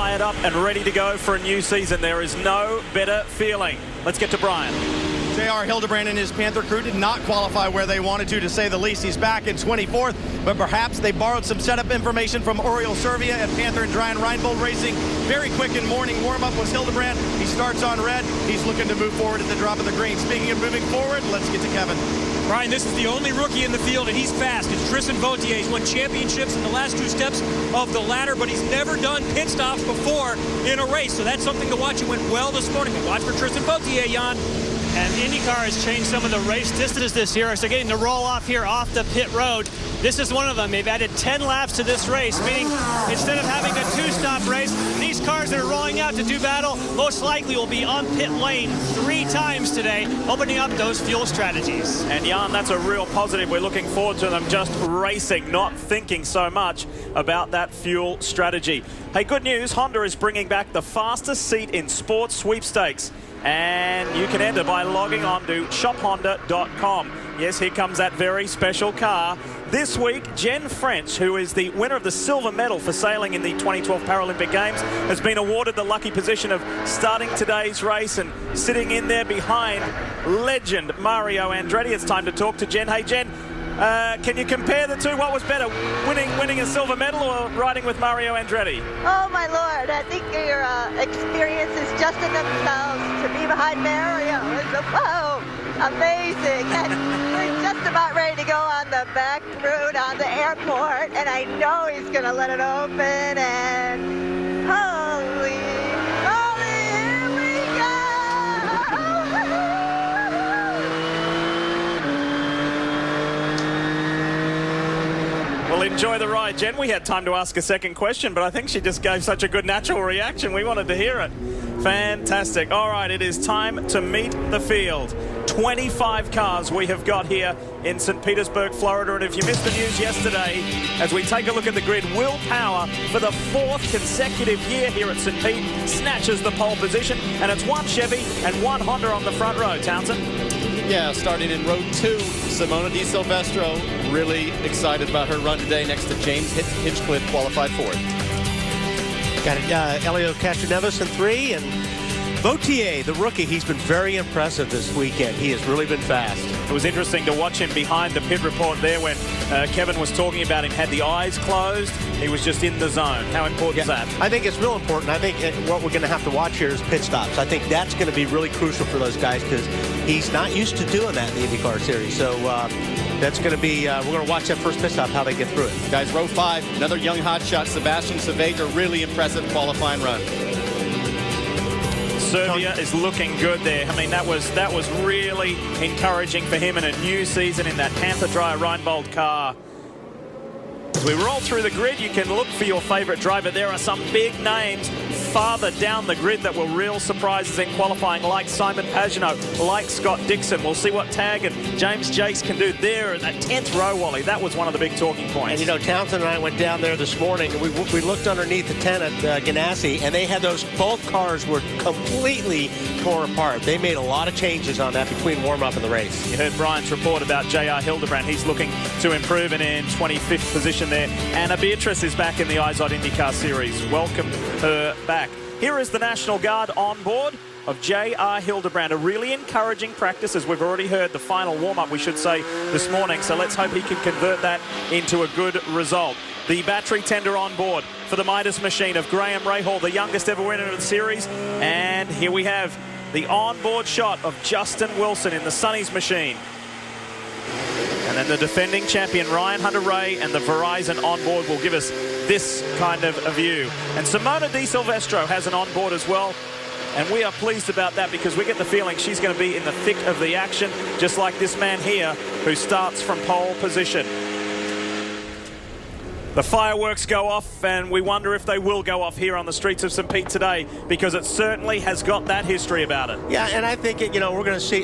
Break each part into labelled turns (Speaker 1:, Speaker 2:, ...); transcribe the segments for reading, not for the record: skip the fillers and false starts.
Speaker 1: fired up and ready to go for a new season. There is no better feeling. Let's get to Brian.
Speaker 2: J.R. Hildebrand and his Panther crew did not qualify where they wanted to say the least. He's back in 24th, but perhaps they borrowed some setup information from Oriol Servia at Panther and Ryan Reinbold Racing. Very quick in morning warm-up was Hildebrand. He starts on red. He's looking to move forward at the drop of the green. Speaking of moving forward, let's get to Kevin.
Speaker 3: Brian, this is the only rookie in the field, and he's fast. It's Tristan Vautier. He's won championships in the last 2 steps of the ladder, but he's never done pit stops before in a race, so that's something to watch. It went well this morning. Watch for Tristan Vautier, Jan.
Speaker 4: And IndyCar has changed some of the race distances this year, so getting the roll off here off the pit road. This is one of them. They've added 10 laps to this race, meaning instead of having a 2-stop race, these cars that are rolling out to do battle most likely will be on pit lane 3 times today, opening up those fuel strategies.
Speaker 1: And Jan, that's a real positive. We're looking forward to them just racing, not thinking so much about that fuel strategy. Hey, good news. Honda is bringing back the fastest seat in sports sweepstakes. And you can enter by logging on to shophonda.com. Yes, here comes that very special car. This week, Jen French, who is the winner of the silver medal for sailing in the 2012 Paralympic Games, has been awarded the lucky position of starting today's race and sitting in there behind legend Mario Andretti. It's time to talk to Jen. Hey, Jen, can you compare the two? What was better, winning a silver medal or riding with Mario Andretti?
Speaker 5: Oh, my Lord. I think your experiences just in themselves to be behind Mario is amazing. And we're just about ready to go on the back route on the airport, and I know he's going to let it open, and holy moly, here we go!
Speaker 1: Well, enjoy the ride, Jen. We had time to ask a second question, but I think she just gave such a good natural reaction. We wanted to hear it. Fantastic. All right, it is time to meet the field. 25 cars we have got here in St. Petersburg, Florida. And if you missed the news yesterday, as we take a look at the grid, Will Power, for the 4th consecutive year here at St. Pete, snatches the pole position. And it's 1 Chevy and 1 Honda on the front row. Townsend?
Speaker 6: Yeah, starting in row 2, Simona Di Silvestro, really excited about her run today next to James Hitchcliffe, qualified 4th.
Speaker 7: Got Elio Castroneves in 3, and Vautier, the rookie, he's been very impressive this weekend. He has really been fast.
Speaker 1: It was interesting to watch him behind the pit report there when Kevin was talking about him. Had the eyes closed, he was just in the zone. How important is that?
Speaker 7: I think it's real important. I think what we're going to have to watch here is pit stops. I think that's going to be really crucial for those guys because he's not used to doing that in the IndyCar series. So that's going to be, we're going to watch that first pit stop, how they get through it.
Speaker 6: Guys, row 5, another young hotshot, Sebastian Saavedra, really impressive qualifying run.
Speaker 1: Servia is looking good there. I mean, that was really encouraging for him in a new season in that Panther Dryer Reinbold car. As we roll through the grid, you can look for your favorite driver. There are some big names farther down the grid that were real surprises in qualifying, like Simon Pagenaud, like Scott Dixon. We'll see what Tag and James Jakes can do there in that 10th row, Wally. That was one of the big talking points.
Speaker 7: And, you know, Townsend and I went down there this morning, and we looked underneath the tent at Ganassi, and they had both cars were completely torn apart. They made a lot of changes on that between warm-up and the race.
Speaker 1: You heard Brian's report about J.R. Hildebrand. He's looking to improve and in 25th position there. Anna Beatrice is back in the IZOD IndyCar Series. Welcome her back. Here is the National Guard on board of J.R. Hildebrand. A really encouraging practice, as we've already heard the final warm-up, we should say, this morning. So let's hope he can convert that into a good result. The battery tender on board for the Midas machine of Graham Rahal, the youngest ever winner of the series. And here we have the onboard shot of Justin Wilson in the Sonny's machine. And then the defending champion, Ryan Hunter-Ray, and the Verizon onboard will give us this kind of a view. And Simona Di Silvestro has an onboard as well. And we are pleased about that because we get the feeling she's going to be in the thick of the action, just like this man here who starts from pole position. The fireworks go off, and we wonder if they will go off here on the streets of St. Pete today, because it certainly has got that history about it.
Speaker 7: Yeah, and I think, you know, we're going to see,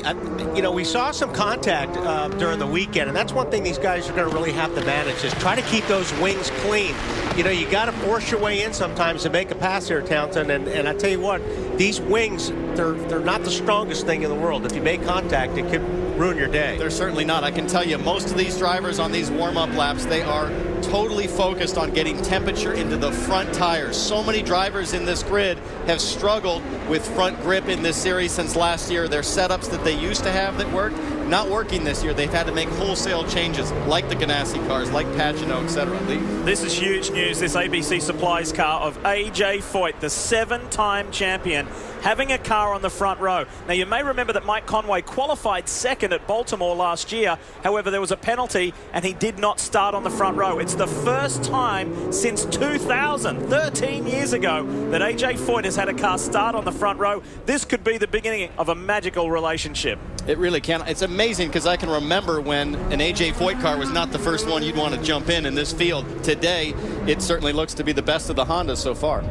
Speaker 7: you know, we saw some contact during the weekend, and that's one thing these guys are going to really have to manage, is try to keep those wings clean. You know, you got to force your way in sometimes to make a pass here, Townsend, and I tell you what, these wings, they're not the strongest thing in the world. If you make contact, it could ruin your day.
Speaker 6: They're certainly not. I can tell you, most of these drivers on these warm-up laps, they are totally focused on getting temperature into the front tires. So many drivers in this grid have struggled with front grip in this series since last year. Their setups that they used to have that worked, not working this year. They've had to make wholesale changes, like the Ganassi cars, like Pagano, etc.
Speaker 1: This is huge news, this ABC Supplies car of A.J. Foyt, the 7-time champion, having a car on the front row. Now, you may remember that Mike Conway qualified second at Baltimore last year. However, there was a penalty, and he did not start on the front row. It's the first time since 2000, 13 years ago, that A.J. Foyt has had a car start on the front row. This could be the beginning of a magical relationship.
Speaker 6: It really can. It's amazing because I can remember when an A.J. Foyt car was not the first one you'd want to jump in this field. Today, it certainly looks to be the best of the Hondas so far.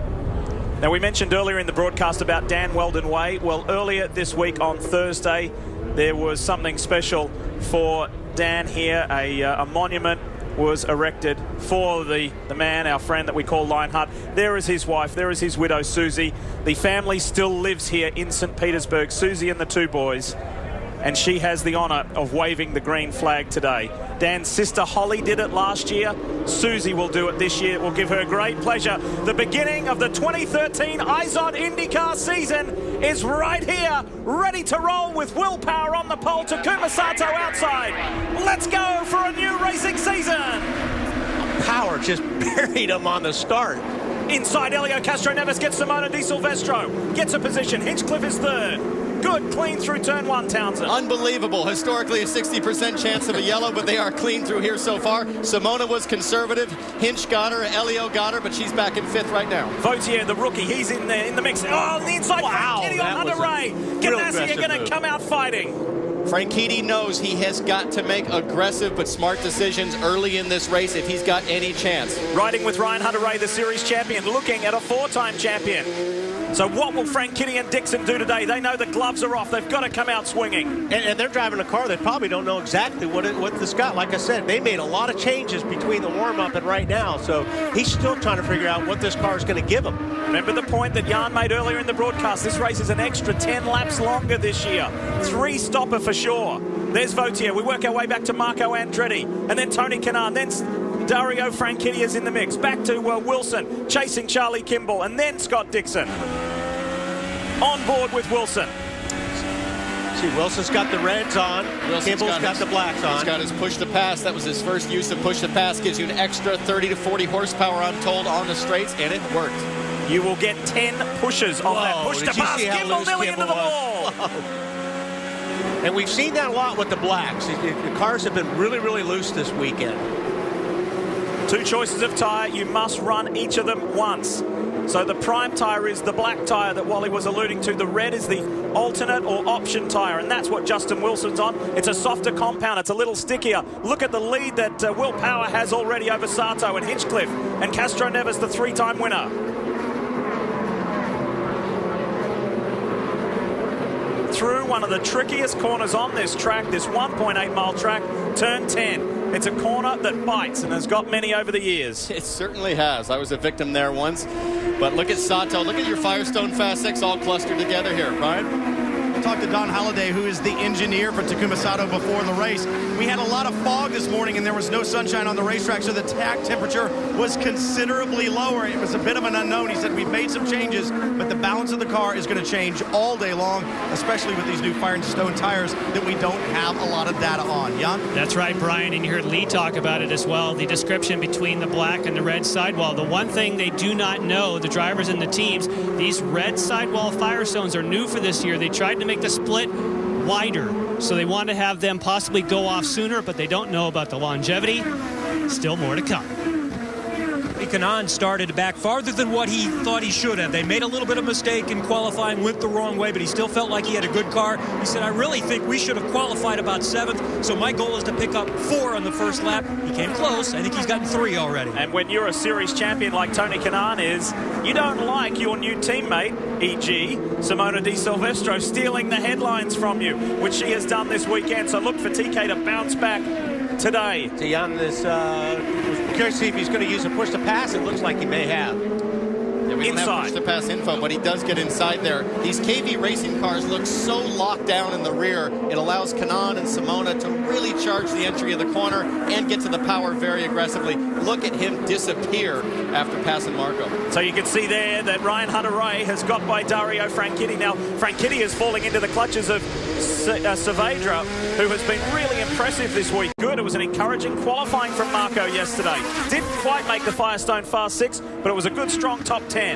Speaker 1: Now, we mentioned earlier in the broadcast about Dan Weldon Way. Well, earlier this week on Thursday, there was something special for Dan here. A monument was erected for the man, our friend that we call Lionheart. There is his wife. There is his widow, Susie. The family still lives here in St. Petersburg, Susie and the two boys. And she has the honor of waving the green flag today. Dan's sister Holly did it last year. Susie will do it this year. It will give her great pleasure. The beginning of the 2013 IZOD IndyCar season is right here, ready to roll with Will Power on the pole, Takuma Sato outside. Let's go for a new racing season.
Speaker 7: Power just buried him on the start.
Speaker 1: Inside, Elio Castroneves gets Simona Di Silvestro. Gets a position. Hinchcliffe is third. Good, clean through turn one, Townsend.
Speaker 6: Unbelievable. Historically, a 60% chance of a yellow, but they are clean through here so far. Simona was conservative. Hinch got her. Elio got her, but she's back in fifth right now.
Speaker 1: Vautier, the rookie, he's in there in the mix. Oh, on the inside,
Speaker 7: wow,
Speaker 1: Frank Kitty on Hunter Ray. Ganassi are going to come out fighting.
Speaker 6: Franchitti knows he has got to make aggressive but smart decisions early in this race if he's got any chance.
Speaker 1: Riding with Ryan Hunter-Reay, the series champion, looking at a 4-time champion. So what will Frank Kitty and Dixon do today? They know the gloves are off. They've got to come out swinging.
Speaker 7: And they're driving a car that probably don't know exactly what this got. Like I said, they made a lot of changes between the warm-up and right now. So he's still trying to figure out what this car is going to give him.
Speaker 1: Remember the point that Jan made earlier in the broadcast. This race is an extra 10 laps longer this year. 3-stopper for sure. There's Vautier. We work our way back to Marco Andretti. And then Tony Kanaan. Then Dario Franchitti is in the mix. Back to Wilson, chasing Charlie Kimball. And then Scott Dixon. On board with Wilson.
Speaker 7: See, Wilson's got the reds on. Kimball's got the blacks on.
Speaker 6: He's got his push to pass. That was his first use of push to pass. Gives you an extra 30 to 40 horsepower, I'm told, on the straights, and it worked.
Speaker 1: You will get 10 pushes on that push to pass. Kimball nearly into the wall.
Speaker 7: And we've seen that a lot with the blacks. The cars have been really, really loose this weekend.
Speaker 1: 2 choices of tyre. You must run each of them once. So the prime tyre is the black tyre that Wally was alluding to. The red is the alternate or option tyre, and that's what Justin Wilson's on. It's a softer compound. It's a little stickier. Look at the lead that Will Power has already over Sato and Hinchcliffe, and Castroneves, the 3-time winner. Through one of the trickiest corners on this track, this 1.8-mile track, turn 10. It's a corner that bites and has got many over the years.
Speaker 6: It certainly has. I was a victim there once. But look at Sato. Look at your Firestone Fast 6 all clustered together here, Brian.
Speaker 2: Talked to Don Halliday, who is the engineer for Takuma Sato before the race. We had a lot of fog this morning and there was no sunshine on the racetrack, so the track temperature was considerably lower. It was a bit of an unknown. He said, we've made some changes, but the balance of the car is going to change all day long, especially with these new Firestone tires that we don't have a lot of data on. Jan?
Speaker 4: That's right, Brian, and you heard Lee talk about it as well, the description between the black and the red sidewall. The one thing they do not know, the drivers and the teams, these red sidewall Firestones are new for this year. They tried to make the split wider, so they want to have them possibly go off sooner, but they don't know about the longevity. Still more to come.
Speaker 3: Kanaan started back farther than what he thought he should have. They made a little bit of mistake in qualifying, went the wrong way, but he still felt like he had a good car. He said, I really think we should have qualified about 7th, so my goal is to pick up 4 on the first lap. He came close. I think he's gotten 3 already.
Speaker 1: And when you're a series champion like Tony Kanaan is, you don't like your new teammate, e.g. Simona Di Silvestro, stealing the headlines from you, which she has done this weekend. So look for TK to bounce back today.
Speaker 7: So Jan is curious to see if he's going to use a push to pass. It looks like he may have.
Speaker 6: Yeah, We don't have push-to-pass info, but he does get inside there. These KV racing cars look so locked down in the rear. It allows Kanaan and Simona to really charge the entry of the corner and get to the power very aggressively. Look at him disappear after passing Marco.
Speaker 1: So you can see there that Ryan Hunter-Reay has got by Dario Franchitti. Now, Franchitti is falling into the clutches of Saavedra, who has been really impressive this week. Good. It was an encouraging qualifying from Marco yesterday. Didn't quite make the Firestone Fast 6, but it was a good, strong top 10.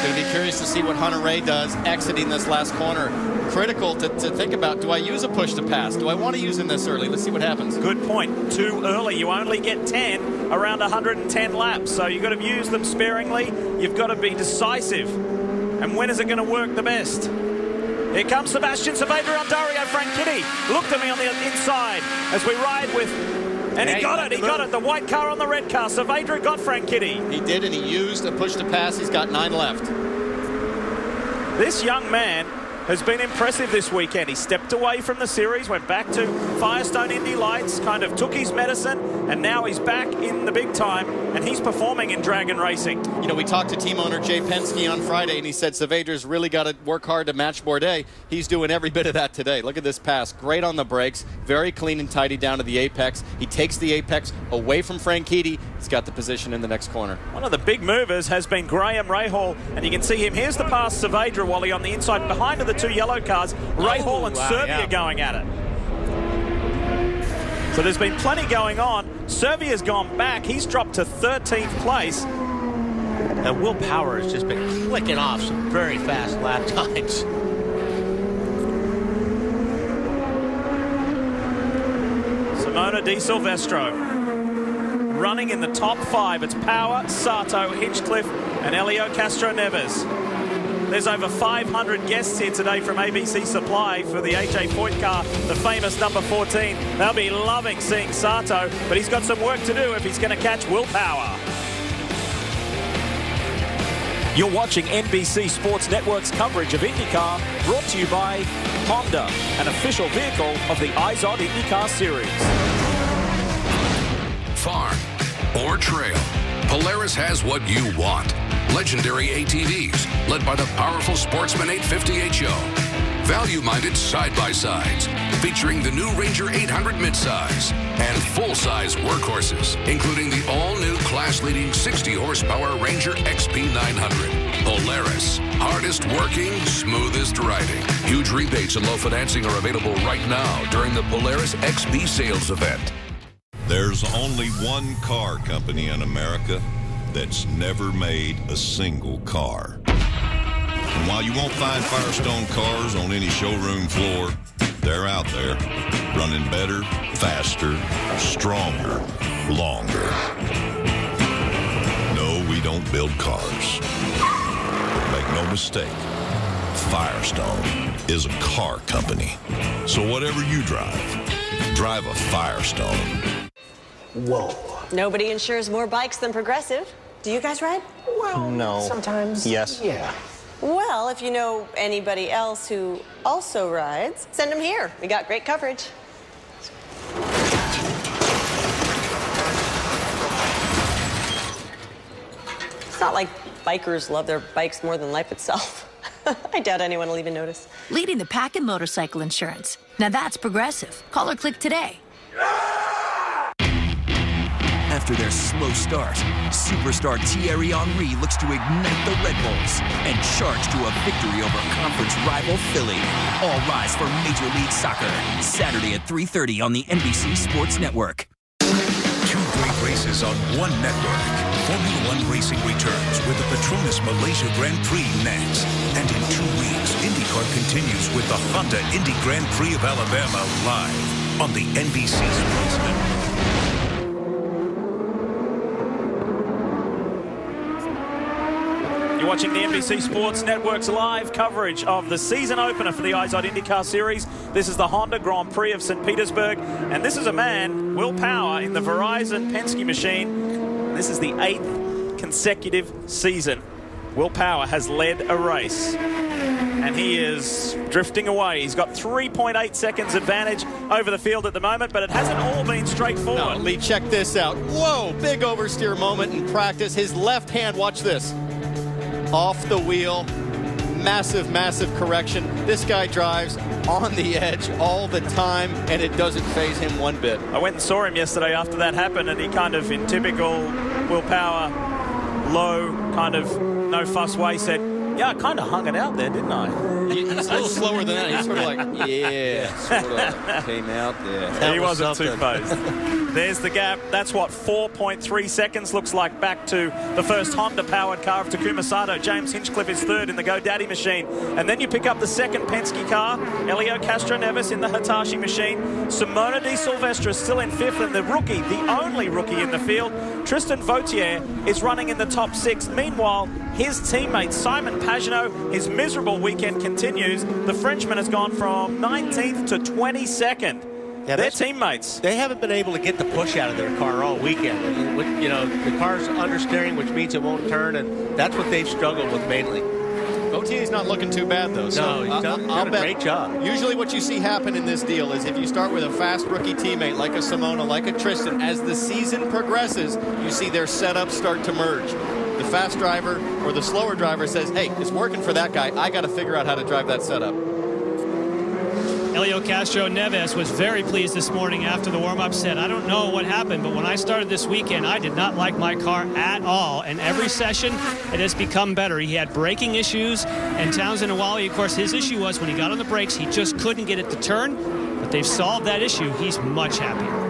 Speaker 6: Going to be curious to see what Hunter-Reay does exiting this last corner. Critical to think about. Do I use a push to pass? Do I want to use him this early? Let's see what happens.
Speaker 1: Good point. Too early. You only get 10 around 110 laps. So you've got to use them sparingly. You've got to be decisive. And when is it going to work the best? Here comes Sebastian Saavedra on Dario Franchitti. Look to me on the inside as we ride with... And he got it. He got it. The white car on the red car. Saavedra got Franchitti.
Speaker 6: He did, and he used a push to pass. He's got 9 left.
Speaker 1: This young man has been impressive this weekend. He stepped away from the series, went back to Firestone Indy Lights, kind of took his medicine, and now he's back in the big time, and he's performing in Dragon Racing.
Speaker 6: You know, we talked to team owner Jay Penske on Friday, and he said Saavedra's really got to work hard to match Bourdais. He's doing every bit of that today. Look at this pass. Great on the brakes. Very clean and tidy down to the apex. He takes the apex away from Franchitti. He's got the position in the next corner. One
Speaker 1: of the big movers has been Graham Rahal, and you can see him. Here's the pass Saavedra, Wally, on the inside behind the 2 yellow cars. Rahal and Serbia going at it. So there's been plenty going on. Serbia's gone back. He's dropped to 13th place.
Speaker 7: And Will Power has just been clicking off some very fast lap times.
Speaker 1: Simona Di Silvestro running in the top 5. It's Power, Sato, Hinchcliffe, and Elio Castro-Neves. There's over 500 guests here today from ABC Supply for the AJ Foyt car, the famous number 14. They'll be loving seeing Sato, but he's got some work to do if he's going to catch Will Power. You're watching NBC Sports Network's coverage of IndyCar, brought to you by Honda, an official vehicle of the IZOD IndyCar Series.
Speaker 8: Farm or trail, Polaris has what you want. Legendary ATVs, led by the powerful Sportsman 850 HO. Value-minded side-by-sides, featuring the new Ranger 800 midsize and full-size workhorses, including the all-new class-leading 60-horsepower Ranger XP 900. Polaris, hardest working, smoothest riding. Huge rebates and low financing are available right now during the Polaris XP sales event.
Speaker 9: There's only one car company in America that's never made a single car. And while you won't find Firestone cars on any showroom floor, they're out there, running better, faster, stronger, longer. No, we don't build cars. But make no mistake, Firestone is a car company. So whatever you drive a Firestone.
Speaker 7: Whoa.
Speaker 10: Nobody insures more bikes than Progressive. Do you guys ride?
Speaker 7: Well, no. Sometimes. Yes. Yeah.
Speaker 10: Well, if you know anybody else who also rides, send them here. We got great coverage. It's not like bikers love their bikes more than life itself. I doubt anyone will even notice.
Speaker 11: Leading the pack in motorcycle insurance. Now that's Progressive. Call or click today.
Speaker 12: After their slow start, superstar Thierry Henry looks to ignite the Red Bulls and charge to a victory over conference rival Philly. All rise for Major League Soccer, Saturday at 3:30 on the NBC Sports Network.
Speaker 8: 2 great races on one network. Formula One racing returns with the Petronas Malaysia Grand Prix next. And in 2 weeks, IndyCar continues with the Honda Indy Grand Prix of Alabama live on the NBC Sports Network.
Speaker 1: You're watching the NBC Sports Network's live coverage of the season opener for the IZOD IndyCar Series. This is the Honda Grand Prix of St. Petersburg. And this is a man, Will Power, in the Verizon Penske machine. This is the 8th consecutive season Will Power has led a race. and he is drifting away. He's got 3.8 seconds advantage over the field at the moment, but it hasn't all been straightforward.
Speaker 6: No, Lee, check this out. Whoa, big oversteer moment in practice. His left hand, watch this, off the wheel. Massive, massive correction. This guy drives on the edge all the time, and it doesn't faze him one bit.
Speaker 1: I went and saw him yesterday after that happened, and he kind of, in typical willpower, low, kind of no-fuss way, said, yeah, I kind of hung it out there, didn't I?
Speaker 6: He's a little slower than that. He's sort of like, yeah, sort of came out there.
Speaker 1: He wasn't too phased. There's the gap. That's what 4.3 seconds looks like back to the first Honda-powered car of Takuma Sato. James Hinchcliffe is third in the GoDaddy machine. And then you pick up the second Penske car, Elio Castroneves in the Hitachi machine. Simona Di Silvestri still in fifth, and the rookie, the only rookie in the field, Tristan Vautier, is running in the top 6. Meanwhile, his teammate Simon Pagenaud, his miserable weekend continues. The Frenchman has gone from 19th to 22nd.
Speaker 7: Yeah,
Speaker 1: they're teammates.
Speaker 7: They haven't been able to get the push out of their car all weekend. You know, the car's understeering, which means it won't turn, and that's what they've struggled with mainly.
Speaker 6: Vautier's not looking too bad, though. So
Speaker 7: no, he's done a great job.
Speaker 6: Usually what you see happen in this deal is if you start with a fast rookie teammate like a Simona, like a Tristan, as the season progresses, you see their setups start to merge. The fast driver or the slower driver says, hey, it's working for that guy. I got to figure out how to drive that setup.
Speaker 4: Elio Castroneves was very pleased this morning after the warm-up. Said, I don't know what happened, but when I started this weekend, I did not like my car at all. And every session, it has become better. He had braking issues, and Townsend and Wally, of course, his issue was when he got on the brakes, he just couldn't get it to turn. But they've solved that issue. He's much happier.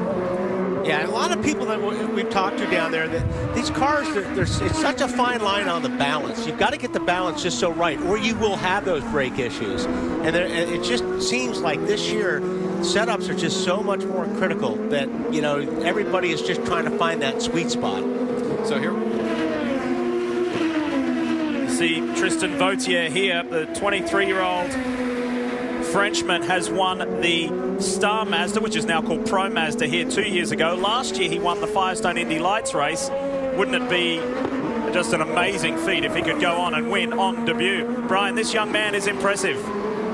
Speaker 7: Yeah, and a lot of people that we've talked to down there, that these cars, it's such a fine line on the balance. You've got to get the balance just so right, or you will have those brake issues. And it just seems like this year, setups are just so much more critical that, you know, everybody is just trying to find that sweet spot.
Speaker 6: So here
Speaker 1: you see Tristan Vautier here, the 23-year-old Frenchman has won the Star Mazda, which is now called Pro Mazda, here 2 years ago. Last year he won the Firestone Indy Lights race. Wouldn't it be just an amazing feat if he could go on and win on debut? Brian, this young man is impressive.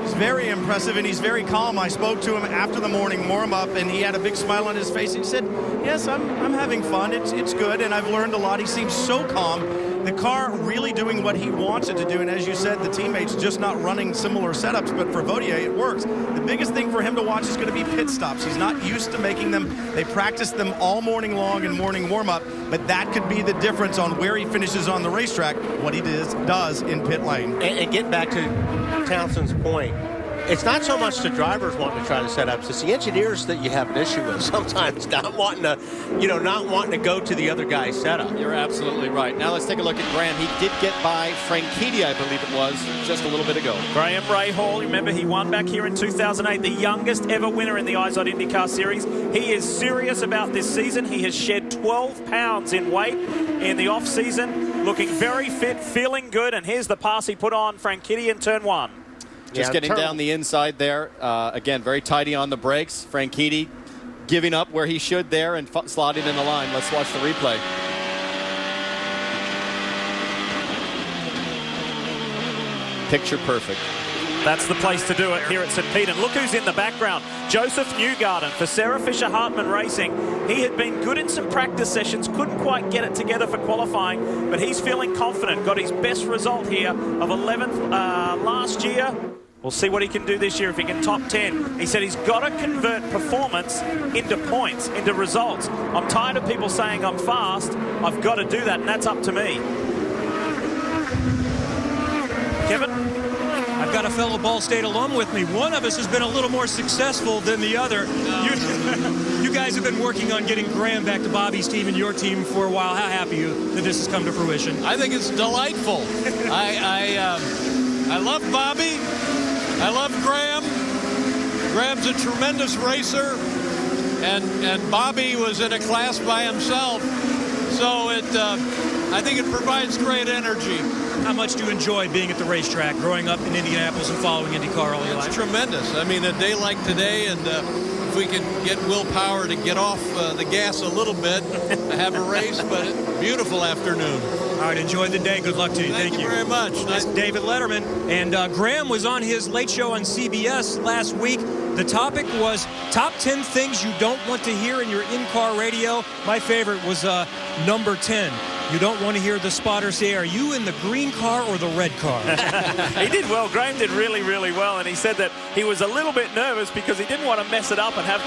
Speaker 2: He's very impressive, and he's very calm. I spoke to him after the morning warm-up, and he had a big smile on his face. He said, yes, I'm having fun. It's good, and I've learned a lot. He seems so calm. The car really doing what he wants it to do, and as you said, the teammates just not running similar setups, but for Vautier, it works. The biggest thing for him to watch is going to be pit stops. He's not used to making them. They practice them all morning long in morning warm-up, but that could be the difference on where he finishes on the racetrack, what he does in pit lane.
Speaker 7: And getting back to Townsend's point, it's not so much the drivers wanting to try the setups, it's the engineers that you have an issue with sometimes, not wanting to go to the other guy's setup.
Speaker 6: You're absolutely right. Now let's take a look at Graham. He did get by Franchitti, I believe it was, just a little bit ago.
Speaker 1: Graham Rahal, remember he won back here in 2008, the youngest ever winner in the IZOD IndyCar Series. He is serious about this season. He has shed 12 pounds in weight in the off-season, looking very fit, feeling good, and here's the pass he put on Franchitti in turn 1.
Speaker 6: Just getting down the inside there. Again, very tidy on the brakes. Franchitti giving up where he should there and slotting in the line. Let's watch the replay. Picture perfect.
Speaker 1: That's the place to do it here at St. Pete. And look who's in the background. Joseph Newgarden for Sarah Fisher-Hartman Racing. He had been good in some practice sessions, couldn't quite get it together for qualifying, but he's feeling confident. Got his best result here of 11th last year. We'll see what he can do this year if he can top 10. He said he's got to convert performance into points, into results. I'm tired of people saying I'm fast. I've got to do that, and that's up to me. Kevin?
Speaker 3: I've got a fellow Ball State alum with me. One of us has been a little more successful than the other. You guys have been working on getting Graham back to Bobby's team and your team for a while. How happy are you that this has come to fruition?
Speaker 13: I think it's delightful. I love Bobby. I love Graham. Graham's a tremendous racer, and Bobby was in a class by himself. So I think it provides great energy.
Speaker 3: How much do you enjoy being at the racetrack, growing up in Indianapolis and following IndyCar all your life?
Speaker 13: It's tremendous. I mean, a day like today, and if we can get willpower to get off the gas a little bit, have a race, but beautiful afternoon.
Speaker 3: All right, enjoy the day. Good luck to you.
Speaker 13: Thank you very much.
Speaker 3: That's David Letterman. And Graham was on his Late Show on CBS last week. The topic was top 10 things you don't want to hear in your in-car radio. My favorite was number 10. You don't want to hear the spotter say, are you in the green car or the red car?
Speaker 1: He did well. Graham did really, really well, and he said that he was a little bit nervous because he didn't want to mess it up and have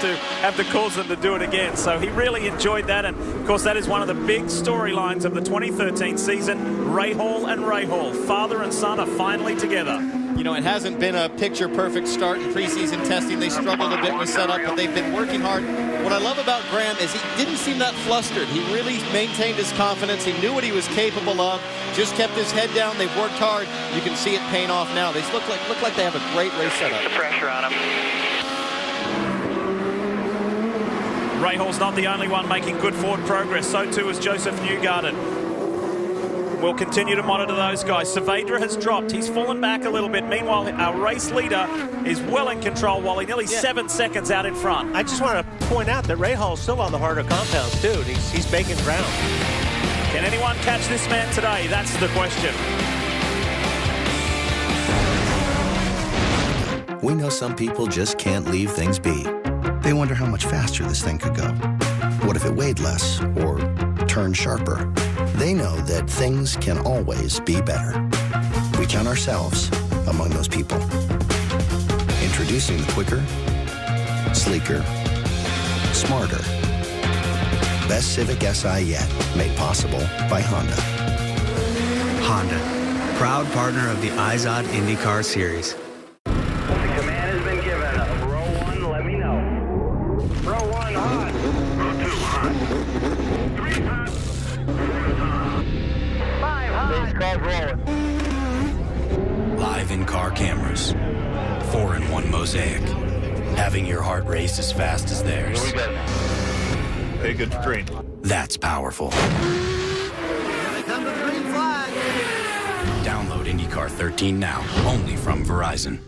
Speaker 1: to cause them to do it again. So he really enjoyed that, and of course that is one of the big storylines of the 2013 season. Rahal and Rahal, father and son, are finally together.
Speaker 6: You know, it hasn't been a picture-perfect start in preseason testing. They struggled a bit with setup, but they've been working hard. What I love about Graham is he didn't seem that flustered. He really maintained his confidence. He knew what he was capable of, just kept his head down. They've worked hard. You can see it paying off now. They look like they have a great race setup.
Speaker 14: The pressure on them.
Speaker 1: Rahal's not the only one making good forward progress. So too is Joseph Newgarden. We'll continue to monitor those guys. Saavedra has dropped. He's fallen back a little bit. Meanwhile, our race leader is well in control, Wally, nearly 7 seconds out in front.
Speaker 7: I just want to point out that Rahal's still on the harder compounds, too. He's making ground.
Speaker 1: Can anyone catch this man today? That's the question.
Speaker 15: We know some people just can't leave things be. They wonder how much faster this thing could go. What if it weighed less or turned sharper? They know that things can always be better. We count ourselves among those people. Introducing the quicker, sleeker, smarter, best Civic Si yet, made possible by Honda.
Speaker 16: Honda, proud partner of the IZOD IndyCar Series.
Speaker 14: The command has been given. Row 1, let me know. Row 1, hot. Row 2, hot. 3, hot. 5, hot. Base car's rolling.
Speaker 12: Live in-car cameras. 4-in-1 mosaic. Having your heart race as fast as theirs.
Speaker 14: Here we go.
Speaker 13: Hey, good screen.
Speaker 12: That's powerful.
Speaker 14: Here comes the green flag.
Speaker 12: Download IndyCar 13 now, only from Verizon.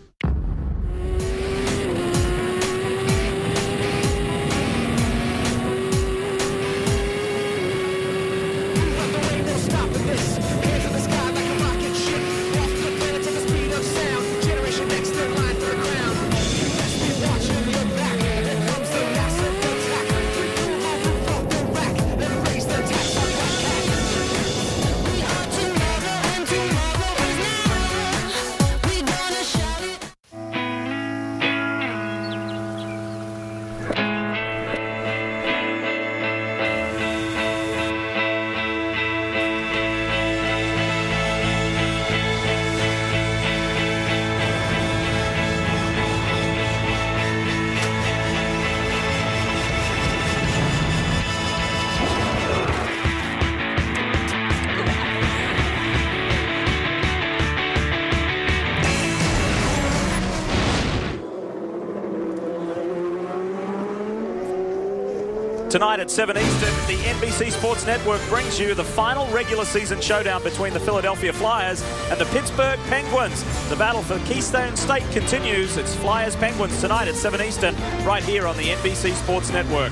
Speaker 1: Tonight at 7 Eastern, the NBC Sports Network brings you the final regular season showdown between the Philadelphia Flyers and the Pittsburgh Penguins. The battle for Keystone State continues. It's Flyers-Penguins tonight at 7 Eastern, right here on the NBC Sports Network.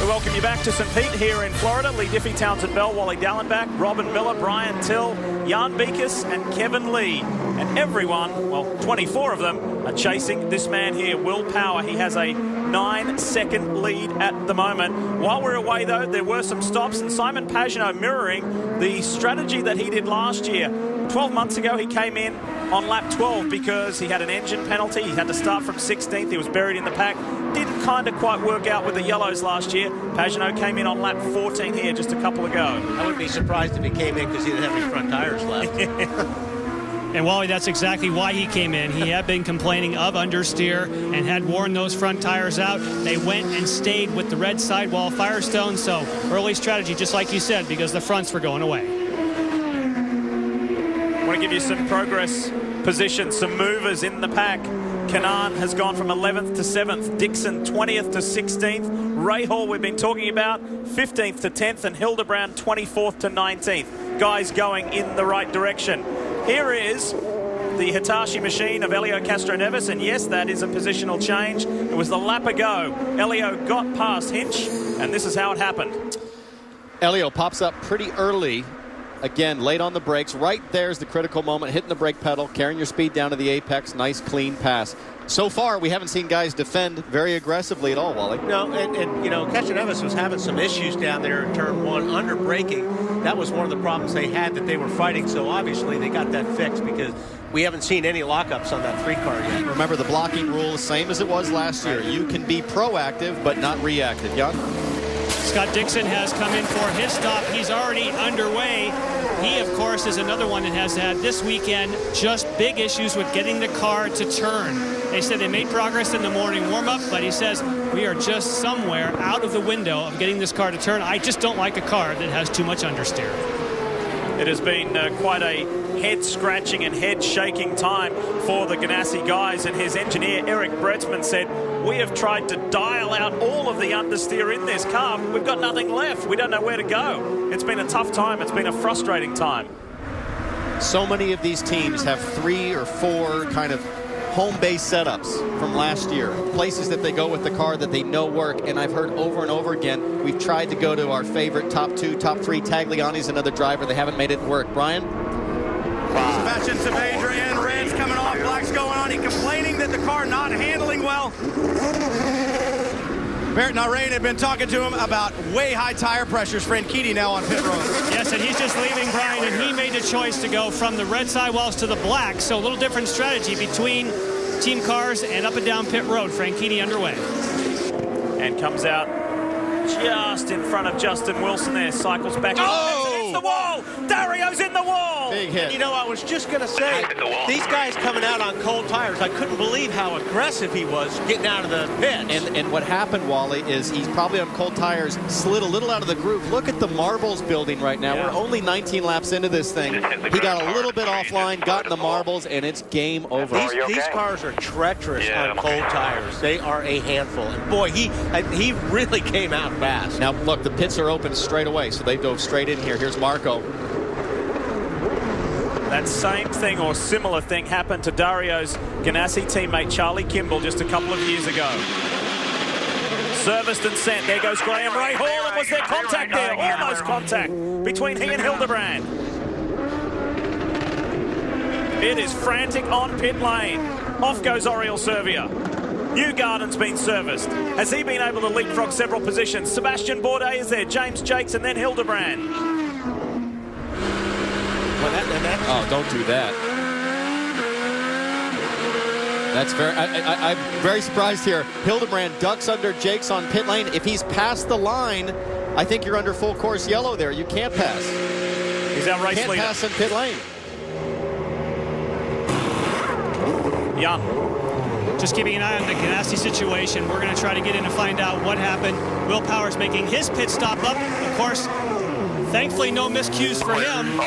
Speaker 1: We welcome you back to St. Pete here in Florida. Lee Diffie, Townsend Bell, Wally Dallenbach, Robin Miller, Brian Till, Jan Beekes and Kevin Lee. And everyone, well, 24 of them, are chasing this man here, Will Power. He has a 9-second lead at the moment. While we're away, though, there were some stops, and Simon Pagenaud mirroring the strategy that he did last year. 12 months ago, he came in on lap 12 because he had an engine penalty. He had to start from 16th. He was buried in the pack. Didn't kind of quite work out with the yellows last year. Pagenaud came in on lap 14 here just a couple ago.
Speaker 7: I wouldn't be surprised if he came in because he didn't have any front tires left.
Speaker 4: And Wally, that's exactly why he came in. He had been complaining of understeer and had worn those front tires out. They went and stayed with the red sidewall Firestone. So early strategy, just like you said, because the fronts were going away.
Speaker 1: I want to give you some progress positions, some movers in the pack. Kanan has gone from 11th to 7th. Dixon 20th to 16th. Rahal, we've been talking about, 15th to 10th. And Hildebrand 24th to 19th. Guys going in the right direction. Here is the Hitachi machine of Elio Castroneves, and yes, that is a positional change. It was the lap ago. Elio got past Hinch, and this is how it happened.
Speaker 6: Elio pops up pretty early again, late on the brakes. Right there's the critical moment, hitting the brake pedal, carrying your speed down to the apex. Nice, clean pass. So far, we haven't seen guys defend very aggressively at all, Wally.
Speaker 7: No, and you know, Castanevis was having some issues down there in turn one, under braking. That was one of the problems they had that they were fighting. So obviously they got that fixed because we haven't seen any lockups on that 3 car yet.
Speaker 6: Remember, the blocking rule is the same as it was last year. You can be proactive, but not reactive. Jan?
Speaker 4: Scott Dixon has come in for his stop. He's already underway. He, of course, is another one that has had this weekend just big issues with getting the car to turn. They said they made progress in the morning warm-up, but he says we are just somewhere out of the window of getting this car to turn. I just don't like a car that has too much understeer.
Speaker 1: It has been quite a head-scratching and head-shaking time for the Ganassi guys, and his engineer, Eric Bretzman, said, we have tried to dial out all of the understeer in this car. We've got nothing left. We don't know where to go. It's been a tough time. It's been a frustrating time.
Speaker 6: So many of these teams have 3 or 4 kind of home base setups from last year, places that they go with the car that they know work. And I've heard over and over again, we've tried to go to our favorite top 2, top 3. Tagliani's another driver. They haven't made it work. Brian?
Speaker 2: Sebastian Saavedra, red's coming off, black's going on. He's complaining that the car not handling well. Barrett Narain had been talking to him about way high tire pressures. Franchitti now on pit road.
Speaker 4: Yes, and he's just leaving, Brian, and he made the choice to go from the red sidewalls to the black. So a little different strategy between team cars and up and down pit road. Franchitti underway.
Speaker 1: And comes out just in front of Justin Wilson there. Cycles back. Oh! It's the wall! Dario's in the wall!
Speaker 6: Big hit.
Speaker 7: You know, I was just going to say, these guys coming out on cold tires, I couldn't believe how aggressive he was getting out of the pit.
Speaker 6: And what happened, Wally, is he's probably on cold tires, slid a little out of the groove. Look at the marbles building right now. Yeah. We're only 19 laps into this thing. He got a little bit offline, got in the marbles, and it's game over.
Speaker 7: These cars are treacherous on cold tires. They are a handful. And boy, he really came out fast.
Speaker 6: Now, look, the pits are open straight away, so they dove straight in here. Here's Marco.
Speaker 1: That same thing or similar thing happened to Dario's Ganassi teammate Charlie Kimball just a couple of years ago. Serviced and sent. There goes Graham Rahal, and was there contact there? Almost contact between he and Hildebrand. It is frantic on pit lane. Off goes Oriol Servia. Newgarden's been serviced. Has he been able to leapfrog several positions? Sebastian Bourdais is there. James Jakes and then Hildebrand.
Speaker 6: Oh, don't do that. That's I'm very surprised here. Hildebrand ducks under Jakes on pit lane. If he's past the line, I think you're under full course yellow there. You can't pass.
Speaker 1: He's out race leader.
Speaker 6: Can't pass in pit lane.
Speaker 1: Young.
Speaker 4: Just keeping an eye on the Ganassi situation. We're going to try to get in to find out what happened. Will Power's making his pit stop up. Of course, thankfully no miscues for him.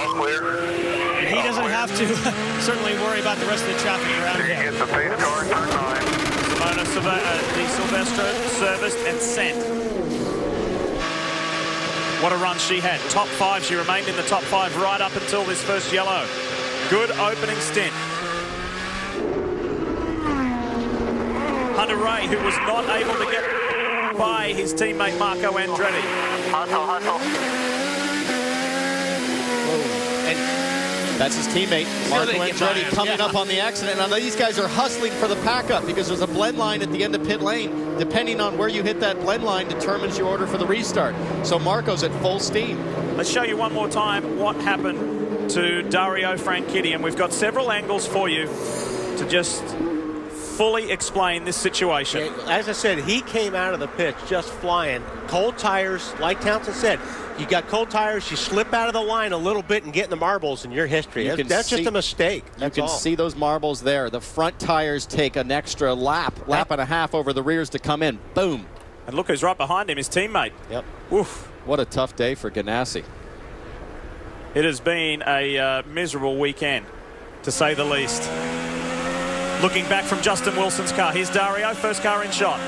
Speaker 4: He doesn't have to certainly worry about the rest of the traffic around him.
Speaker 14: Get the pace car, turn 9.
Speaker 1: Di Silvestro serviced and sent. What a run she had. Top 5. She remained in the top 5 right up until this first yellow. Good opening stint. Hunter Ray, who was not able to get by his teammate Marco Andretti.
Speaker 14: Hustle.
Speaker 6: And that's his teammate, Marco Andretti, coming up on the accident. Now, these guys are hustling for the pack-up because there's a blend line at the end of pit lane. Depending on where you hit that blend line determines your order for the restart. So Marco's at full steam.
Speaker 1: Let's show you one more time what happened to Dario Franchitti, and we've got several angles for you to just fully explain this situation.
Speaker 7: As I said, he came out of the pit just flying. Cold tires, like Townsend said, you got cold tires, you slip out of the line a little bit and get in the marbles in your history. That's just a mistake.
Speaker 6: You can see those marbles there. The front tires take an extra lap and a half over the rears to come in. Boom.
Speaker 1: And look who's right behind him, his teammate.
Speaker 6: Yep.
Speaker 1: Oof.
Speaker 6: What a tough day for Ganassi.
Speaker 1: It has been a miserable weekend, to say the least. Looking back from Justin Wilson's car. Here's Dario, first car in shot.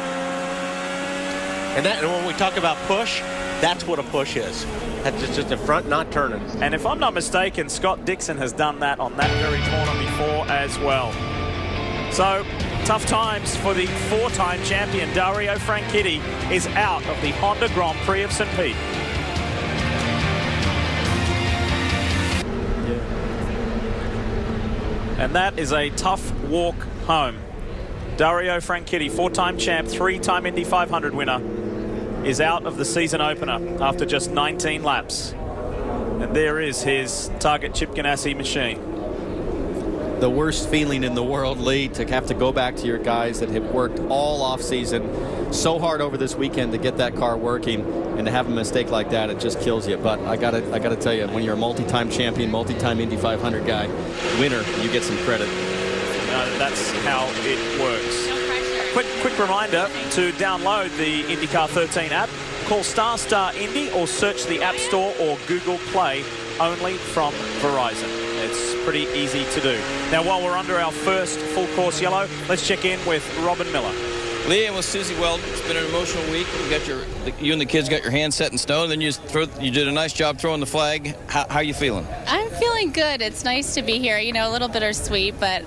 Speaker 7: And when we talk about push, that's what a push is. That's just a front not turning.
Speaker 1: And if I'm not mistaken, Scott Dixon has done that on that very corner before as well. So, tough times for the 4-time champion. Dario Franchitti is out of the Honda Grand Prix of St. Pete. And that is a tough walk home. Dario Franchitti, 4-time champ, 3-time Indy 500 winner, is out of the season opener after just 19 laps. And there is his Target Chip Ganassi machine.
Speaker 6: The worst feeling in the world, Lee, to have to go back to your guys that have worked all off season so hard over this weekend to get that car working, and to have a mistake like that, it just kills you. But I gotta tell you, when you're a multi-time champion, multi-time Indy 500 guy, winner, you get some credit.
Speaker 1: That's how it works. Quick reminder to download the IndyCar 13 app. Call ** Indy or search the App Store or Google Play, only from Verizon. It's pretty easy to do. Now, while we're under our first full course yellow, let's check in with Robin Miller.
Speaker 17: Lee, and with Susie Weldon, it's been an emotional week. You and the kids got your hands set in stone, then you did a nice job throwing the flag. How are you feeling?
Speaker 18: I'm feeling good. It's nice to be here. You know, a little bittersweet, but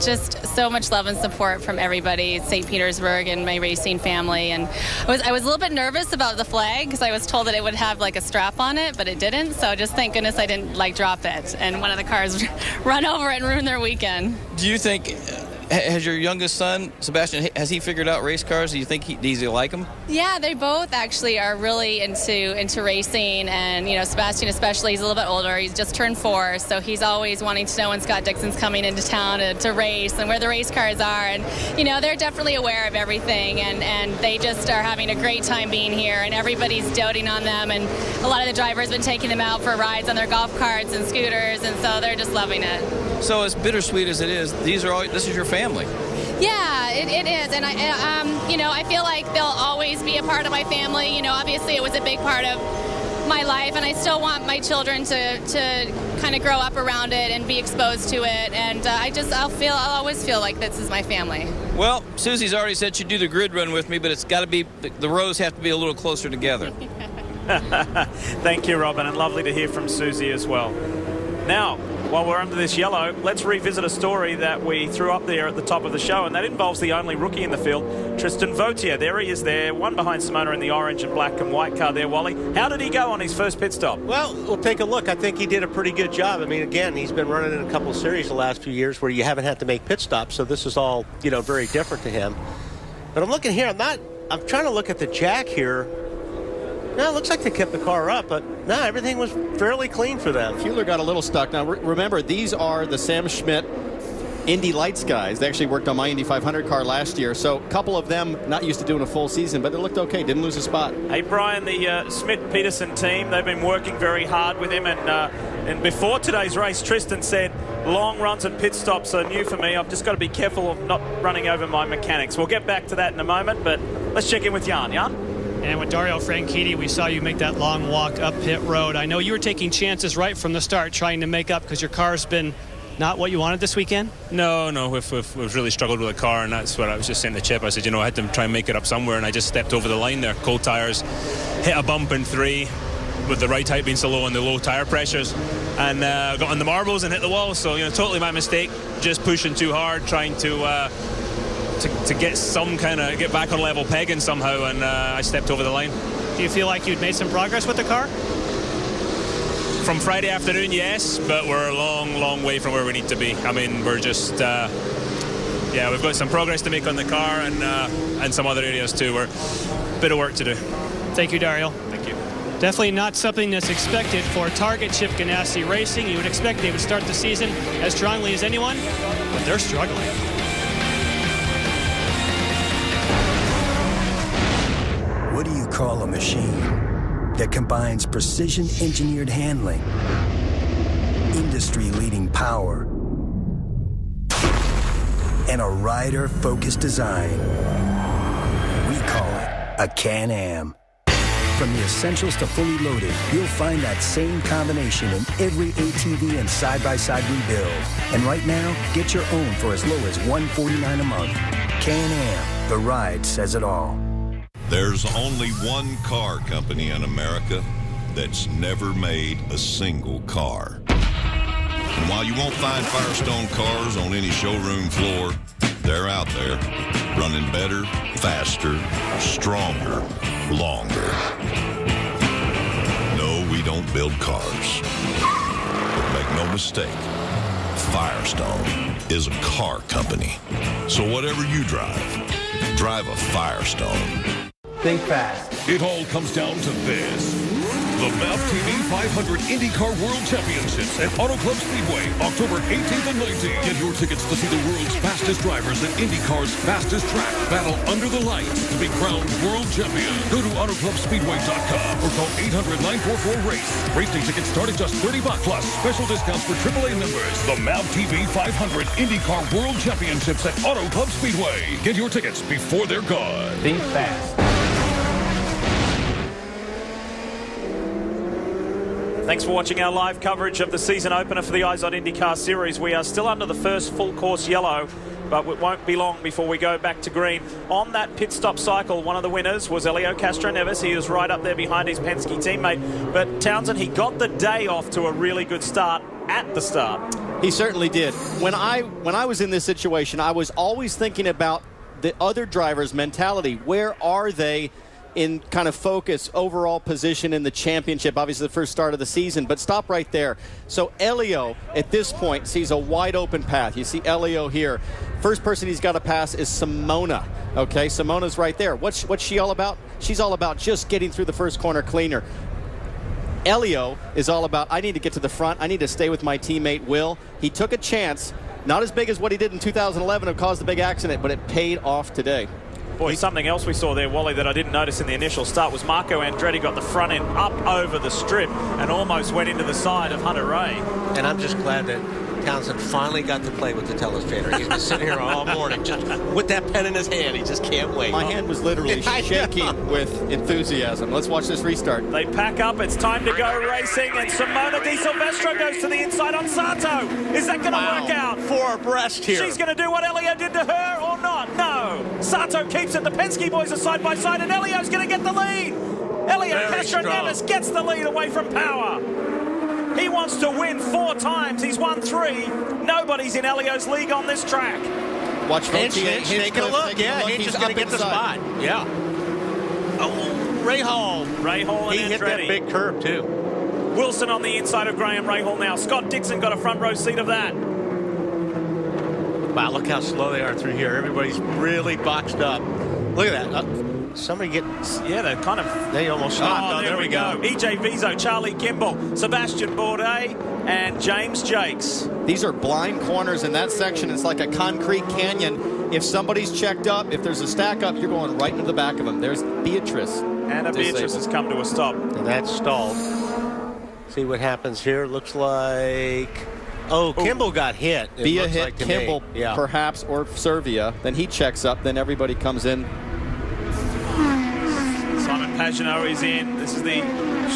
Speaker 18: just so much love and support from everybody at St. Petersburg and my racing family. And I was a little bit nervous about the flag because I was told that it would have like a strap on it, but it didn't. So just thank goodness I didn't drop it and one of the cars run over it and ruin their weekend.
Speaker 17: Do you think... Has your youngest son, Sebastian, has he figured out race cars? Do you think does he like them?
Speaker 18: Yeah, they both actually are really into racing, and you know, Sebastian especially, he's a little bit older. He's just turned 4, so he's always wanting to know when Scott Dixon's coming into town to race and where the race cars are. And you know, they're definitely aware of everything, and they just are having a great time being here, and everybody's doting on them. And a lot of the drivers have been taking them out for rides on their golf carts and scooters, and so they're just loving it.
Speaker 17: So as bittersweet as it is, this is your family.
Speaker 18: Yeah, it is, and you know, I feel like they'll always be a part of my family. You know, obviously it was a big part of my life, and I still want my children to kind of grow up around it and be exposed to it. And I'll always feel like this is my family.
Speaker 17: Well, Susie's already said she'd do the grid run with me, but it's got to be the rows have to be a little closer together.
Speaker 1: Thank you, Robin, and lovely to hear from Susie as well. Now, while we're under this yellow, let's revisit a story that we threw up there at the top of the show, and that involves the only rookie in the field, Tristan Vautier. There he is there, one behind Simona in the orange and black and white car there, Wally. How did he go on his first pit stop?
Speaker 7: Well, we'll take a look. I think he did a pretty good job. I mean, again, he's been running in a couple of series the last few years where you haven't had to make pit stops, so this is all, you know, very different to him. But I'm looking here, I'm trying to look at the jack here. No, it looks like they kept the car up, but no, everything was fairly clean for them.
Speaker 6: Fueler got a little stuck. Now, remember, these are the Sam Schmidt Indy Lights guys. They actually worked on my Indy 500 car last year, so a couple of them not used to doing a full season, but they looked okay, didn't lose a spot.
Speaker 1: Hey, Brian, the Schmidt-Peterson team, they've been working very hard with him, and before today's race, Tristan said, long runs and pit stops are new for me. I've just got to be careful of not running over my mechanics. We'll get back to that in a moment, but let's check in with Jan. Jan?
Speaker 4: And with Dario Franchitti, we saw you make that long walk up pit road. I know you were taking chances right from the start, trying to make up because your car's been not what you wanted this weekend?
Speaker 19: No, we've really struggled with the car, and that's what I was just saying to Chip. I said, you know, I had to try and make it up somewhere, and I just stepped over the line there. Cold tires, hit a bump in 3 with the right height being so low and the low tire pressures, and got on the marbles and hit the wall. So, you know, totally my mistake, just pushing too hard, trying to get back on level pegging somehow, and I stepped over the line.
Speaker 4: Do you feel like you'd made some progress with the car?
Speaker 19: From Friday afternoon, yes, but we're a long way from where we need to be. I mean, we're just, we've got some progress to make on the car and some other areas too. We're a bit of work to do.
Speaker 4: Thank you, Dario.
Speaker 19: Thank you.
Speaker 4: Definitely not something that's expected for Target Chip Ganassi Racing. You would expect they would start the season as strongly as anyone, but they're struggling.
Speaker 20: What do you call a machine that combines precision-engineered handling, industry-leading power, and a rider-focused design? We call it a Can-Am. From the essentials to fully loaded, you'll find that same combination in every ATV and side-by-side we build. And right now, get your own for as low as $149 a month. Can-Am, the ride says it all.
Speaker 9: There's only one car company in America that's never made a single car. And while you won't find Firestone cars on any showroom floor, they're out there, running better, faster, stronger, longer. No, we don't build cars. But make no mistake, Firestone is a car company. So whatever you drive a Firestone.
Speaker 7: Think fast.
Speaker 21: It all comes down to this. The MAP TV 500 IndyCar World Championships at Auto Club Speedway, October 18th and 19th. Get your tickets to see the world's fastest drivers at IndyCar's fastest track battle under the lights to be crowned world champion. Go to AutoClubSpeedway.com or call 800-944-RACE. Race day tickets start at just $30 plus special discounts for AAA members. The MAP TV 500 IndyCar World Championships at Auto Club Speedway. Get your tickets before they're gone.
Speaker 7: Think fast.
Speaker 1: Thanks for watching our live coverage of the season opener for the IZOD IndyCar Series. We are still under the first full course yellow, but it won't be long before we go back to green. On that pit stop cycle, one of the winners was Helio Castroneves. He was right up there behind his Penske teammate. But Townsend, he got the day off to a really good start at the start.
Speaker 6: He certainly did. When I was in this situation, I was always thinking about the other driver's mentality. Where are they in kind of focus, overall position in the championship, obviously the first start of the season, but stop right there. So Helio, at this point, sees a wide open path. You see Helio here. First person he's got to pass is Simona. Okay, Simona's right there. What's she all about? She's all about just getting through the first corner cleaner. Helio is all about, I need to get to the front. I need to stay with my teammate, Will. He took a chance, not as big as what he did in 2011 and caused the big accident, but it paid off today.
Speaker 1: Boy, something else we saw there, Wally, that I didn't notice in the initial start was Marco Andretti got the front end up over the strip and almost went into the side of Hunter Ray.
Speaker 7: And I'm just glad that Townsend finally got to play with the telestrator. He's been sitting here all morning just with that pen in his hand. He just can't wait.
Speaker 6: My hand was literally shaking with enthusiasm. Let's watch this restart.
Speaker 1: They pack up. It's time to go racing. And Simona Di Silvestro goes to the inside on Sato. Is that going to work out?
Speaker 7: 4 abreast here.
Speaker 1: She's going to do what Helio did to her or not? No. Sato keeps it. The Penske boys are side by side, and Helio's going to get the lead. Helio Castroneves gets the lead away from Power. He wants to win 4 times. He's won 3. Nobody's in Helio's league on this track.
Speaker 6: Watch Hinch
Speaker 7: taking a look. Yeah, Hinch is going to get the spot. Yeah. Oh, Rahal.
Speaker 1: Rahal and
Speaker 7: He hit that big curve, too.
Speaker 1: Wilson on the inside of Graham Rahal now. Scott Dixon got a front row seat of that.
Speaker 7: Wow, look how slow they are through here. Everybody's really boxed up. Look at that. Somebody get...
Speaker 1: Yeah, they're kind of...
Speaker 7: They almost stopped.
Speaker 1: Oh, there we go. EJ Vizo, Charlie Kimball, Sebastian Bourdais, and James Jakes.
Speaker 6: These are blind corners in that section. It's like a concrete canyon. If somebody's checked up, if there's a stack up, you're going right into the back of them. There's Beatrice.
Speaker 1: Anna Beatrice has come to a stop.
Speaker 7: And that's stalled. See what happens here. Looks like... Oh, Kimball got hit.
Speaker 6: Bia hit Kimball, perhaps, or Servia. Then he checks up. Then everybody comes in.
Speaker 1: Simon Pagenaud is in. This is the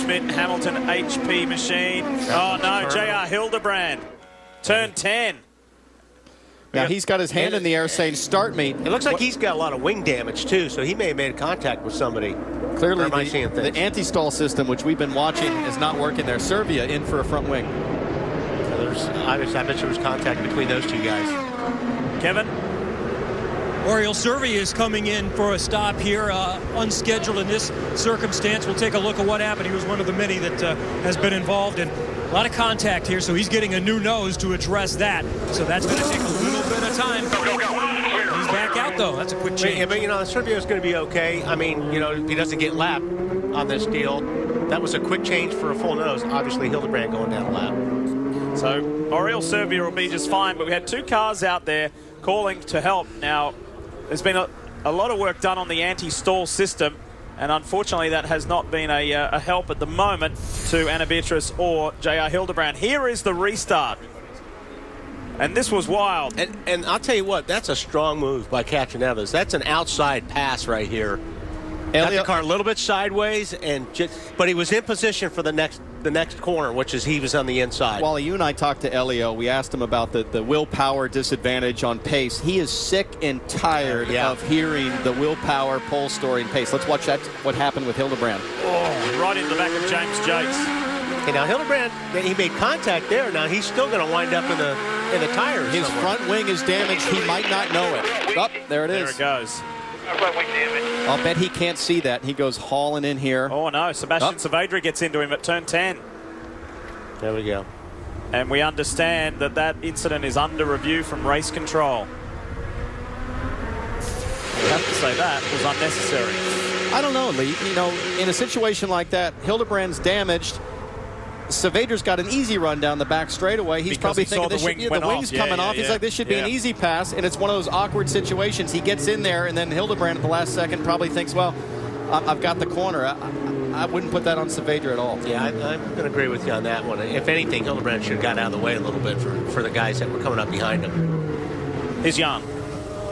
Speaker 1: Schmidt-Hamilton HP machine. Oh, no, J.R. Hildebrand. Turn 10.
Speaker 6: Now, he's got his hand in the air saying, start me.
Speaker 7: It looks like he's got a lot of wing damage, too, so he may have made contact with somebody.
Speaker 6: Clearly, the anti-stall system, which we've been watching, is not working there. Servia in for a front wing.
Speaker 7: I bet there was contact between those two guys.
Speaker 1: Kevin?
Speaker 3: Oriol Servia is coming in for a stop here, unscheduled in this circumstance. We'll take a look at what happened. He was one of the many that has been involved in a lot of contact here, so he's getting a new nose to address that. So that's going to take a little bit of time. He's back out, though. That's a quick change.
Speaker 7: Yeah, but, Servia's going to be okay. I mean, if he doesn't get lapped on this deal, that was a quick change for a full nose. Obviously, Hildebrand going down a lap.
Speaker 1: So Oriol Servia will be just fine, but we had 2 cars out there calling to help. Now, there's been a lot of work done on the anti-stall system, and unfortunately that has not been a help at the moment to Anna Beatrice or J.R. Hildebrand. Here is the restart. And this was wild.
Speaker 7: And I'll tell you what, that's a strong move by Castroneves. That's an outside pass right here. Got the car a little bit sideways, but he was in position for the next corner, which is he was on the inside.
Speaker 6: Wally, you and I talked to Helio. We asked him about the willpower disadvantage on pace. He is sick and tired of hearing the willpower, pole story, and pace. Let's watch what happened with Hildebrand.
Speaker 1: Oh, right in the back of James Jakes.
Speaker 7: Okay, now Hildebrand, he made contact there. Now he's still going to wind up in the tires.
Speaker 6: His front wing is damaged. He might not know it. Oh, there it is.
Speaker 1: There it goes.
Speaker 6: I'll bet he can't see that. He goes hauling in here.
Speaker 1: Oh, no. Sebastian Saavedra gets into him at turn 10.
Speaker 7: There we go.
Speaker 1: And we understand that that incident is under review from race control. We have to say that was unnecessary.
Speaker 6: I don't know, Lee. You know, in a situation like that, Hildebrand's damaged. Saavedra's got an easy run down the back straightaway. He's probably thinking the wing's coming off. He's like, this should be an easy pass, and it's one of those awkward situations. He gets in there, and then Hildebrand at the last second probably thinks, well, I've got the corner. I wouldn't put that on Saavedra at all.
Speaker 7: Yeah, I'm going to agree with you on that one. If anything, Hildebrand should have got out of the way a little bit for the guys that were coming up behind him.
Speaker 1: Here's Jan.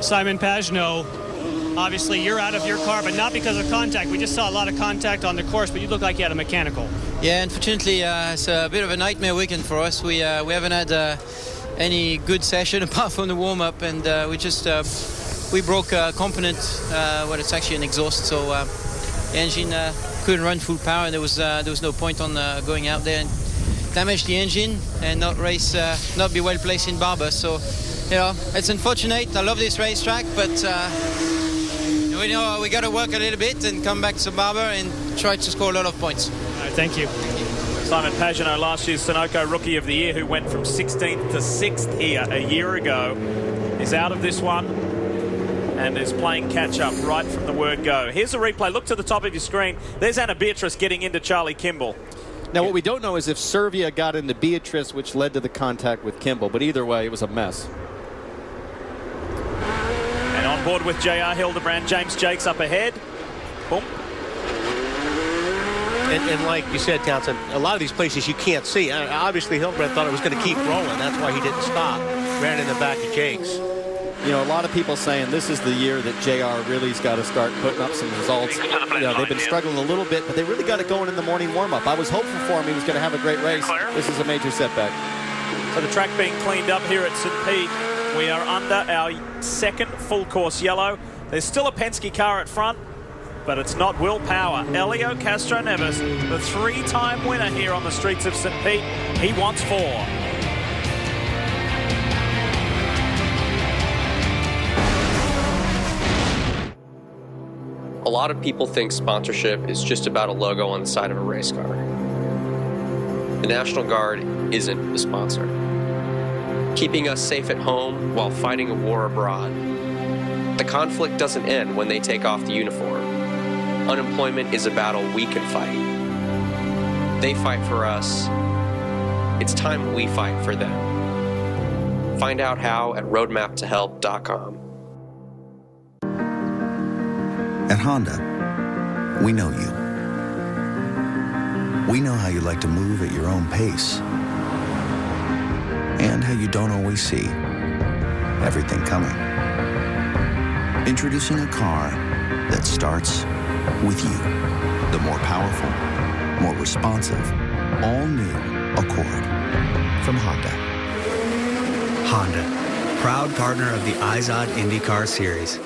Speaker 4: Simon Pagenaud, obviously you're out of your car, but not because of contact. We just saw a lot of contact on the course, but you look like you had a mechanical.
Speaker 17: Yeah, unfortunately, it's a bit of a nightmare weekend for us. We haven't had any good session apart from the warm-up, and we broke a component. It's actually an exhaust, so the engine couldn't run full power, and there was no point on going out there and damage the engine and not be well placed in Barber. So, you know, it's unfortunate. I love this racetrack, but we know we got to work a little bit and come back to Barber and try to score a lot of points.
Speaker 4: All right, thank you.
Speaker 1: Simon Pagenaud, last year's Sunoco Rookie of the Year, who went from 16th to 6th here a year ago, is out of this one and is playing catch-up right from the word go. Here's a replay. Look to the top of your screen. There's Anna Beatrice getting into Charlie Kimball.
Speaker 6: Now, what we don't know is if Servia got into Beatrice, which led to the contact with Kimball, but either way, it was a mess.
Speaker 1: And on board with J.R. Hildebrand, James Jakes up ahead. Boom.
Speaker 7: And like you said, Townsend, a lot of these places you can't see. Obviously, Hildebrand thought it was going to keep rolling. That's why he didn't stop. Ran in the back of Jakes.
Speaker 6: You know, a lot of people saying this is the year that JR really's got to start putting up some results. You know, they've been struggling a little bit, but they really got it going in the morning warm-up. I was hopeful for him. He was going to have a great race. This is a major setback.
Speaker 1: So the track being cleaned up here at St. Pete. We are under our second full course yellow. There's still a Penske car at front, but it's not Will Power. Elio Castroneves, the three-time winner here on the streets of St. Pete. He wants 4.
Speaker 5: A lot of people think sponsorship is just about a logo on the side of a race car. The National Guard isn't the sponsor. Keeping us safe at home while fighting a war abroad. The conflict doesn't end when they take off the uniform. Unemployment is a battle we can fight. They fight for us. It's time we fight for them. Find out how at roadmaptohelp.com.
Speaker 15: At Honda, we know you. We know how you like to move at your own pace and how you don't always see everything coming. Introducing a car that starts with you. The more powerful, more responsive, all-new Accord from Honda.
Speaker 16: Honda, proud partner of the IZOD IndyCar Series.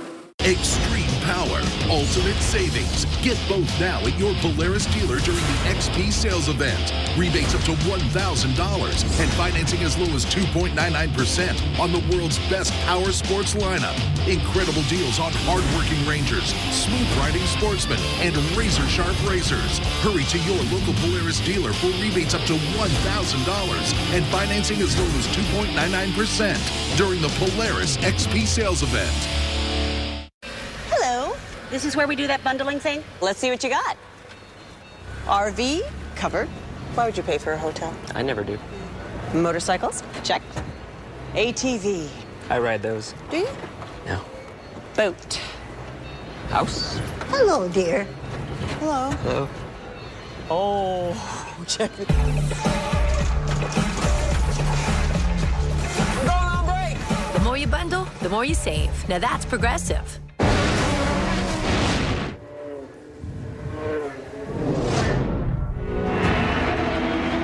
Speaker 22: Extreme power, ultimate savings. Get both now at your Polaris dealer during the XP sales event. Rebates up to $1,000 and financing as low as 2.99% on the world's best power sports lineup. Incredible deals on hard-working Rangers, smooth-riding sportsmen, and razor-sharp racers. Hurry to your local Polaris dealer for rebates up to $1,000 and financing as low as 2.99% during the Polaris XP sales event.
Speaker 23: This is where we do that bundling thing?
Speaker 10: Let's see what you got. RV, covered. Why would you pay for a hotel?
Speaker 24: I never do.
Speaker 10: Motorcycles, check. ATV.
Speaker 24: I ride those.
Speaker 10: Do you?
Speaker 24: No.
Speaker 10: Boat.
Speaker 24: House.
Speaker 23: Hello, dear.
Speaker 10: Hello.
Speaker 24: Hello.
Speaker 10: Oh, check it.
Speaker 11: We're going on break. The more you bundle, the more you save. Now that's Progressive.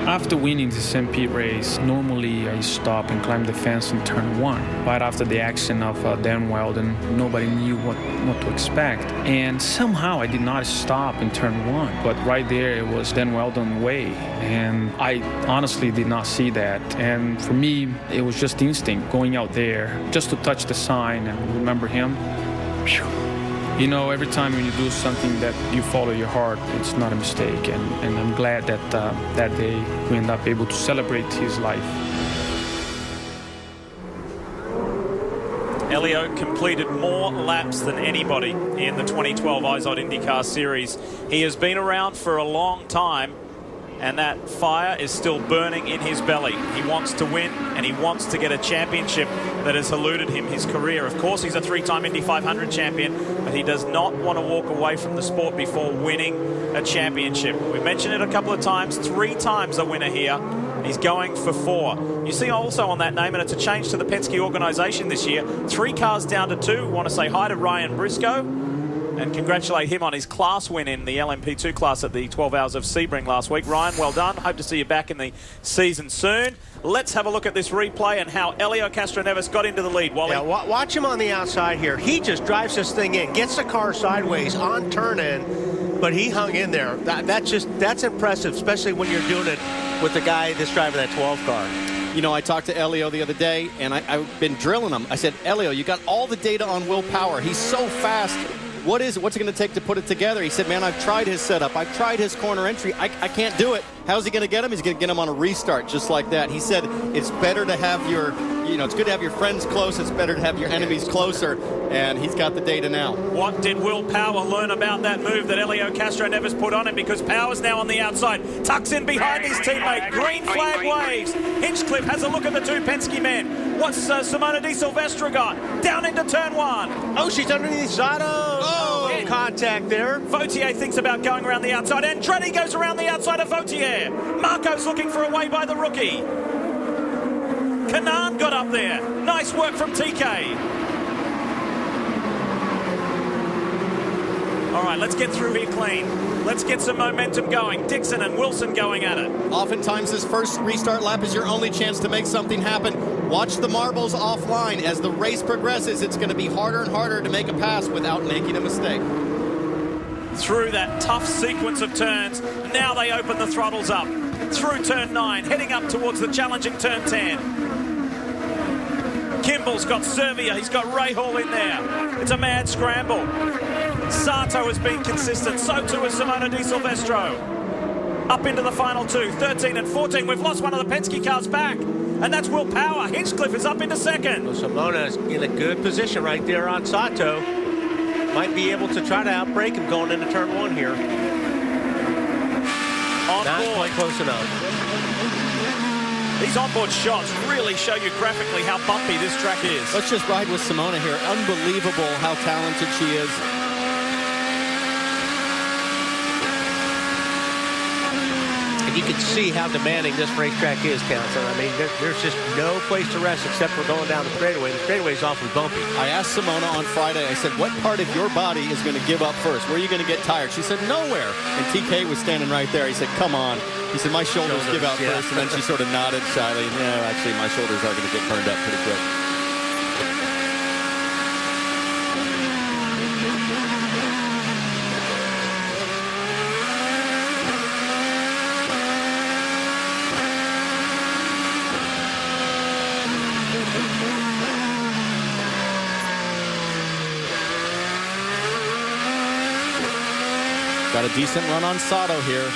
Speaker 25: After winning the St. Pete race, normally I stop and climb the fence in turn 1. Right after the action of Dan Weldon, nobody knew what to expect. And somehow I did not stop in turn 1. But right there, it was Dan Weldon way. And I honestly did not see that. And for me, it was just instinct, going out there, just to touch the sign and remember him. Whew. You know, every time when you do something that you follow your heart, it's not a mistake. And I'm glad that that day we end up able to celebrate his life.
Speaker 1: Elio completed more laps than anybody in the 2012 IZOD IndyCar Series. He has been around for a long time, and that fire is still burning in his belly. He wants to win, and he wants to get a championship that has eluded him his career. Of course, he's a 3-time Indy 500 champion, but he does not want to walk away from the sport before winning a championship. We mentioned it a couple of times, 3 times a winner here. He's going for 4. You see also on that name, and it's a change to the Penske organization this year, 3 cars down to 2. We want to say hi to Ryan Briscoe and congratulate him on his class win in the LMP2 class at the 12 Hours of Sebring last week. Ryan, well done. Hope to see you back in the season soon. Let's have a look at this replay and how Elio Castroneves got into the lead. Wally.
Speaker 7: Yeah, watch him on the outside here. He just drives this thing in, gets the car sideways on turn-in, but he hung in there. That's impressive, especially when you're doing it with the guy that's driving that 12 car.
Speaker 6: You know, I talked to Elio the other day, and I've been drilling him. I said, Elio, you got all the data on Will Power. He's so fast. What's it going to take to put it together? He said, man, I've tried his setup. I've tried his corner entry. I can't do it. How's he going to get him? He's going to get him on a restart just like that. He said it's better to have it's good to have your friends close. It's better to have your enemies closer. And he's got the data now. What did Will Power learn about that move that Elio Castroneves put on him? Because Power's now on the outside. Tucks in behind his teammate. Green flag waves. Hinchcliffe has a look at the 2 Penske men. What's Simona Di Silvestre got? Down into turn 1.
Speaker 7: Oh, she's underneath Zato. Oh, contact there.
Speaker 1: Vautier thinks about going around the outside. Andretti goes around the outside of Vautier. Marco's looking for a way by the rookie. Kanaan got up there. Nice work from TK. All right, let's get through here clean. Let's get some momentum going. Dixon and Wilson going at it. Oftentimes this first restart lap is your only chance to make something happen. Watch the marbles offline. As the race progresses, it's going to be harder and harder to make a pass without making a mistake. Through that tough sequence of turns, now they open the throttles up. Through turn 9, heading up towards the challenging turn 10. Kimball's got Servia, he's got Rahal in there. It's a mad scramble. Sato has been consistent, so too has Simona Di Silvestre. Up into the final 2, 13 and 14. We've lost one of the Penske cars back, and that's Will Power. Hinchcliffe is up into second.
Speaker 7: Well, Simona's in a good position right there on Sato. Might be able to try to outbrake him going into turn 1 here. Not quite close enough.
Speaker 1: These onboard shots really show you graphically how bumpy this track is. Let's just ride with Simona here. Unbelievable how talented she is.
Speaker 7: And you can see how demanding this racetrack is, Council. I mean, there's just no place to rest except for going down the straightaway. The straightaway is awfully bumpy.
Speaker 6: I asked Simona on Friday, I said, what part of your body is going to give up first? Where are you going to get tired? She said, nowhere. And TK was standing right there. He said, come on. He said, my shoulders give out first. And then she sort of nodded shyly. Yeah, actually, my shoulders are going to get burned up pretty quick. Got a decent run on Sato here.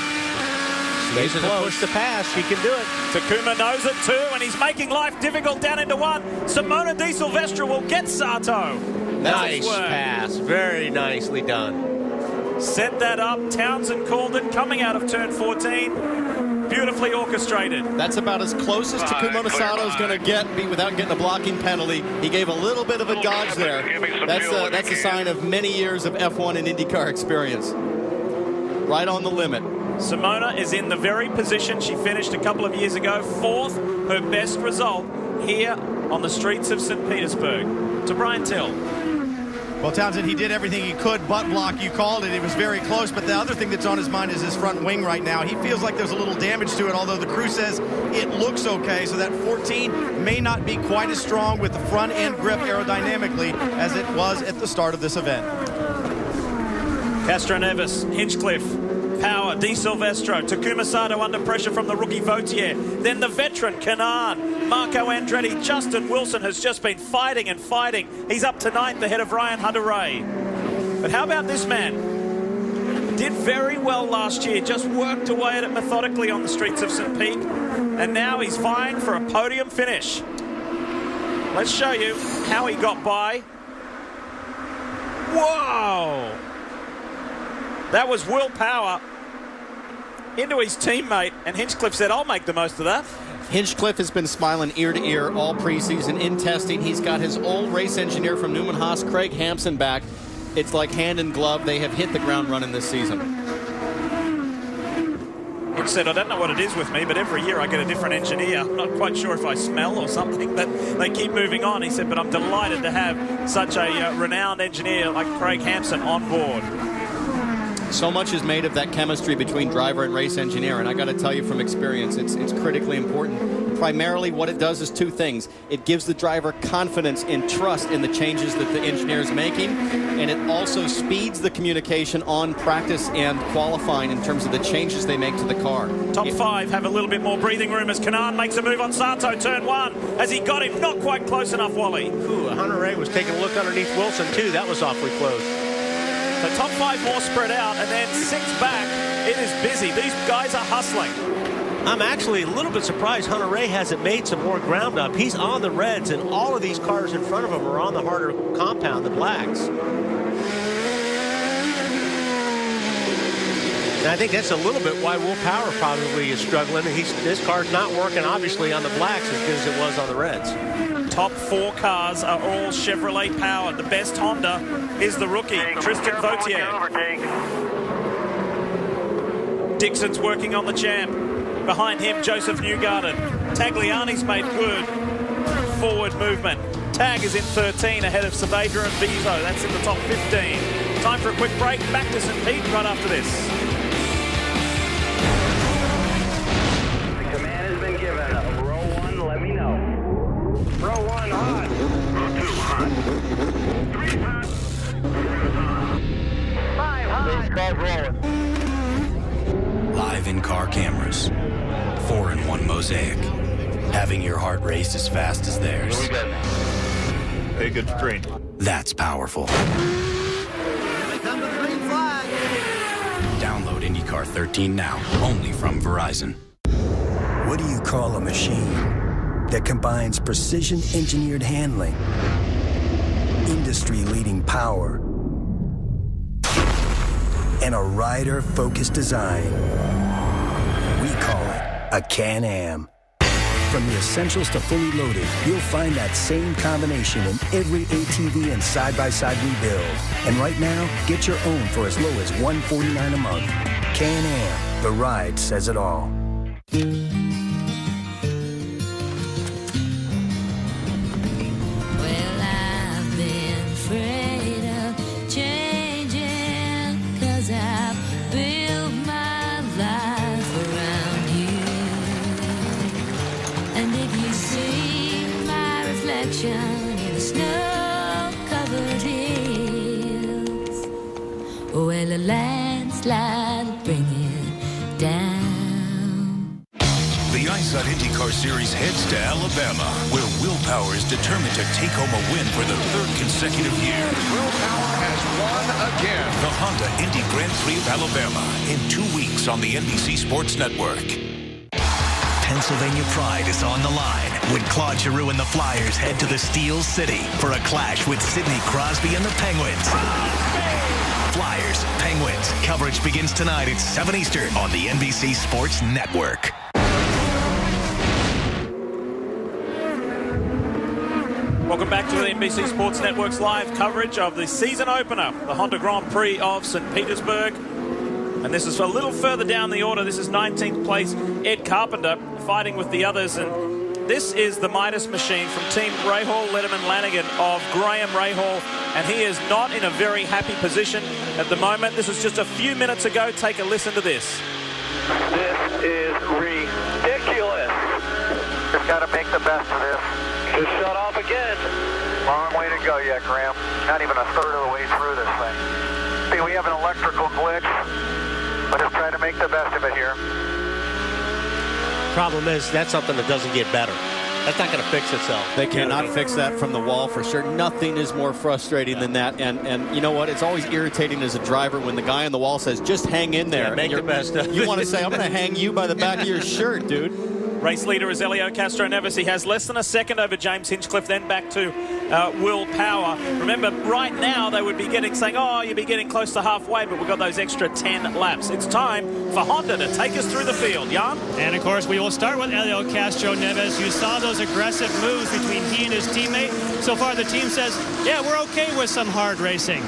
Speaker 7: Stays close. Push the pass. She can do it.
Speaker 1: Takuma knows it too, and he's making life difficult down into 1. Simona Di Silvestre will get Sato.
Speaker 7: Nice pass. Very nicely done.
Speaker 1: Set that up. Townsend called it coming out of turn 14. Beautifully orchestrated. That's about as close as Takuma Sato is going to get without getting a blocking penalty. He gave a little bit of a dodge there. That's a sign of many years of F1 and IndyCar experience. Right on the limit. Simona is in the very position she finished a couple of years ago. 4th, her best result here on the streets of St. Petersburg. To Brian Till.
Speaker 2: Well, Townsend, he did everything he could but block. You called it. It was very close. But the other thing that's on his mind is his front wing right now. He feels like there's a little damage to it, although the crew says it looks okay. So that 14 may not be quite as strong with the front end grip aerodynamically as it was at the start of this event.
Speaker 1: Castroneves, Hinchcliffe, Power, Di Silvestre, Takuma Sato under pressure from the rookie Vautier. Then the veteran Kanaan, Marco Andretti, Justin Wilson has just been fighting and fighting. He's up to 9th ahead of Ryan Hunter-Reay. But how about this man? Did very well last year, just worked away at it methodically on the streets of St. Pete, and now he's vying for a podium finish. Let's show you how he got by. Whoa! That was willpower into his teammate, and Hinchcliffe said, I'll make the most of that.
Speaker 6: Hinchcliffe has been smiling ear to ear all preseason. In testing, he's got his old race engineer from Newman Haas, Craig Hampson, back. It's like hand in glove. They have hit the ground running this season.
Speaker 1: Hinch said, I don't know what it is with me, but every year I get a different engineer. I'm not quite sure if I smell or something, but they keep moving on. He said, but I'm delighted to have such a renowned engineer like Craig Hampson on board.
Speaker 6: So much is made of that chemistry between driver and race engineer, and I got to tell you from experience, it's critically important. Primarily what it does is two things. It gives the driver confidence and trust in the changes that the engineer is making, and it also speeds the communication on practice and qualifying in terms of the changes they make to the car.
Speaker 1: Top five have a little bit more breathing room as Kanaan makes a move on Sato, turn one, as he got him. Not quite close enough, Wally.
Speaker 7: Ooh, Hunter Ray was taking a look underneath Wilson, too. That was awfully close.
Speaker 1: So top five more spread out, and then six back. It is busy. These guys are hustling.
Speaker 7: I'm actually a little bit surprised Hunter Ray hasn't made some more ground up. He's on the reds, and all of these cars in front of him are on the harder compound, the blacks. And I think that's a little bit why Will Power probably is struggling. His car's not working, obviously, on the blacks as good as it was on the reds.
Speaker 1: Top four cars are all Chevrolet powered. The best Honda is the rookie, Tristan Vautier. Dixon's working on the champ. Behind him, Joseph Newgarden. Tagliani's made good forward movement. Tag is in 13 ahead of Saavedra and Vizo. That's in the top 15. Time for a quick break. Back to St. Pete right after this.
Speaker 8: The command has been given. Row one, let me know. Row one hot. Row two hot. Three hot. Five hot. These cars rolling.
Speaker 20: Live in-car cameras. 4-in-1 mosaic. Having your heart race as fast as theirs.
Speaker 8: Here we go.
Speaker 20: Hey, good screen. That's powerful. Download IndyCar 13 now, only from Verizon.
Speaker 22: What do you call a machine that combines precision-engineered handling, industry-leading power, and a rider-focused design? We call it a Can-Am. From the essentials to fully loaded, you'll find that same combination in every ATV and side-by-side we build. And right now, get your own for as low as $149 a month. Can-Am, the ride says it all.
Speaker 12: Well, I've been afraid of changing, 'cause I've built my life around you. And if you see my reflection in the snow-covered hills, well, a landslide will bring it down.
Speaker 21: The ISOT IndyCar Series heads to Alabama, where Will Power is determined to take home a win for the third consecutive year.
Speaker 22: Will Power has won again.
Speaker 21: The Honda Indy Grand Prix of Alabama in 2 weeks on the NBC Sports Network.
Speaker 13: Pennsylvania pride is on the line when Claude Giroux and the Flyers head to the Steel City for a clash with Sidney Crosby and the Penguins. Flyers, Penguins. Coverage begins tonight at 7 Eastern on the NBC Sports Network.
Speaker 1: Welcome back to the NBC Sports Network's live coverage of the season opener, the Honda Grand Prix of St. Petersburg. And this is a little further down the order. This is 19th place, Ed Carpenter, fighting with the others. And this is the Midas machine from Team Rahal, Letterman, Lanigan of Graham Rahal. And he is not in a very happy position at the moment. This was just a few minutes ago. Take a listen to this.
Speaker 8: This is ridiculous. We've got to make the best of this. Just shut off again. Long way to go yet, Graham. Not even a third of the way through this thing. See, we have an electrical glitch, but just try to make the best of it here.
Speaker 7: Problem is, that's something that doesn't get better. That's not going to fix itself.
Speaker 6: They cannot fix that from the wall for sure. Nothing is more frustrating than that. And you know what? It's always irritating as a driver when the guy on the wall says, just hang in there.
Speaker 7: Yeah, make the best of it.
Speaker 6: You want to say, I'm going to hang you by the back of your shirt, dude.
Speaker 1: Race leader is Elio Castro-Neves. He has less than a second over James Hinchcliffe, then back to Will Power. Remember, right now they would be saying, oh, you'd be getting close to halfway, but we've got those extra 10 laps. It's time for Honda to take us through the field. Jan?
Speaker 4: And, of course, we will start with Elio Castro-Neves. You saw those aggressive moves between he and his teammate. So far, the team says, yeah, we're okay with some hard racing.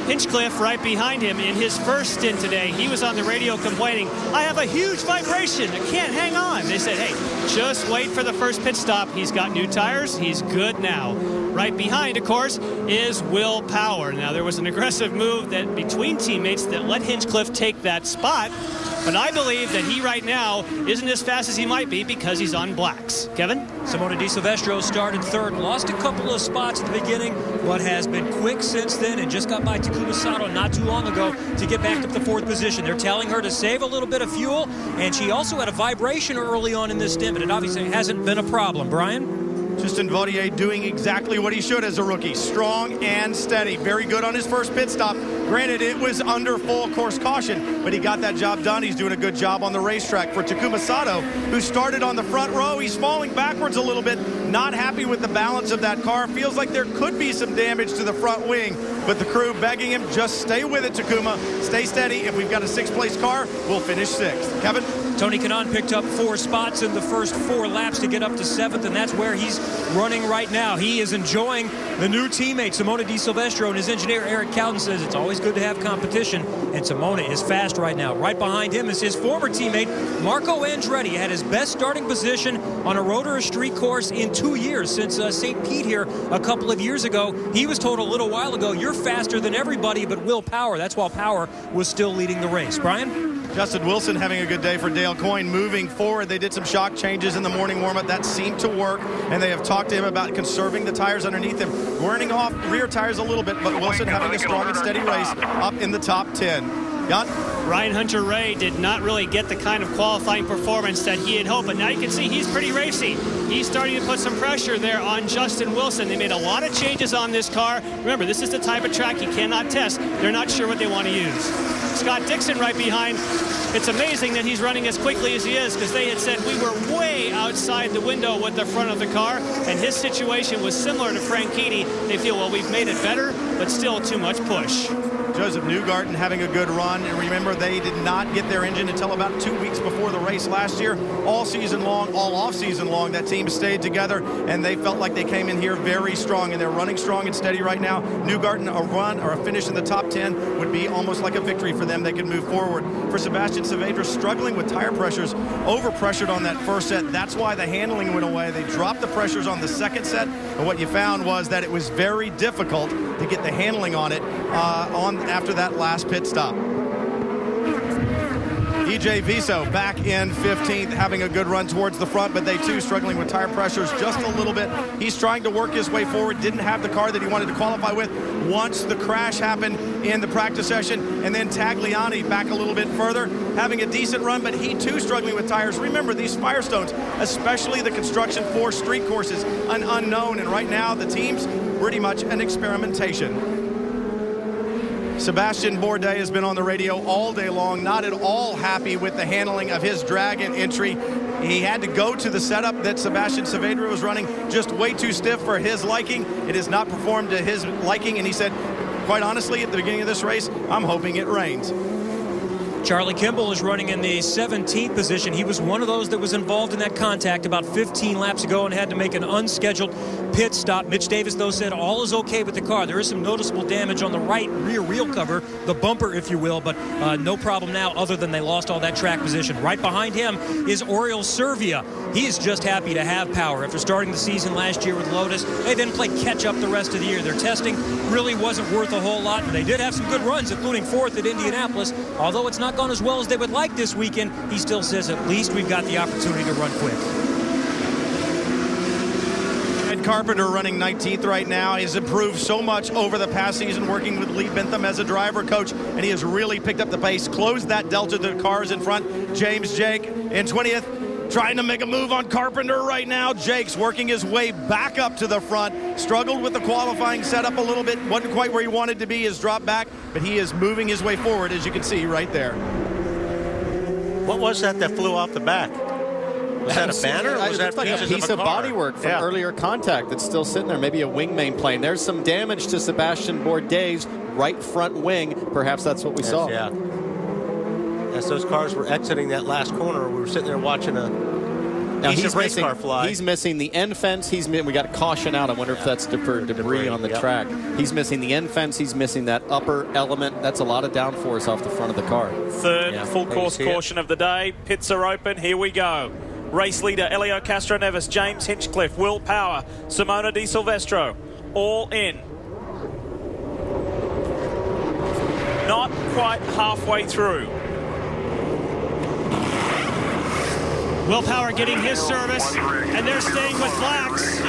Speaker 4: Hinchcliffe right behind him in his first stint today. He was on the radio complaining, I have a huge vibration. I can't hang on. They said, hey, just wait for the first pit stop. He's got new tires. He's good now. Right behind, of course, is Will Power. Now, there was an aggressive move that between teammates that let Hinchcliffe take that spot. But I believe that he right now isn't as fast as he might be because he's on blacks. Kevin?
Speaker 3: Simone Di Silvestro started third, lost a couple of spots at the beginning, but has been quick since then and just got by Takuma Sato not too long ago to get back up to fourth position. They're telling her to save a little bit of fuel, and she also had a vibration early on in this stint, but it obviously hasn't been a problem. Brian?
Speaker 2: Justin Vautier doing exactly what he should as a rookie. Strong and steady. Very good on his first pit stop. Granted, it was under full course caution, but he got that job done. He's doing a good job on the racetrack. For Takuma Sato, who started on the front row, he's falling backwards a little bit. Not happy with the balance of that car. Feels like there could be some damage to the front wing, but the crew begging him, just stay with it, Takuma. Stay steady. If we've got a sixth-place car, we'll finish sixth. Kevin?
Speaker 3: Tony Kanaan picked up 4 spots in the first 4 laps to get up to 7th, and that's where he's running right now. He is enjoying the new teammate, Simone Di Silvestro, and his engineer, Eric Cowden, says it's always good to have competition, and Simone is fast right now. Right behind him is his former teammate, Marco Andretti. Had his best starting position on a road or a street course in 2 years, since St. Pete here a couple of years ago. He was told a little while ago, you're faster than everybody but Will Power. That's while Power was still leading the race. Brian?
Speaker 2: Justin Wilson having a good day for Dale Coyne. Moving forward, they did some shock changes in the morning warm-up. That seemed to work, and they have talked to him about conserving the tires underneath him, burning off rear tires a little bit, but Wilson having a strong and steady race up in the top 10. Jan?
Speaker 4: Ryan Hunter-Reay did not really get the kind of qualifying performance that he had hoped, but now you can see he's pretty racy. He's starting to put some pressure there on Justin Wilson. They made a lot of changes on this car. Remember, this is the type of track you cannot test. They're not sure what they want to use. Scott Dixon right behind. It's amazing that he's running as quickly as he is, because they had said we were way outside the window with the front of the car, and his situation was similar to Franchitti. They feel, well, we've made it better, but still too much push.
Speaker 2: Joseph Newgarden having a good run, and remember, they did not get their engine until about 2 weeks before the race last year. All season long, all off season long, that team stayed together, and they felt like they came in here very strong, and they're running strong and steady right now. Newgarden, a run or a finish in the top 10 would be almost like a victory for them. They could move forward. For Sebastian Saavedra, struggling with tire pressures, over-pressured on that first set. That's why the handling went away. They dropped the pressures on the second set, and what you found was that it was very difficult to get the handling on it after that last pit stop. EJ Viso back in 15th, having a good run towards the front, but they too struggling with tire pressures just a little bit. He's trying to work his way forward, didn't have the car that he wanted to qualify with once the crash happened in the practice session. And then Tagliani back a little bit further, having a decent run, but he too struggling with tires. Remember, these Firestones, especially the construction for street courses, an unknown, and right now the team's pretty much an experimentation. Sebastian Bourdais has been on the radio all day long, not at all happy with the handling of his Dragon entry. He had to go to the setup that Sebastian Saavedra was running, just way too stiff for his liking. It has not performed to his liking, and he said, quite honestly, at the beginning of this race, I'm hoping it rains.
Speaker 3: Charlie Kimball is running in the 17th position. He was one of those that was involved in that contact about 15 laps ago and had to make an unscheduled pit stop. Mitch Davis, though, said all is okay with the car. There is some noticeable damage on the right rear wheel cover, the bumper, if you will, but no problem now other than they lost all that track position. Right behind him is Oriol Servia. He is just happy to have power. After starting the season last year with Lotus, they then played catch-up the rest of the year. Their testing really wasn't worth a whole lot, and they did have some good runs, including 4th at Indianapolis. Although it's not gone as well as they would like this weekend, he still says at least we've got the opportunity to run quick.
Speaker 2: Ed Carpenter running 19th right now. He's improved so much over the past season working with Lee Bentham as a driver coach, and he has really picked up the pace, closed that delta to the cars in front. James Jake in 20th. trying to make a move on Carpenter right now. Jake's working his way back up to the front. Struggled with the qualifying setup a little bit. Wasn't quite where he wanted to be. His drop back, but he is moving his way forward, as you can see right there.
Speaker 7: What was that flew off the back? Was that a banner, or was that
Speaker 6: like a piece of bodywork from earlier contact that's still sitting there? Maybe a wing main plane. There's some damage to Sebastian Bourdais' right front wing. Perhaps that's what we saw.
Speaker 7: Yeah. As those cars were exiting that last corner, we were sitting there watching a piece of race car fly.
Speaker 6: He's missing the end fence. We got a caution out. I wonder if that's for debris on the track. He's missing the end fence. He's missing that upper element. That's a lot of downforce off the front of the car.
Speaker 1: Third full course caution of the day. Pits are open. Here we go. Race leader Elio Castroneves, James Hinchcliffe, Will Power, Simona Di Silvestro, all in. Not quite halfway through.
Speaker 4: Will Power getting his service, and they're staying with Flax.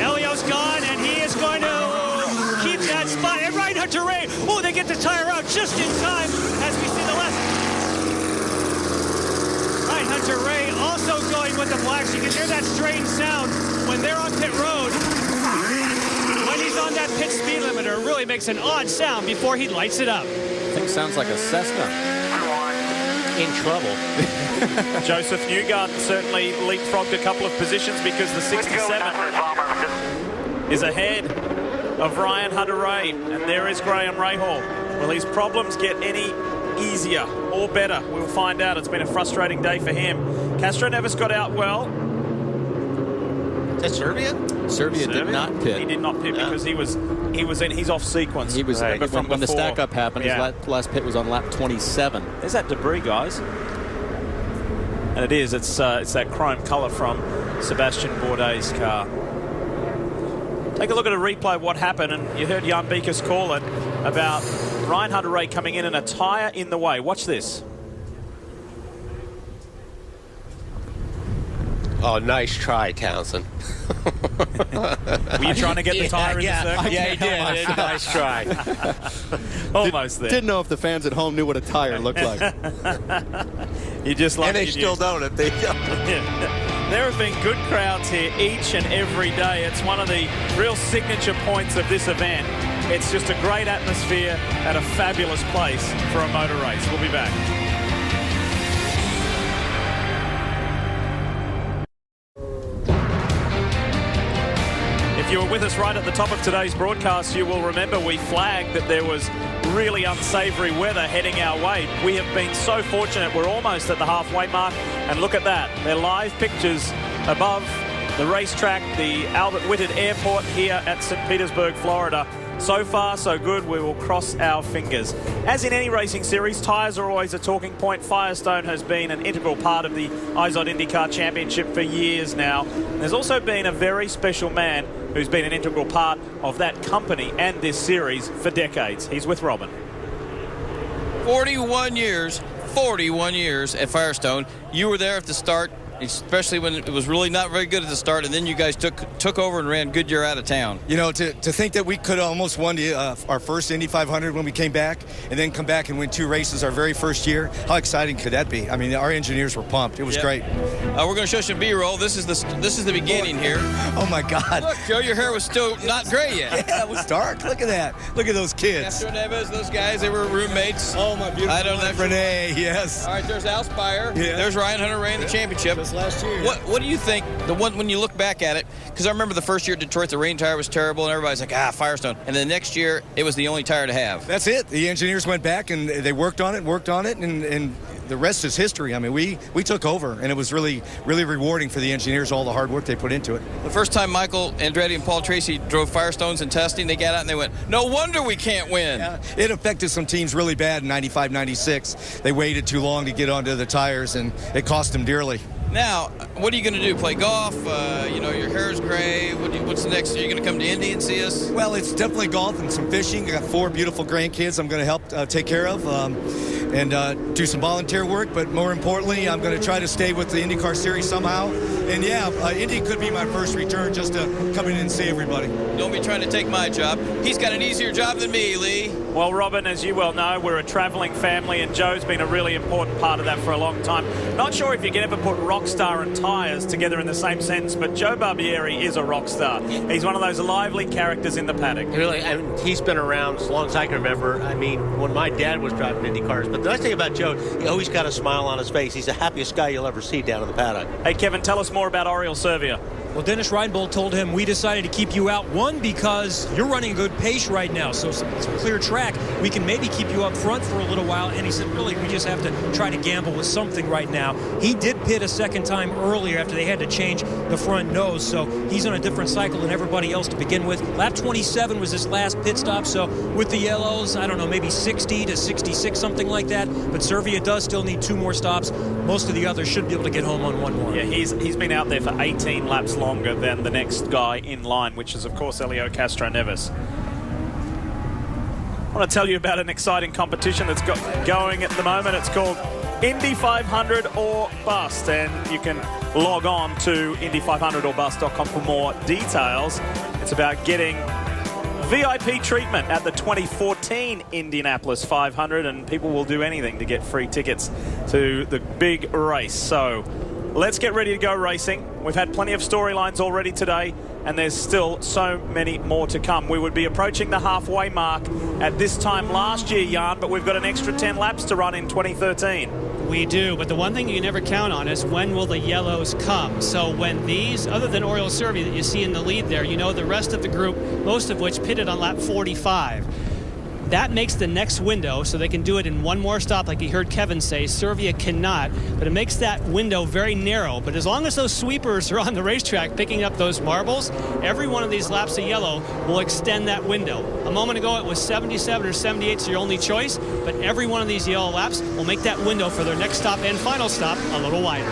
Speaker 4: Elio's gone, and he is going to keep that spot. And Ryan Hunter-Reay, oh, they get the tire out just in time as we see the left. Ryan Hunter-Reay also going with the Blacks. You can hear that strange sound when they're on pit road. When he's on that pit speed limiter, it really makes an odd sound before he lights it up.
Speaker 6: I think it sounds like a Cessna. In trouble.
Speaker 1: Joseph Newgarden certainly leapfrogged a couple of positions because the 67 is ahead of Ryan Hunter-Reay, and there is Graham Rahal. Will his problems get any easier or better? We'll find out. It's been a frustrating day for him. Castroneves got out well.
Speaker 7: Is that Serbia?
Speaker 6: Serbia did not pit.
Speaker 1: He did not pit because he was in his off sequence.
Speaker 6: He was
Speaker 1: right.
Speaker 6: when the stack up happened. His last pit was on lap 27.
Speaker 1: There's that debris, guys, and it is. It's that chrome color from Sebastian Bourdais' car. Take a look at a replay of what happened, and you heard Jan Beekers call it about Ryan Hunter-Reay coming in and a tire in the way. Watch this.
Speaker 7: Oh, nice try, Townsend.
Speaker 1: Were you trying to get the tire in the circle?
Speaker 7: Yeah, he did. Nice try.
Speaker 1: Almost there.
Speaker 6: Didn't know if the fans at home knew what a tire looked like.
Speaker 1: You just like
Speaker 7: and they still don't. If they don't.
Speaker 1: There have been good crowds here each and every day. It's one of the real signature points of this event. It's just a great atmosphere at a fabulous place for a motor race. We'll be back. If you were with us right at the top of today's broadcast, you will remember we flagged that there was really unsavory weather heading our way. We have been so fortunate. We're almost at the halfway mark, and look at that. They're live pictures above the racetrack, the Albert Whitted Airport here at St. Petersburg, Florida. So far, so good. We will cross our fingers. As in any racing series, tyres are always a talking point. Firestone has been an integral part of the IZOD IndyCar Championship for years now. There's also been a very special man who's been an integral part of that company and this series for decades. He's with Robin.
Speaker 9: 41 years at Firestone. You were there at the start, especially when it was really not very good at the start, and then you guys took over and ran Goodyear out of town.
Speaker 14: You know, to think that we could have almost won our first Indy 500 when we came back, and then come back and win 2 races our very first year, how exciting could that be? I mean, our engineers were pumped. It was great.
Speaker 9: We're going to show some B-roll. This is the beginning here.
Speaker 14: Oh my God!
Speaker 9: Look, Joe, your hair was still not gray yet.
Speaker 14: Yeah, it was dark. Look at that. Look at those kids.
Speaker 9: Castroneves, those guys, they were roommates.
Speaker 14: Oh, my beautiful wife, Renee. Yes.
Speaker 9: All right, there's Al Spire.
Speaker 14: Yeah.
Speaker 9: There's Ryan Hunter-Reay in the championship.
Speaker 14: Just last year.
Speaker 9: What do you think, when you look back at it, because I remember the first year at Detroit, the rain tire was terrible, and everybody's like, Firestone. And then the next year, it was the only tire to have.
Speaker 14: That's it. The engineers went back, and they worked on it, and the rest is history. I mean, we took over, and it was really, really rewarding for the engineers, all the hard work they put into it.
Speaker 9: The first time Michael Andretti and Paul Tracy drove Firestones in testing, they got out and they went, no wonder we can't win.
Speaker 14: Yeah, it affected some teams really bad in 95, 96. They waited too long to get onto the tires, and it cost them dearly.
Speaker 9: Now, what are you going to do? Play golf? Your hair's gray. What's the next? Are you going to come to Indy and see us?
Speaker 14: Well, it's definitely golf and some fishing. I got 4 beautiful grandkids I'm going to help take care of and do some volunteer work. But more importantly, I'm going to try to stay with the IndyCar series somehow. And Indy could be my first return, just to come in and see everybody.
Speaker 9: Don't be trying to take my job. He's got an easier job than me, Lee.
Speaker 1: Well, Robin, as you well know, we're a travelling family, and Joe's been a really important part of that for a long time. Not sure if you can ever put rock star and tyres together in the same sentence, but Joe Barbieri is a rock star. He's one of those lively characters in the paddock.
Speaker 7: Really, I mean, he's been around as long as I can remember. I mean, when my dad was driving Indy cars. But the nice thing about Joe, he always got a smile on his face. He's the happiest guy you'll ever see down in the paddock.
Speaker 1: Hey, Kevin, tell us more about Oriol Servia.
Speaker 3: Well, Dennis Reinbold told him, we decided to keep you out, one, because you're running a good pace right now, so it's a clear track. We can maybe keep you up front for a little while. And he said, really, we just have to try to gamble with something right now. He did pit a second time earlier after they had to change the front nose, so he's on a different cycle than everybody else to begin with. Lap 27 was his last pit stop, so with the yellows, I don't know, maybe 60 to 66, something like that. But Servia does still need 2 more stops. Most of the others should be able to get home on 1 more.
Speaker 1: Yeah, he's been out there for 18 laps longer than the next guy in line, which is, of course, Helio Castroneves. I want to tell you about an exciting competition that's going at the moment. It's called Indy 500 or Bust, and you can log on to Indy500orbust.com for more details. It's about getting VIP treatment at the 2014 Indianapolis 500, and people will do anything to get free tickets to the big race. So let's get ready to go racing. We've had plenty of storylines already today, and there's still so many more to come. We would be approaching the halfway mark at this time last year, Jan, but we've got an extra 10 laps to run in 2013.
Speaker 4: We do, but the one thing you never count on is when will the yellows come. So when these, other than Oriol Servia that you see in the lead there, you know the rest of the group, most of which pitted on lap 45. That makes the next window, so they can do it in 1 more stop, like you heard Kevin say. Servia cannot, but it makes that window very narrow. But as long as those sweepers are on the racetrack picking up those marbles, every one of these laps of yellow will extend that window. A moment ago, it was 77 or 78, so your only choice, but every one of these yellow laps will make that window for their next stop and final stop a little wider.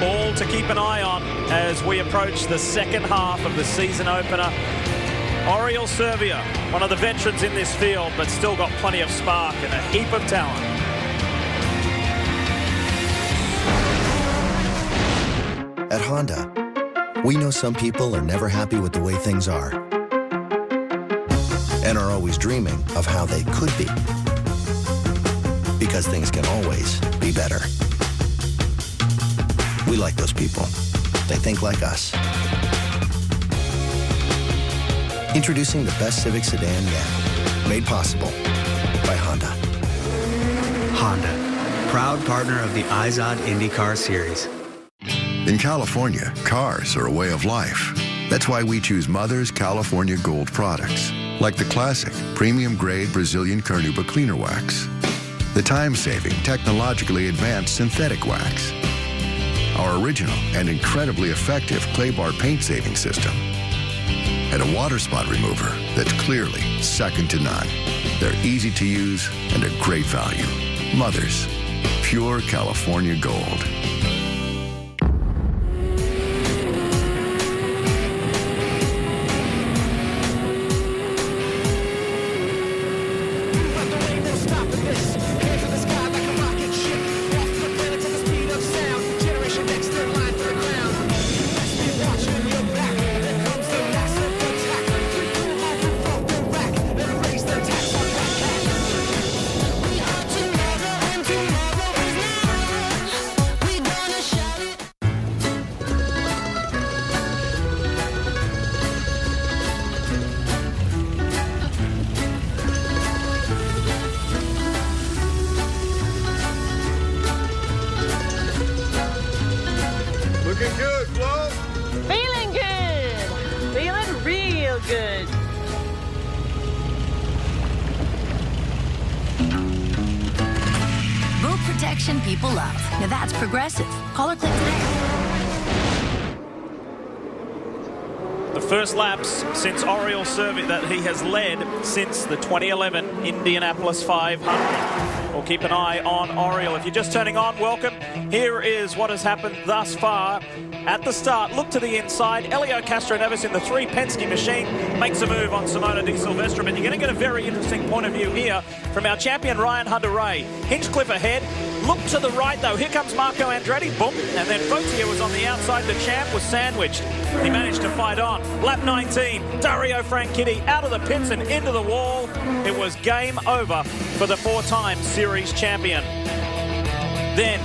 Speaker 1: All to keep an eye on as we approach the second half of the season opener. Oriol Servia, one of the veterans in this field, but still got plenty of spark and a heap of talent.
Speaker 5: At Honda, we know some people are never happy with the way things are and are always dreaming of how they could be. Because things can always be better. We like those people. They think like us. Introducing the best Civic sedan yet. Made possible by Honda.
Speaker 16: Honda, proud partner of the IZOD IndyCar Series.
Speaker 15: In California, cars are a way of life. That's why we choose Mother's California Gold products, like the classic premium-grade Brazilian Carnauba Cleaner Wax, the time-saving, technologically advanced synthetic wax, our original and incredibly effective clay bar paint-saving system, and a water spot remover that's clearly second to none. They're easy to use and a great value. Mother's, pure California Gold.
Speaker 17: Looking good, Flo.
Speaker 18: Feeling good. Feeling real good.
Speaker 11: Boot protection people love. Now that's Progressive. Call or click today.
Speaker 1: The first laps since Oriol Servia that he has led since the 2011 Indianapolis 500. we'll keep an eye on Oriel. If you're just turning on, welcome. Here is what has happened thus far. At the start, look to the inside. Elio Castroneves in the 3 Penske machine makes a move on Simona Di Silvestro, but you're going to get a very interesting point of view here from our champion Ryan Hunter-Reay. Hinchcliffe ahead. Look to the right, though. Here comes Marco Andretti. Boom. And then Fautier was on the outside. The champ was sandwiched. He managed to fight on. Lap 19, Dario Franchitti out of the pits and into the wall. It was game over for the 4-time series champion. Then,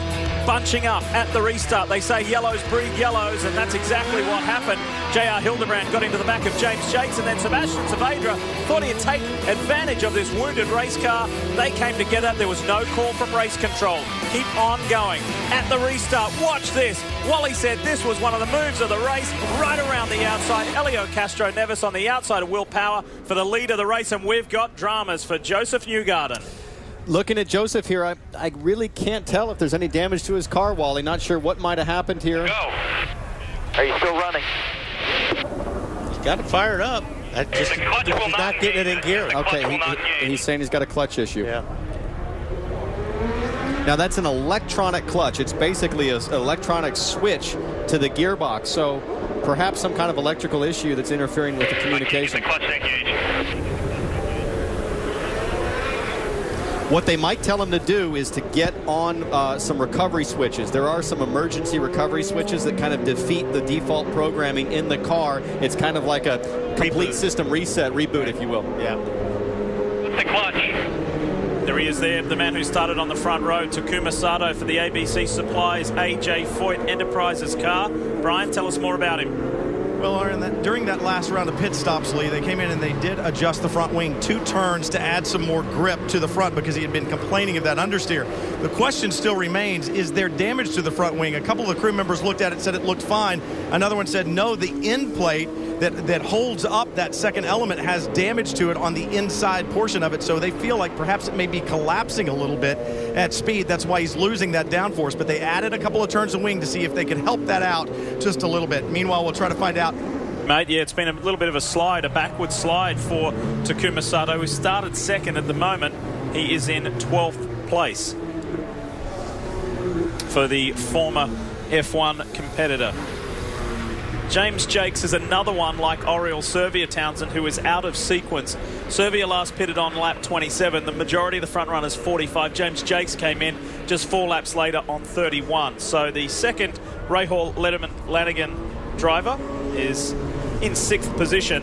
Speaker 1: bunching up at the restart. They say yellows breed yellows, and that's exactly what happened. J.R. Hildebrand got into the back of James Jakes, and then Sebastian Saavedra thought he'd take advantage of this wounded race car. They came together. There was no call from race control. Keep on going. At the restart, watch this. Wally said this was one of the moves of the race. Right around the outside, Elio Castroneves on the outside of Will Power for the lead of the race, and we've got dramas for Joseph Newgarden.
Speaker 6: Looking at Joseph here, I really can't tell if there's any damage to his car, Wally. Not sure what might have happened here.
Speaker 8: Go. Are you still running?
Speaker 7: He's got it fired up. He's not getting it in gear.
Speaker 6: Okay, he's saying he's got a clutch issue.
Speaker 7: Yeah.
Speaker 6: Now that's an electronic clutch. It's basically an electronic switch to the gearbox. So perhaps some kind of electrical issue that's interfering with the communication. What they might tell him to do is to get on some recovery switches. There are some emergency recovery switches that kind of defeat the default programming in the car. It's kind of like a complete system reset, reboot, if you will.
Speaker 7: Yeah.
Speaker 8: The clutch.
Speaker 1: There he is there, the man who started on the front row, Takuma Sato for the ABC Supplies AJ Foyt Enterprises car. Brian, tell us more about him.
Speaker 2: Well, during that last round of pit stops, Lee, they came in and they did adjust the front wing 2 turns to add some more grip to the front because he had been complaining of that understeer. The question still remains, is there damage to the front wing? A couple of the crew members looked at it, said it looked fine. Another one said, no, the end plate that holds up that second element has damage to it on the inside portion of it. So they feel like perhaps it may be collapsing a little bit at speed. That's why he's losing that downforce. But they added a couple of turns of wing to see if they can help that out just a little bit. Meanwhile, we'll try to find out.
Speaker 1: Mate, yeah, it's been a little bit of a slide, a backward slide for Takuma Sato, who started second at the moment. He is in 12th place for the former F1 competitor. James Jakes is another one like Oriel Servia Townsend, who is out of sequence. Servia last pitted on lap 27. The majority of the front runners 45. James Jakes came in just 4 laps later on 31. So the second Rahal Lanigan driver is in 6th position.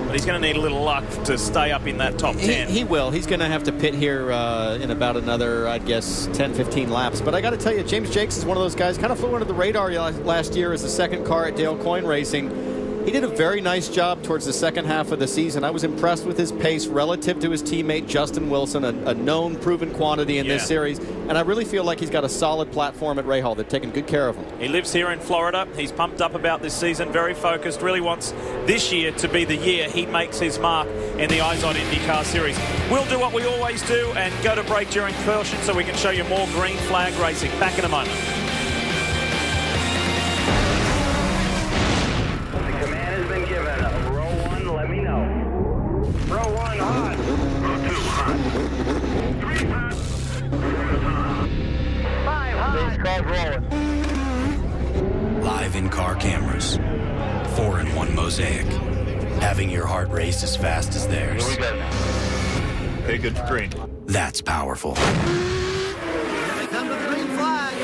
Speaker 1: But he's going to need a little luck to stay up in that top 10.
Speaker 6: He will. He's going to have to pit here in about another, I'd guess, 10, 15 laps. But I got to tell you, James Jakes is one of those guys, kind of flew under the radar last year as the second car at Dale Coyne Racing. He did a very nice job towards the second half of the season. I was impressed with his pace relative to his teammate Justin Wilson, a known, proven quantity in this series. And I really feel like he's got a solid platform at Rahal. They've taken good care of him.
Speaker 1: He lives here in Florida. He's pumped up about this season, very focused, really wants this year to be the year he makes his mark in the IZOD IndyCar Series. We'll do what we always do and go to break during caution so we can show you more green flag racing. Back in a moment.
Speaker 8: Row 1 hot. Row 2 hot. 3 hot. 5 hot. These cars rolling.
Speaker 13: Live in-car cameras. 4-in-1 mosaic. Having your heart race as fast as theirs.
Speaker 8: Here we go.
Speaker 17: Hey, good for green.
Speaker 13: That's powerful.
Speaker 8: Here they come to the green flag.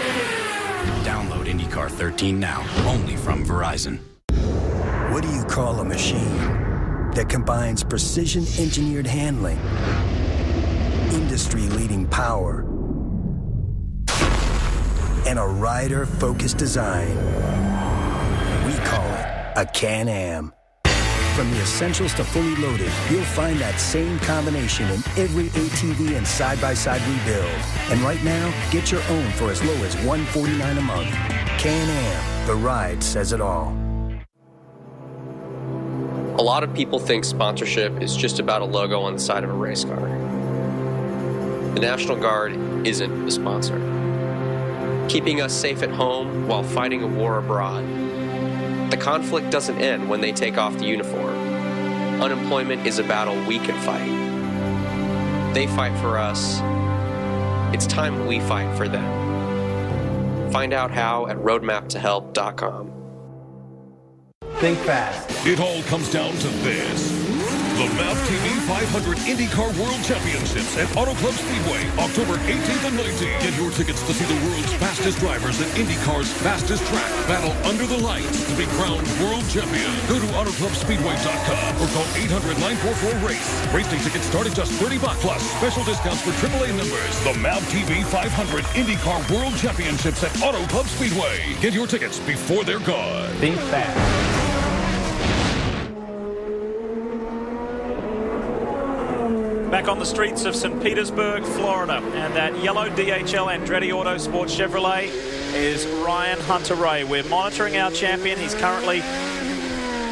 Speaker 13: Download IndyCar 13 now, only from Verizon.
Speaker 20: What do you call a machine that combines precision-engineered handling, industry-leading power, and a rider-focused design? We call it a Can-Am. From the essentials to fully loaded, you'll find that same combination in every ATV and side-by-side we build. And right now, get your own for as low as $149 a month. Can-Am, the ride says it all.
Speaker 10: A lot of people think sponsorship is just about a logo on the side of a race car. The National Guard isn't a sponsor. Keeping us safe at home while fighting a war abroad. The conflict doesn't end when they take off the uniform. Unemployment is a battle we can fight. They fight for us, It's time we fight for them. Find out how at roadmaptohelp.com.
Speaker 12: Think fast.
Speaker 21: It all comes down to this. The MAP TV 500 IndyCar World Championships at Auto Club Speedway, October 18th and 19th. Get your tickets to see the world's fastest drivers at IndyCar's fastest track battle under the lights to be crowned world champion. Go to AutoClubSpeedway.com or call 800-944-RACE. Race day tickets start at just $30 plus special discounts for AAA members. The MAP TV 500 IndyCar World Championships at Auto Club Speedway. Get your tickets before they're gone.
Speaker 12: Think fast.
Speaker 1: Back on the streets of St. Petersburg, Florida, and that yellow DHL Andretti Autosport Chevrolet is Ryan Hunter-Reay. We're monitoring our champion. He's currently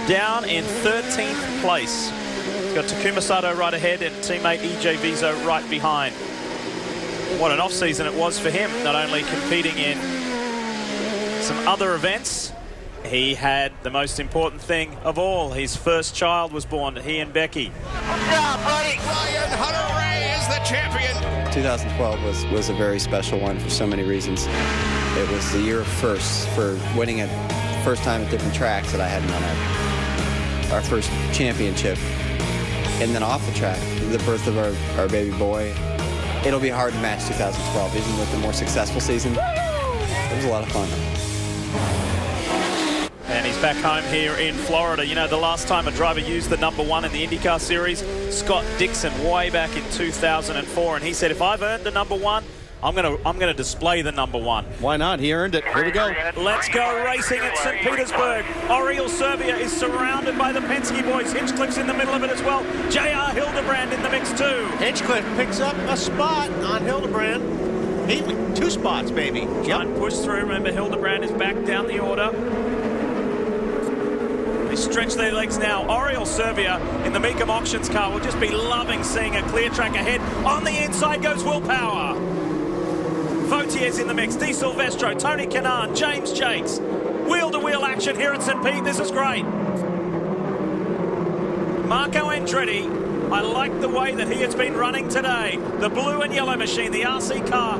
Speaker 1: down in 13th place. He's got Takuma Sato right ahead and teammate EJ Viso right behind. What an off-season it was for him, not only competing in some other events, he had the most important thing of all. His first child was born, he and Becky.
Speaker 19: Good job, buddy. Ryan Hunter-Reay is the champion.
Speaker 23: 2012 was a very special one for so many reasons. It was the year of firsts for winning it first time at different tracks that I hadn't won our first championship. And then off the track, the birth of our baby boy. It'll be hard to match 2012, even with the more successful season. It was a lot of fun.
Speaker 1: And he's back home here in Florida. You know, the last time a driver used the #1 in the IndyCar Series, Scott Dixon, way back in 2004, and he said, if I've earned the #1, I'm gonna display the #1.
Speaker 6: Why not? He earned it. Here we go.
Speaker 1: Let's go racing at St. Petersburg. Oriol Servia is surrounded by the Penske boys. Hinchcliffe's in the middle of it as well. J.R. Hildebrand in the mix too.
Speaker 7: Hinchcliffe picks up a spot on Hildebrand. 2 spots, baby.
Speaker 1: Yep. Push through. Remember, Hildebrand is back down the order. They stretch their legs now. Oriol Servia in the Mecum Auctions car will just be loving seeing a clear track ahead. On the inside goes Willpower. Vautier's in the mix. Di Silvestro, Tony Kanaan, James Jakes. Wheel-to-wheel action here at St. Pete. This is great. Marco Andretti, I like the way that he has been running today. The blue and yellow machine, the RC car.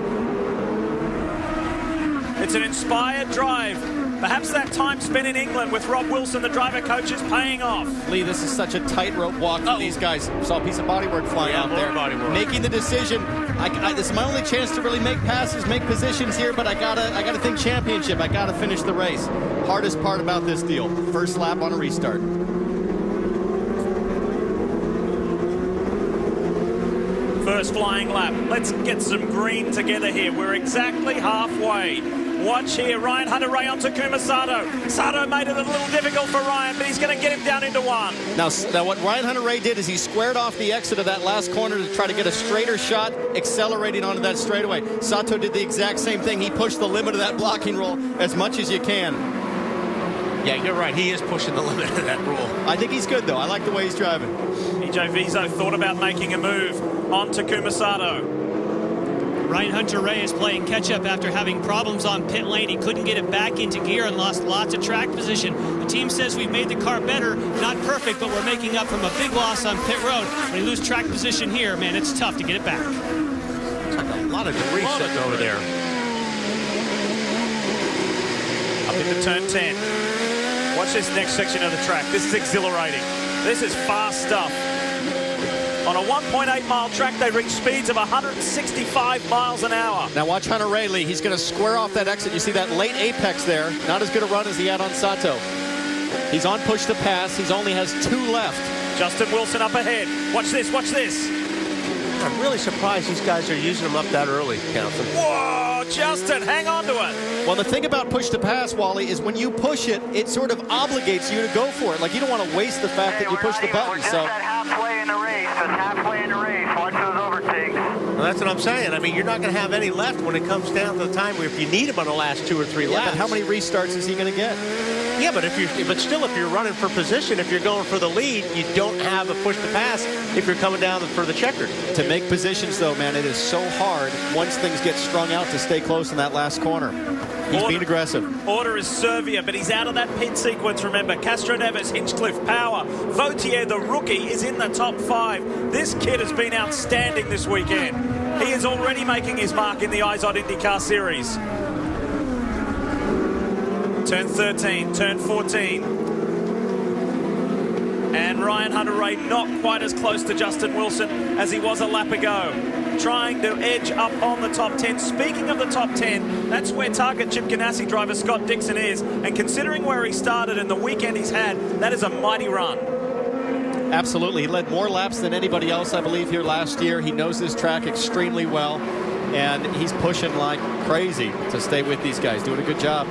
Speaker 1: It's an inspired drive. Perhaps that time spent in England with Rob Wilson, the driver coach, is paying off.
Speaker 6: Lee, this is such a tightrope walk for these guys. Saw a piece of bodywork flying out there. Making the decision. This is my only chance to really make passes, make positions here, but I gotta think championship. I gotta finish the race. Hardest part about this deal. First lap on a restart.
Speaker 1: First flying lap. Let's get some green together here. We're exactly halfway. Watch here, Ryan Hunter-Reay on Takuma Sato. Sato made it a little difficult for Ryan, but he's going to get him down into 1.
Speaker 6: Now what Ryan Hunter-Reay did is he squared off the exit of that last corner to try to get a straighter shot, accelerating onto that straightaway. Sato did the exact same thing. He pushed the limit of that blocking roll as much as you can.
Speaker 7: Yeah, you're right. He is pushing the limit of that rule.
Speaker 6: I think he's good, though. I like the way he's driving.
Speaker 1: EJ Viso thought about making a move on Takuma Sato.
Speaker 4: Ryan Hunter-Reay is playing catch-up after having problems on pit lane. He couldn't get it back into gear and lost lots of track position. The team says we've made the car better, not perfect, but we're making up from a big loss on pit road. When you lose track position here, man, it's tough to get it back.
Speaker 7: It's like a lot of debris sitting over there.
Speaker 1: Up into turn 10. Watch this next section of the track. This is exhilarating. This is fast stuff. On a 1.8-mile track, they reach speeds of 165 miles an hour.
Speaker 6: Now watch Hunter-Reay, Lee. He's going to square off that exit. You see that late apex there. Not as good a run as he had on Sato. He's on push to pass. He only has 2 left.
Speaker 1: Justin Wilson up ahead. Watch this, watch this.
Speaker 7: I'm really surprised these guys are using them up that early, Counselor.
Speaker 1: Whoa, Justin, hang on to it.
Speaker 6: Well, the thing about push to pass, Wally, is when you push it, it sort of obligates you to go for it. Like, you don't want to waste the fact that you push the button.
Speaker 8: We're just at halfway in the race. Just halfway in the race. Watch those overtakes.
Speaker 7: Well, that's what I'm saying. I mean, you're not going to have any left when it comes down to the time where if you need them on the last 2 or 3 laps.
Speaker 6: But how many restarts is he going to get?
Speaker 7: Yeah, but still, if you're running for position, if you're going for the lead, you don't have a push to pass if you're coming down for the checkered.
Speaker 6: To make positions, though, man, it is so hard once things get strung out to stay close in that last corner. He's being aggressive.
Speaker 1: Order is Servia, but he's out of that pit sequence, remember. Castro Neves, Hinchcliffe, Power. Vautier, the rookie, is in the top 5. This kid has been outstanding this weekend. He is already making his mark in the IZOD IndyCar Series. Turn 13, turn 14. And Ryan Hunter-Reay not quite as close to Justin Wilson as he was a lap ago. Trying to edge up on the top 10. Speaking of the top 10, that's where Target Chip Ganassi driver Scott Dixon is. And considering where he started and the weekend he's had, that is a mighty run.
Speaker 6: Absolutely. He led more laps than anybody else, I believe, here last year. He knows this track extremely well. And he's pushing like crazy to stay with these guys. Doing a good job.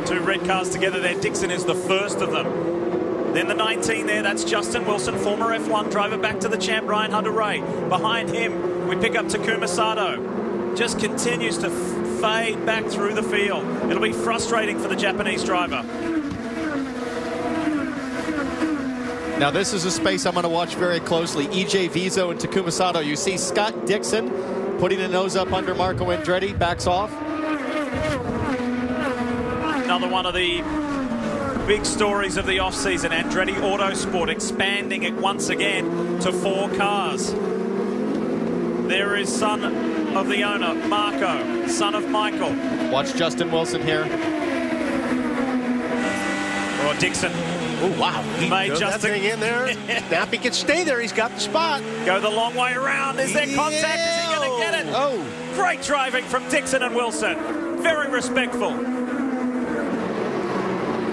Speaker 1: 2 red cars together there. Dixon is the first of them. Then the 19 there, that's Justin Wilson, former F1 driver, back to the champ, Ryan Hunter-Reay. Behind him, we pick up Takuma Sato. Just continues to fade back through the field. It'll be frustrating for the Japanese driver.
Speaker 6: Now this is a space I'm going to watch very closely. EJ Vizo and Takuma Sato. You see Scott Dixon putting the nose up under Marco Andretti, backs off.
Speaker 1: Another one of the big stories of the offseason, Andretti Autosport expanding it once again to 4 cars. There is son of the owner, Marco, son of Michael.
Speaker 6: Watch Justin Wilson here.
Speaker 1: Or Dixon.
Speaker 7: Oh, wow. He
Speaker 1: made Justin
Speaker 7: in there. Now if he can stay there, he's got the spot.
Speaker 1: Go the long way around. Is there contact? Is he going to get it?
Speaker 7: Oh.
Speaker 1: Great driving from Dixon and Wilson. Very respectful.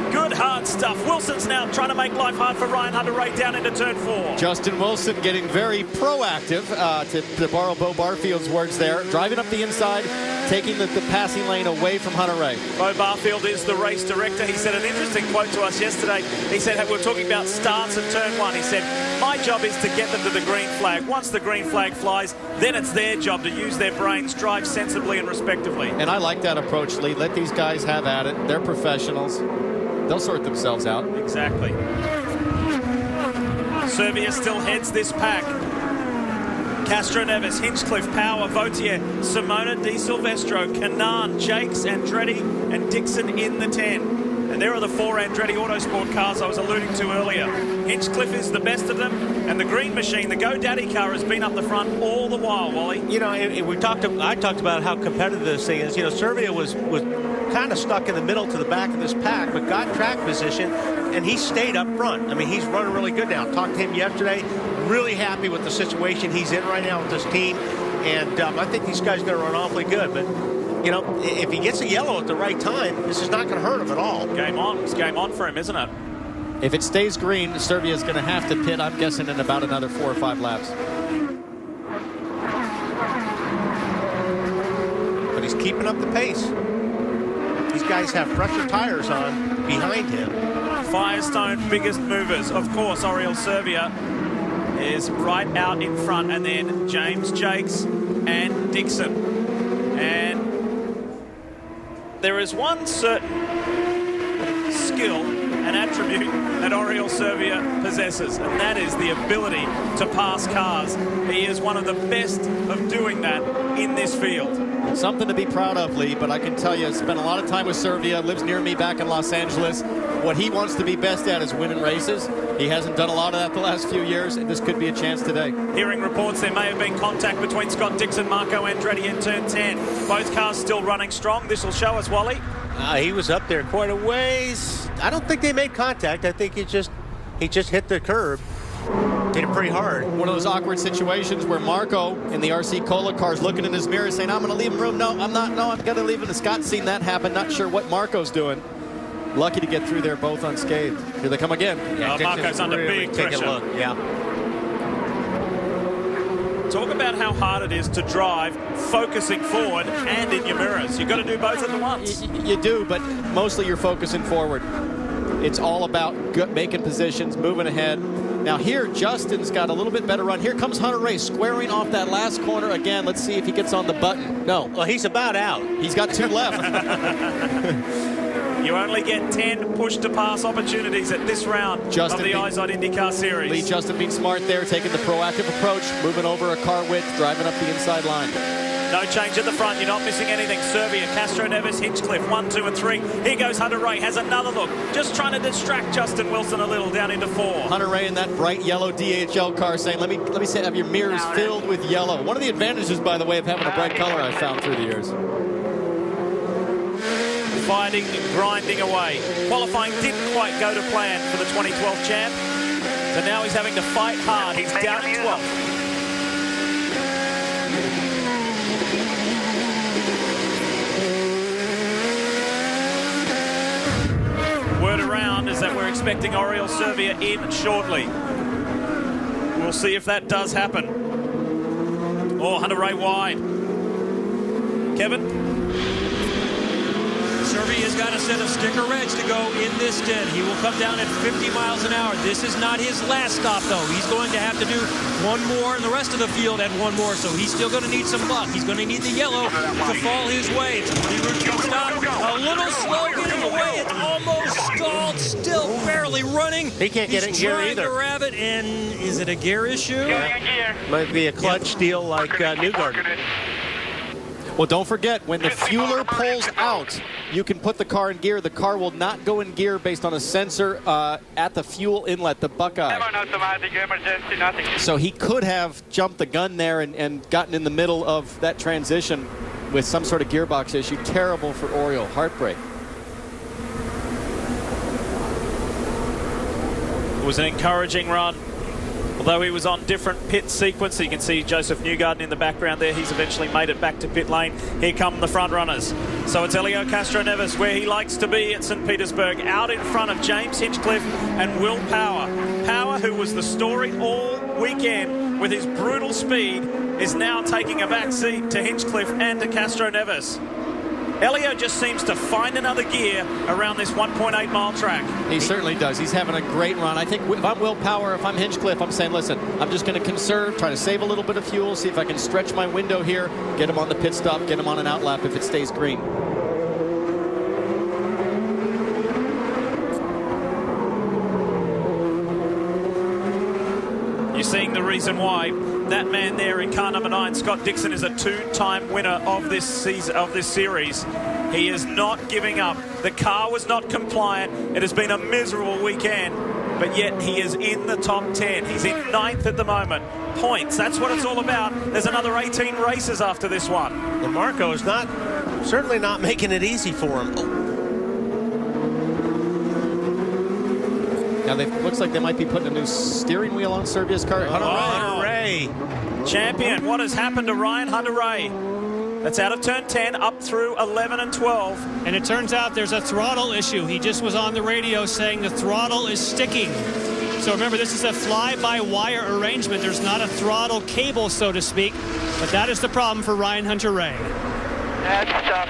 Speaker 1: Good hard stuff. Wilson's now trying to make life hard for Ryan Hunter-Reay down into turn 4.
Speaker 6: Justin Wilson getting very proactive, to borrow Bo Barfield's words there. Driving up the inside, taking the passing lane away from Hunter-Reay.
Speaker 1: Bo Barfield is the race director. He said an interesting quote to us yesterday. He said, hey, we're talking about starts at turn 1. He said, my job is to get them to the green flag. Once the green flag flies, then it's their job to use their brains, drive sensibly and respectively.
Speaker 6: And I like that approach, Lee. Let these guys have at it. They're professionals. They'll sort themselves out.
Speaker 1: Exactly. Serbia still heads this pack. Castro Neves, Hinchcliffe, Power, Vautier, Simona Di Silvestro, Canaan, Jakes, Andretti, and Dixon in the 10. And there are the 4 Andretti Autosport cars I was alluding to earlier. Hinchcliffe is the best of them, and the green machine, the GoDaddy car, has been up the front all the while, Wally.
Speaker 7: You know, I talked about how competitive this thing is. You know, Serbia was kind of stuck in the middle to the back of this pack, but got track position, and he stayed up front. I mean, he's running really good now. Talked to him yesterday. Really happy with the situation he's in right now with this team, and I think these guys are going to run awfully good. But you know, if he gets a yellow at the right time, this is not going to hurt him at all.
Speaker 1: Game on. It's game on for him, isn't it?
Speaker 6: If it stays green, Serbia is going to have to pit, I'm guessing, in about another 4 or 5 laps.
Speaker 7: But he's keeping up the pace. These guys have fresher tires on behind him.
Speaker 1: Firestone biggest movers. Of course, Oriol Serbia is right out in front, and then James Jakes and Dixon. And there is one certain skill and attribute that Oriol Serbia possesses, and that is the ability to pass cars. He is one of the best of doing that in this field.
Speaker 6: Something to be proud of, Lee, but I can tell you, spent a lot of time with Serbia, lives near me back in Los Angeles. What he wants to be best at is winning races. He hasn't done a lot of that the last few years, and this could be a chance today.
Speaker 1: Hearing reports there may have been contact between Scott Dixon, Marco Andretti in turn 10. Both cars still running strong. This will show us, Wally.
Speaker 7: He was up there quite a ways. I don't think they made contact. I think he just hit the curb. Hit it pretty hard.
Speaker 6: One of those awkward situations where Marco in the RC Cola car is looking in his mirror saying, I'm going to leave him room. No, I'm not. No, I'm going to leave him. Scott's seen that happen. Not sure what Marco's doing. Lucky to get through there both unscathed. Here they come again.
Speaker 1: Yeah, Marco's under big pressure.
Speaker 7: Look. Yeah.
Speaker 1: Talk about how hard it is to drive, focusing forward and in your mirrors. You've got to do both at once.
Speaker 6: You do, but mostly you're focusing forward. It's all about making positions, moving ahead. Now here, Justin's got a little bit better run. Here comes Hunter-Reay squaring off that last corner again. Let's see if he gets on the button. No.
Speaker 7: Well, he's about out.
Speaker 6: He's got 2 left.
Speaker 1: You only get 10 push-to-pass opportunities at this round of the IZOD IndyCar Series.
Speaker 6: Lee, Justin being smart there, taking the proactive approach, moving over a car width, driving up the inside line.
Speaker 1: No change at the front. You're not missing anything. Serbia, Castro Neves, Hinchcliffe, 1, 2, and 3. Here goes Hunter Ray. Has another look. Just trying to distract Justin Wilson a little down into 4.
Speaker 6: Hunter Ray in that bright yellow DHL car saying, let me say, have your mirrors filled with yellow. One of the advantages, by the way, of having a bright color I've found through the years.
Speaker 1: Fighting, grinding away. Qualifying didn't quite go to plan for the 2012 champ. So now he's having to fight hard. He's down in 12th. Word around is that we're expecting Oriol Serbia in shortly. We'll see if that does happen. Oh, Hunter Ray wide. Kevin?
Speaker 3: Serbia has got a set of sticker reds to go in this stint. He will come down at 50 miles an hour. This is not his last stop, though. He's going to have to do one more, and the rest of the field at one more, so he's still going to need some luck. He's going to need the yellow to fall his way. It's a pretty routine stop. A little slow getting away. It's almost stalled, still barely running.
Speaker 7: He can't get it in gear either.
Speaker 3: He's trying to grab it, and is it a gear issue?
Speaker 7: Might be a clutch deal like Newgarden.
Speaker 6: Well, don't forget, when the fueler pulls out, you can put the car in gear. The car will not go in gear based on a sensor at the fuel inlet, the Buckeye.
Speaker 8: Automatic emergency, nothing.
Speaker 6: So he could have jumped the gun there and gotten in the middle of that transition with some sort of gearbox issue. Terrible for Oriol. Heartbreak.
Speaker 1: It was an encouraging run. Although he was on different pit sequence, so you can see Joseph Newgarden in the background there. He's eventually made it back to pit lane. Here come the front runners. So it's Helio Castro Neves, where he likes to be at St. Petersburg, out in front of James Hinchcliffe and Will Power. Power, who was the story all weekend with his brutal speed, is now taking a back seat to Hinchcliffe and to Castro Neves. Helio just seems to find another gear around this 1.8 mile track.
Speaker 6: He certainly does. He's having a great run. I think if I'm Will Power, if I'm Hinchcliffe, I'm saying, listen, I'm just going to conserve, try to save a little bit of fuel, see if I can stretch my window here, get him on the pit stop, get him on an outlap if it stays green.
Speaker 1: You're seeing the reason why that man there in car number 9, Scott Dixon, is a 2-time winner of this season, of this series. He is not giving up. The car was not compliant. It has been a miserable weekend, but yet he is in the top 10. He's in 9th at the moment. Points, that's what it's all about. There's another 18 races after this one.
Speaker 7: And Marco is certainly not making it easy for him.
Speaker 6: Now, looks like they might be putting a new steering wheel on Serbia's car.
Speaker 7: Hunter Ray.
Speaker 1: Champion. What has happened to Ryan Hunter Ray? That's out of turn 10, up through 11 and 12.
Speaker 4: And it turns out there's a throttle issue. He just was on the radio saying the throttle is sticking. So remember, this is a fly-by-wire arrangement. There's not a throttle cable, so to speak. But that is the problem for Ryan Hunter Ray.
Speaker 8: That's tough.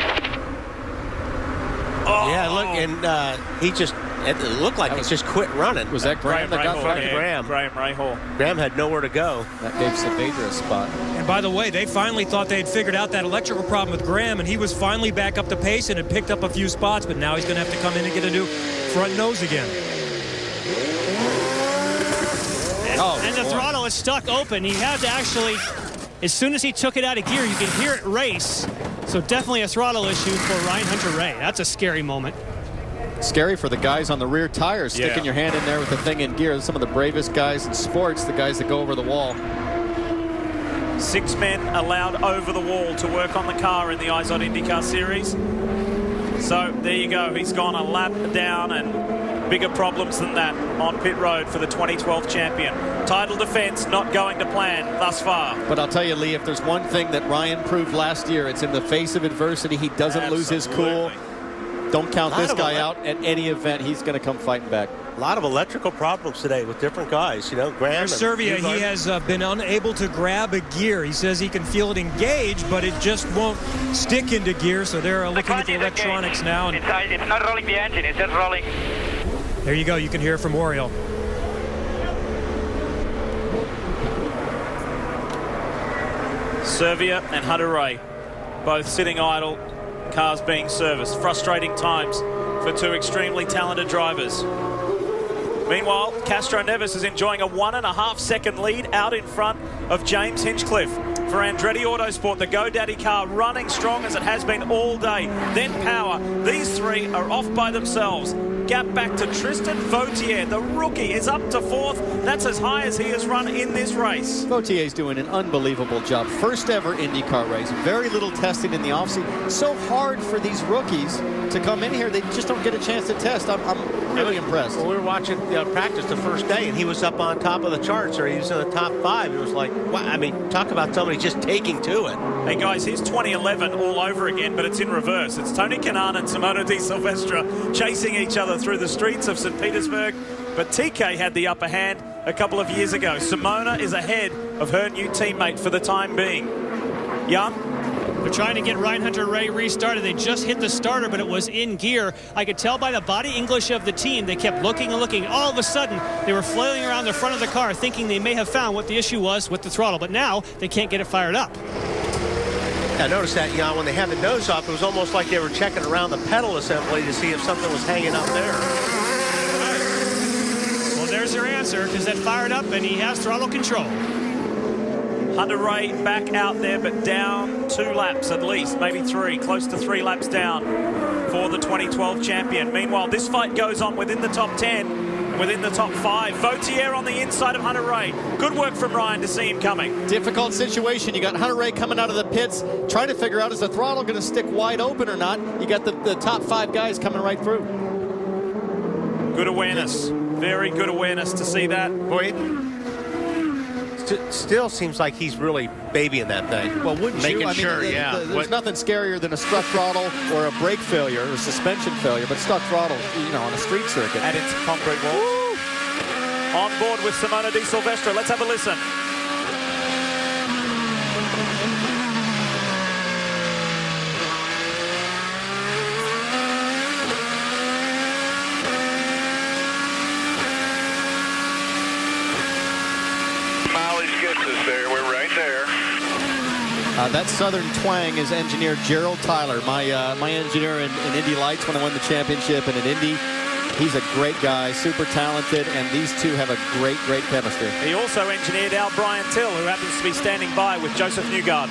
Speaker 7: Oh. Yeah, look, and he just... It looked like it just quit running.
Speaker 6: Was that Graham that got front?
Speaker 7: Graham
Speaker 1: Rahal.
Speaker 7: Graham had nowhere to go.
Speaker 6: That gave Saavedra a spot.
Speaker 3: And by the way, they finally thought they had figured out that electrical problem with Graham, and he was finally back up to pace and had picked up a few spots, but now he's going to have to come in and get a new front nose again.
Speaker 4: And the throttle is stuck open. He had to actually, as soon as he took it out of gear, you can hear it race. So definitely a throttle issue for Ryan Hunter Ray. That's a scary moment.
Speaker 6: Scary for the guys on the rear tires, sticking your hand in there with the thing in gear. Some of the bravest guys in sports, the guys that go over the wall.
Speaker 1: 6 men allowed over the wall to work on the car in the IZOD IndyCar Series. So there you go. He's gone a lap down, and bigger problems than that on pit road for the 2012 champion. Title defense not going to plan thus far.
Speaker 6: But I'll tell you, Lee, if there's one thing that Ryan proved last year, it's in the face of adversity, he doesn't lose his cool. Don't count this guy out at any event. He's going to come fighting back.
Speaker 7: A lot of electrical problems today with different guys. You know, Graham.
Speaker 3: For Serbia, he has been unable to grab a gear. He says he can feel it engage, but it just won't stick into gear. So they're looking at the electronics now. And
Speaker 8: it's not rolling the engine. It's just rolling.
Speaker 3: There you go. You can hear it from Oriol.
Speaker 1: Serbia and Hunter Ray both sitting idle. Cars being serviced. Frustrating times for 2 extremely talented drivers. Meanwhile, Castro Neves is enjoying a 1.5 second lead out in front of James Hinchcliffe. for Andretti Autosport. The GoDaddy car running strong as it has been all day. Then Power. These three are off by themselves. Gap back to Tristan Vautier. The rookie is up to 4th. That's as high as he has run in this race.
Speaker 6: Vautier's doing an unbelievable job. First ever IndyCar race. Very little testing in the offseason. So hard for these rookies to come in here. They just don't get a chance to test. I'm really impressed.
Speaker 7: Well, we were watching practice the first day, and he was up on top of the charts, or he was in the top 5. It was like, wow, I mean, talk about somebody just taking to it.
Speaker 1: Hey guys, here's 2011 all over again, but it's in reverse. It's Tony Kanaan and Simona Di Silvestro chasing each other through the streets of St. Petersburg, but TK had the upper hand a couple of years ago. Simona is ahead of her new teammate for the time being. Jan?
Speaker 4: They're trying to get Ryan Hunter-Reay restarted. They just hit the starter, but it was in gear. I could tell by the body English of the team. They kept looking and looking. All of a sudden, they were flailing around the front of the car, thinking they may have found what the issue was with the throttle, but now they can't get it fired up.
Speaker 7: I noticed that, Jan, when they had the nose off, it was almost like they were checking around the pedal assembly to see if something was hanging up there.
Speaker 4: Well, there's your answer, because that fired up and he has throttle control.
Speaker 1: Hunter-Reay back out there, but down 2 laps at least, maybe 3, close to 3 laps down for the 2012 champion. Meanwhile, this fight goes on within the top 10. Within the top 5. Vautier on the inside of Hunter-Reay. Good work from Ryan to see him coming.
Speaker 6: Difficult situation. You got Hunter-Reay coming out of the pits, trying to figure out, is the throttle going to stick wide open or not? You got the top 5 guys coming right through.
Speaker 1: Good awareness. Very good awareness to see that.
Speaker 7: Boy, still seems like he's really babying that thing.
Speaker 6: Well, wouldn't
Speaker 7: Making
Speaker 6: you? I mean,
Speaker 7: sure, yeah.
Speaker 6: There's nothing scarier than a struck throttle or a brake failure or suspension failure, but stuck throttle, you know, on a street circuit.
Speaker 1: And it's concrete walls. On board with Simona Di Silvestro. Let's have a listen.
Speaker 6: That Southern twang is engineer Gerald Tyler, my engineer in Indy Lights when I won the championship, and in Indy, he's a great guy, super talented, and these two have a great chemistry.
Speaker 1: He also engineered out Brian Till, who happens to be standing by with Joseph Newgarden.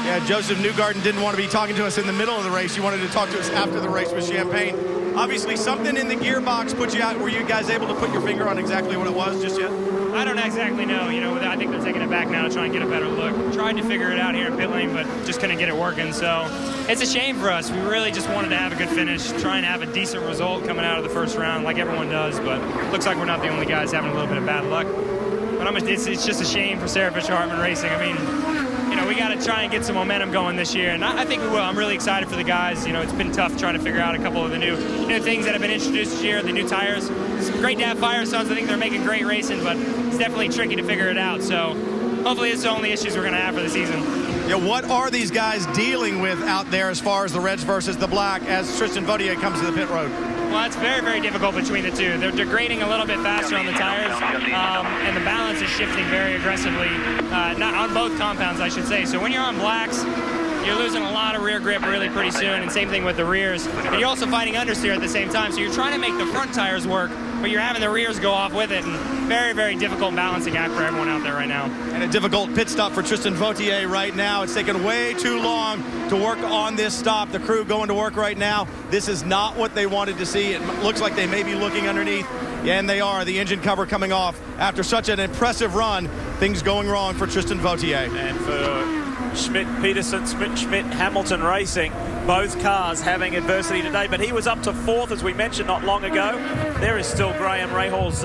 Speaker 2: Yeah, Joseph Newgarden didn't want to be talking to us in the middle of the race. He wanted to talk to us after the race with Champagne. Obviously, something in the gearbox put you out. Were you guys able to put your finger on exactly what it was just yet?
Speaker 9: I don't exactly know. You know, I think they're taking it back now to try and get a better look. Tried to figure it out here in pit lane, but just couldn't get it working. So it's a shame for us. We really just wanted to have a good finish, try and have a decent result coming out of the first round like everyone does, but looks like we're not the only guys having a little bit of bad luck. But it's just a shame for Sarah Fisher Hartman Racing. I mean, you know, we got to try and get some momentum going this year, and I think we will. I'm really excited for the guys. You know, it's been tough trying to figure out a couple of the new things that have been introduced this year, the new tires. It's great to have Firestones. I think they're making great racing, but it's definitely tricky to figure it out. So hopefully it's the only issues we're going to have for the season.
Speaker 2: Yeah, what are these guys dealing with out there as far as the reds versus the black as Tristan Vautier comes to the pit road?
Speaker 9: Well, it's very, very difficult between the two. They're degrading a little bit faster on the tires, and the balance is shifting very aggressively, not on both compounds, I should say. So when you're on blacks, you're losing a lot of rear grip really pretty soon, and same thing with the rears. And you're also fighting understeer at the same time, so you're trying to make the front tires work, but you're having the rears go off with it, and very, very difficult balancing act for everyone out there right now.
Speaker 2: And a difficult pit stop for Tristan Vautier right now. It's taken way too long to work on this stop. The crew going to work right now. This is not what they wanted to see. It looks like they may be looking underneath. Yeah, and they are. The engine cover coming off after such an impressive run. Things going wrong for Tristan Vautier.
Speaker 1: And for Schmidt-Peterson, Schmidt-Hamilton Racing, both cars having adversity today, but he was up to 4th, as we mentioned not long ago. There is still Graham Rahal's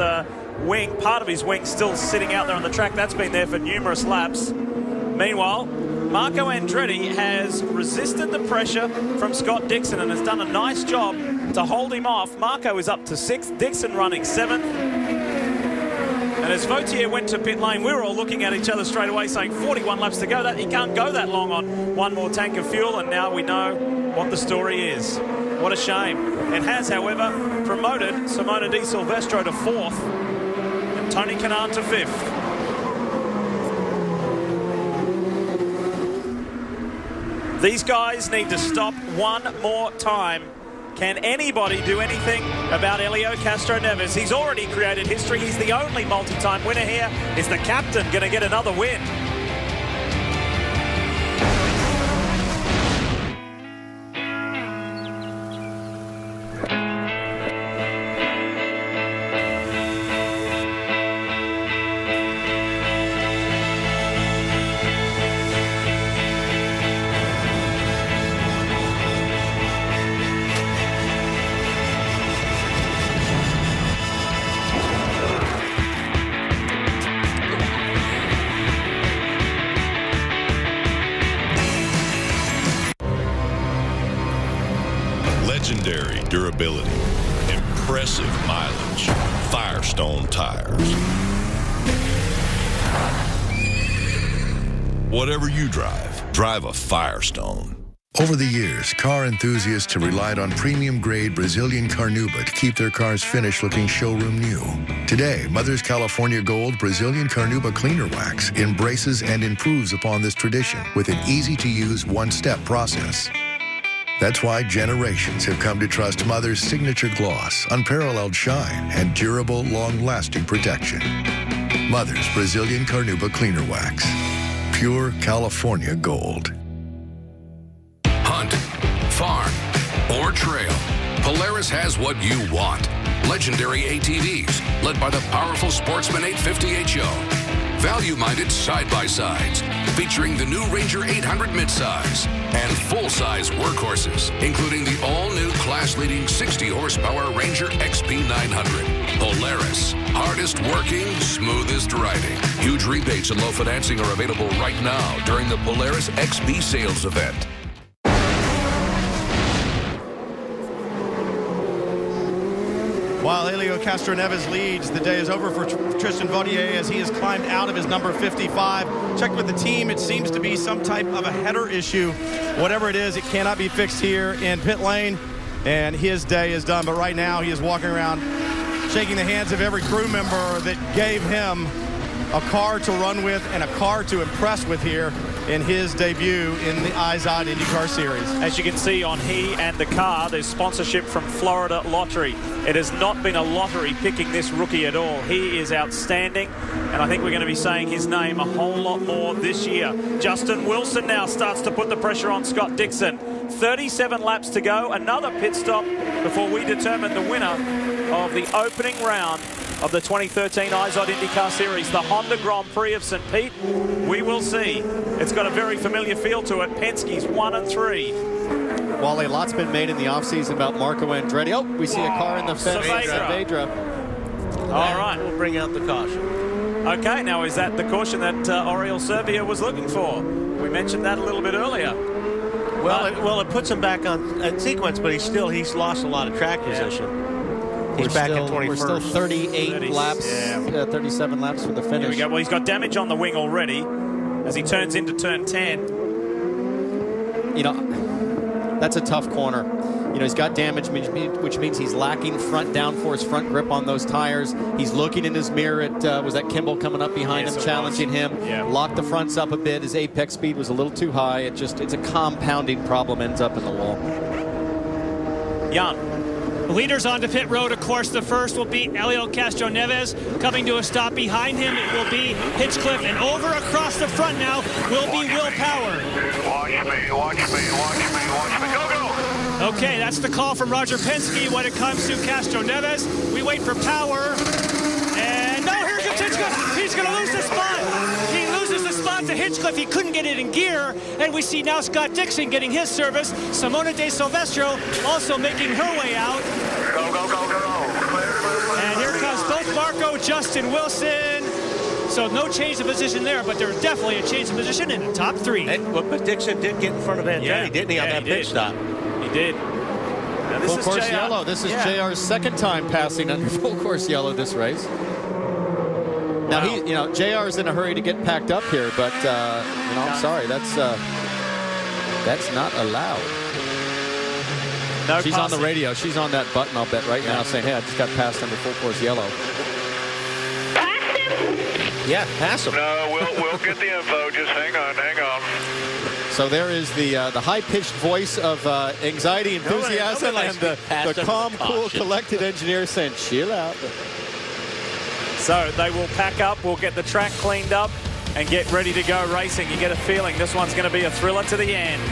Speaker 1: wing, part of his wing still sitting out there on the track. That's been there for numerous laps. Meanwhile, Marco Andretti has resisted the pressure from Scott Dixon and has done a nice job to hold him off. Marco is up to 6th, Dixon running 7th. And as Vautier went to pit lane, we were all looking at each other straight away saying 41 laps to go. He can't go that long on one more tank of fuel, and now we know what the story is. What a shame. It has, however, promoted Simona Di Silvestro to 4th and Tony Kanaan to 5th. These guys need to stop one more time. Can anybody do anything about Helio Castroneves? He's already created history. He's the only multi-time winner here. Is the captain going to get another win?
Speaker 21: Legendary durability. Impressive mileage. Firestone tires. Whatever you drive, drive a Firestone.
Speaker 15: Over the years, car enthusiasts have relied on premium-grade Brazilian Carnuba to keep their cars finished looking showroom new. Today, Mother's California Gold Brazilian Carnuba Cleaner Wax embraces and improves upon this tradition with an easy-to-use one-step process. That's why generations have come to trust Mother's signature gloss, unparalleled shine, and durable, long-lasting protection. Mother's Brazilian Carnuba Cleaner Wax. Pure California Gold.
Speaker 5: Hunt, farm, or trail, Polaris has what you want. Legendary ATVs, led by the powerful Sportsman 850 HO. Value-minded side-by-sides, featuring the new Ranger 800 midsize. And full-size workhorses, including the all-new class-leading 60-horsepower Ranger XP 900. Polaris, hardest working, smoothest riding. Huge rebates and low financing are available right now during the Polaris XP sales event.
Speaker 2: While Helio Castroneves leads, the day is over for Tristan Vautier as he has climbed out of his number 55. Checked with the team, it seems to be some type of a header issue. Whatever it is, it cannot be fixed here in pit lane, and his day is done. But right now, he is walking around shaking the hands of every crew member that gave him a car to run with and a car to impress with here in his debut in the IZOD IndyCar Series.
Speaker 1: As you can see on he and the car, there's sponsorship from Florida Lottery. It has not been a lottery picking this rookie at all. He is outstanding, and I think we're going to be saying his name a whole lot more this year. Justin Wilson now starts to put the pressure on Scott Dixon. 37 laps to go, another pit stop before we determine the winner of the opening round of the 2013 IZOD IndyCar Series, the Honda Grand Prix of St. Pete. We will see. It's got a very familiar feel to it. Penske's 1 and 3.
Speaker 6: Wally, a lot's been made in the offseason about Marco Andretti. Oh, we see a car in the fence. Saavedra.
Speaker 1: All right.
Speaker 7: We'll bring out the caution.
Speaker 1: Okay, now is that the caution that Oriol Servia was looking for? We mentioned that a little bit earlier.
Speaker 7: Well, it puts him back on sequence, but he's lost a lot of track position. He's back at 21st.
Speaker 6: We're still 38 laps, 37 laps from the finish.
Speaker 1: Here we go. Well, he's got damage on the wing already as he turns into turn 10.
Speaker 6: You know, that's a tough corner. You know, he's got damage, which means he's lacking front downforce, front grip on those tires. He's looking in his mirror at, was that Kimball coming up behind him, challenging him.
Speaker 1: Yeah.
Speaker 6: Locked the fronts up a bit. His apex speed was a little too high. It's a compounding problem, ends up in the wall.
Speaker 1: Jan.
Speaker 4: Leaders onto pit road, of course. The first will be Helio Castroneves. Coming to a stop behind him, it will be Hinchcliffe. And over across the front now will be Will Power.
Speaker 8: Watch me, watch me, watch me, watch me. Go, go!
Speaker 4: Okay, that's the call from Roger Penske when it comes to Castroneves. We wait for Power. And no, here comes Hinchcliffe. He's going to lose the spot. He loses the spot to Hinchcliffe. He couldn't get it in gear. And we see now Scott Dixon getting his service. Simona De Silvestro also making her way out.
Speaker 8: Go, go, go, go, go.
Speaker 4: And here comes both Marco, Justin Wilson. So no change of position there, but there's definitely a change of position in the top three.
Speaker 7: But Dixon did get in front of Andretti, didn't he, on that pit stop?
Speaker 1: He did. Now,
Speaker 6: Full course yellow. This is JR's second time passing under full course yellow this race. Now JR's in a hurry to get packed up here, but I'm sorry, that's not allowed.
Speaker 1: No
Speaker 6: She's
Speaker 1: passing.
Speaker 6: on the radio. She's on that button, I'll bet, right now, saying, hey, I just got passed under full course yellow.
Speaker 7: Yeah, pass him.
Speaker 8: No, we'll get the info. Just hang on, hang on.
Speaker 6: So there is the high-pitched voice of anxiety, enthusiasm, and the calm, cool, collected engineer saying, chill out.
Speaker 1: So they will pack up, we'll get the track cleaned up, and get ready to go racing. You get a feeling this one's going to be a thriller to the end.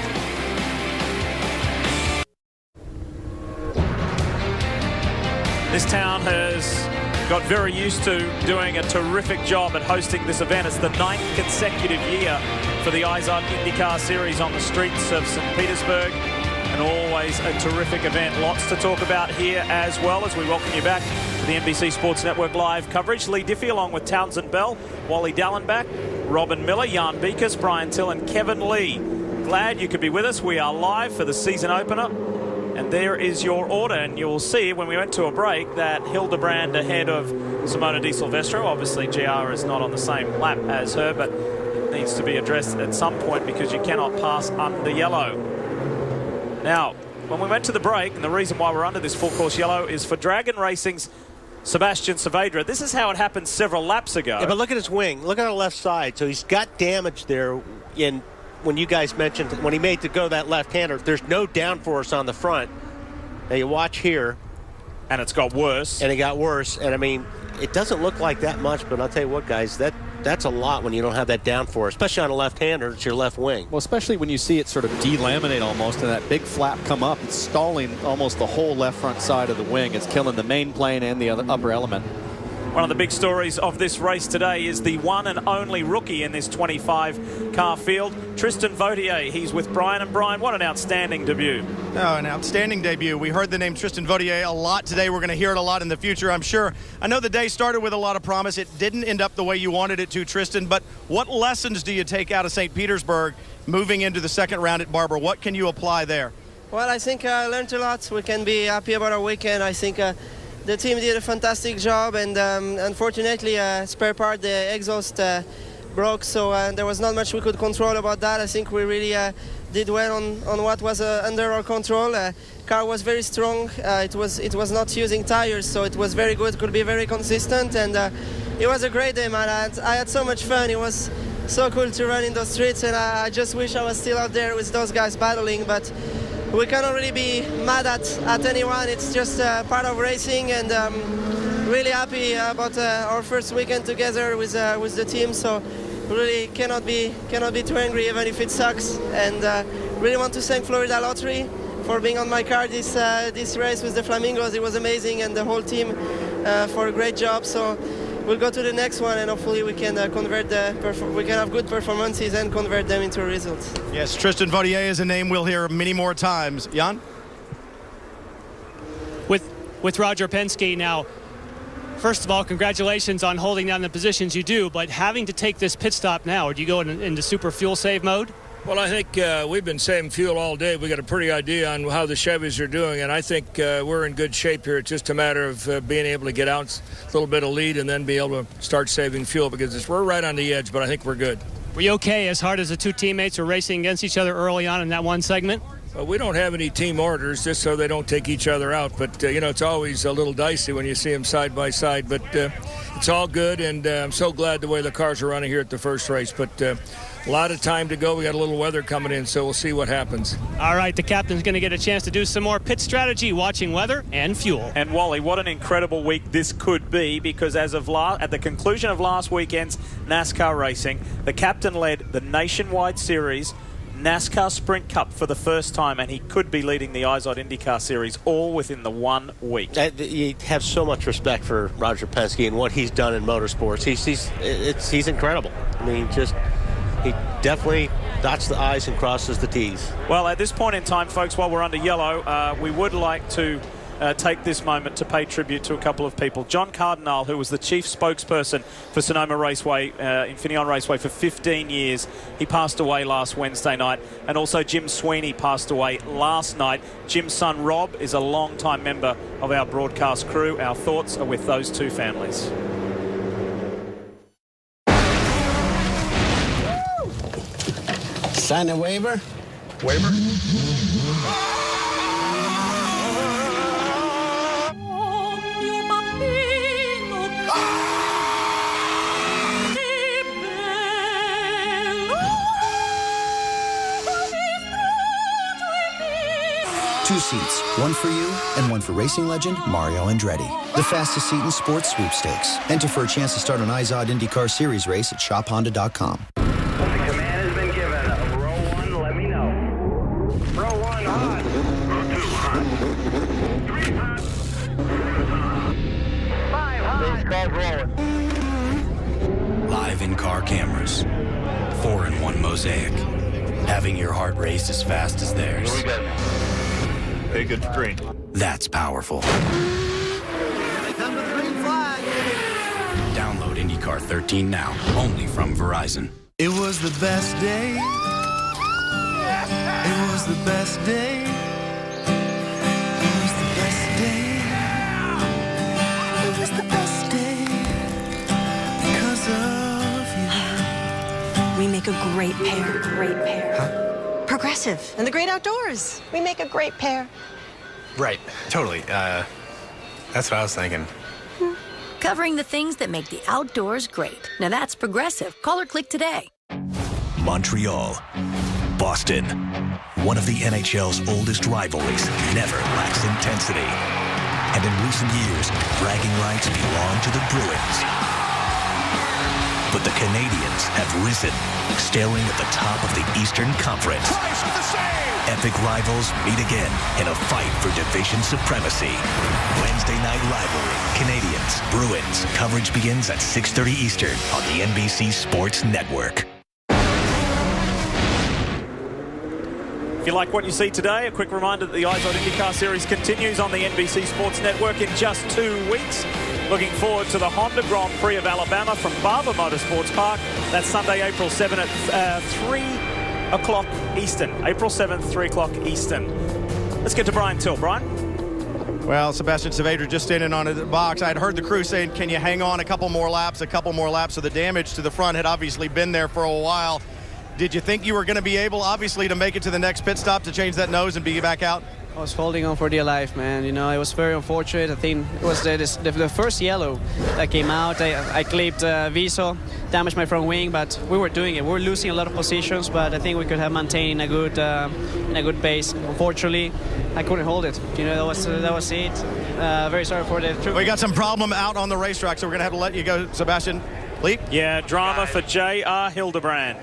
Speaker 1: This town has got very used to doing a terrific job at hosting this event. It's the 9th consecutive year for the IZOD IndyCar Series on the streets of St. Petersburg. And always a terrific event. Lots to talk about here as well as we welcome you back to the NBC Sports Network live coverage. Lee Diffie along with Townsend Bell, Wally Dallenbach, Robin Miller, Jan Beekes, Brian Till and Kevin Lee. Glad you could be with us. We are live for the season opener And there is your order, and you'll see when we went to a break that Hildebrand ahead of Simona Di Silvestro. Obviously, GR is not on the same lap as her, but it needs to be addressed at some point because you cannot pass under yellow. Now, when we went to the break, and the reason why we're under this full course yellow is for Dragon Racing's Sebastian Saavedra. This is how it happened several laps ago.
Speaker 7: Yeah, but look at his wing. Look at the left side. So he's got damage there. When you guys mentioned when he made to go that left-hander, there's no downforce on the front. Now you watch here.
Speaker 1: And it's got worse.
Speaker 7: And it got worse. And, I mean, it doesn't look like that much, but I'll tell you what, guys, that's a lot when you don't have that downforce, especially on a left-hander. It's your left wing.
Speaker 14: Well, especially when you see it sort of delaminate almost and that big flap come up. It's stalling almost the whole left front side of the wing. It's killing the main plane and the other upper element.
Speaker 1: One of the big stories of this race today is the one and only rookie in this 25-car field, Tristan Vautier. He's with Brian. And Brian, what an outstanding debut.
Speaker 2: Oh, an outstanding debut. We heard the name Tristan Vautier a lot today. We're going to hear it a lot in the future, I'm sure. I know the day started with a lot of promise. It didn't end up the way you wanted it to, Tristan, but what lessons do you take out of St. Petersburg moving into the second round at Barber? What can you apply there?
Speaker 16: Well, I think I learned a lot. We can be happy about our weekend. I think the team did a fantastic job, and unfortunately, spare part, the exhaust broke, so there was not much we could control about that. I think we really did well on what was under our control. Car was very strong. It was not using tires, so it was very good. Could be very consistent, and it was a great day, man. I had so much fun. It was so cool to run in those streets, and I just wish I was still out there with those guys battling, but we cannot really be mad at anyone. It's just part of racing, and really happy about our first weekend together with the team. So really cannot be too angry, even if it sucks. And really want to thank Florida Lottery for being on my car this race with the Flamingos. It was amazing, and the whole team for a great job. So we'll go to the next one, and hopefully we can we can have good performances and convert them into results.
Speaker 2: Yes, Tristan Vautier is a name we'll hear many more times. Jan?
Speaker 4: With Roger Penske now, first of all, congratulations on holding down the positions you do, but having to take this pit stop now, do you go into super fuel save mode?
Speaker 22: Well, I think we've been saving fuel all day. We got a pretty idea on how the Chevys are doing, and I think we're in good shape here. It's just a matter of being able to get out a little bit of lead and then be able to start saving fuel, because we're right on the edge, but I think we're good.
Speaker 4: Were you okay as hard as the two teammates were racing against each other early on in that one segment?
Speaker 22: Well, we don't have any team orders just so they don't take each other out, but it's always a little dicey when you see them side by side, but it's all good, and I'm so glad the way the cars are running here at the first race, but a lot of time to go. We got a little weather coming in, so we'll see what happens.
Speaker 4: All right, the captain's going to get a chance to do some more pit strategy, watching weather and fuel.
Speaker 1: And Wally, what an incredible week this could be, because as of at the conclusion of last weekend's NASCAR racing, the captain led the Nationwide Series, NASCAR Sprint Cup for the first time, and he could be leading the IZOD IndyCar Series all within the 1 week.
Speaker 7: You have so much respect for Roger Penske and what he's done in motorsports. He's incredible. I mean, he definitely dots the I's and crosses the T's.
Speaker 1: Well, at this point in time, folks, while we're under yellow, we would like to take this moment to pay tribute to a couple of people. John Cardinal, who was the chief spokesperson for Sonoma Raceway, Infineon Raceway for 15 years. He passed away last Wednesday night. And also Jim Sweeney passed away last night. Jim's son, Rob, is a long-time member of our broadcast crew. Our thoughts are with those two families.
Speaker 24: Sign a waiver?
Speaker 25: Waiver?
Speaker 26: Two seats, one for you and one for racing legend Mario Andretti. The fastest seat in sports sweepstakes. Enter for a chance to start an IZOD IndyCar Series race at shophonda.com.
Speaker 8: Command has been given. Row 1, let me know. Row 1, hot. Row 2, hot. 3, hot. 5, hot. These cars rolling.
Speaker 13: Live in-car cameras. 4-in-1 mosaic. Having your heart race as fast as theirs.
Speaker 17: Here we go. Hey, good green.
Speaker 13: That's powerful.
Speaker 24: Here comes the green flag.
Speaker 13: Download IndyCar 13 now, only from Verizon.
Speaker 27: It was the best day. It was the best day.
Speaker 10: day. It was the best day because of you.
Speaker 11: We make a great pair. Great pair.
Speaker 10: Huh?
Speaker 11: Progressive and the great outdoors. We make a great pair.
Speaker 12: Right. Totally. That's what I was thinking.
Speaker 18: Covering the things that make the outdoors great. Now that's Progressive. Call or click today.
Speaker 13: Montreal, Boston. One of the NHL's oldest rivalries never lacks intensity. And in recent years, bragging rights belong to the Bruins. But the Canadiens have risen, staring at the top of the Eastern Conference.
Speaker 19: Price with the save!
Speaker 13: Epic rivals meet again in a fight for division supremacy. Wednesday night rivalry, Canadiens, Bruins. Coverage begins at 6:30 Eastern on the NBC Sports Network.
Speaker 1: If you like what you see today, a quick reminder that the IZOD IndyCar Series continues on the NBC Sports Network in just 2 weeks. Looking forward to the Honda Grand Prix of Alabama from Barber Motorsports Park. That's Sunday, April 7 at 3 o'clock Eastern. April 7th, 3 o'clock Eastern. Let's get to Brian Till. Brian?
Speaker 2: Well, Sebastian Saavedra just standing on the box. I'd heard the crew saying, can you hang on a couple more laps? So the damage to the front had obviously been there for a while. Did you think you were going to be able, obviously, to make it to the next pit stop to change that nose and be back out?
Speaker 20: I was holding on for dear life, man. You know, it was very unfortunate. I think it was the first yellow that came out. I clipped Viso, damaged my front wing, but we were doing it. We were losing a lot of positions, but I think we could have maintained in a good pace. Unfortunately, I couldn't hold it. You know, that was it. Very sorry for the trip.
Speaker 2: We got some problem out on the racetrack, so we're going to have to let you go, Sebastian. Leap?
Speaker 1: Yeah, drama for J.R. Hildebrand.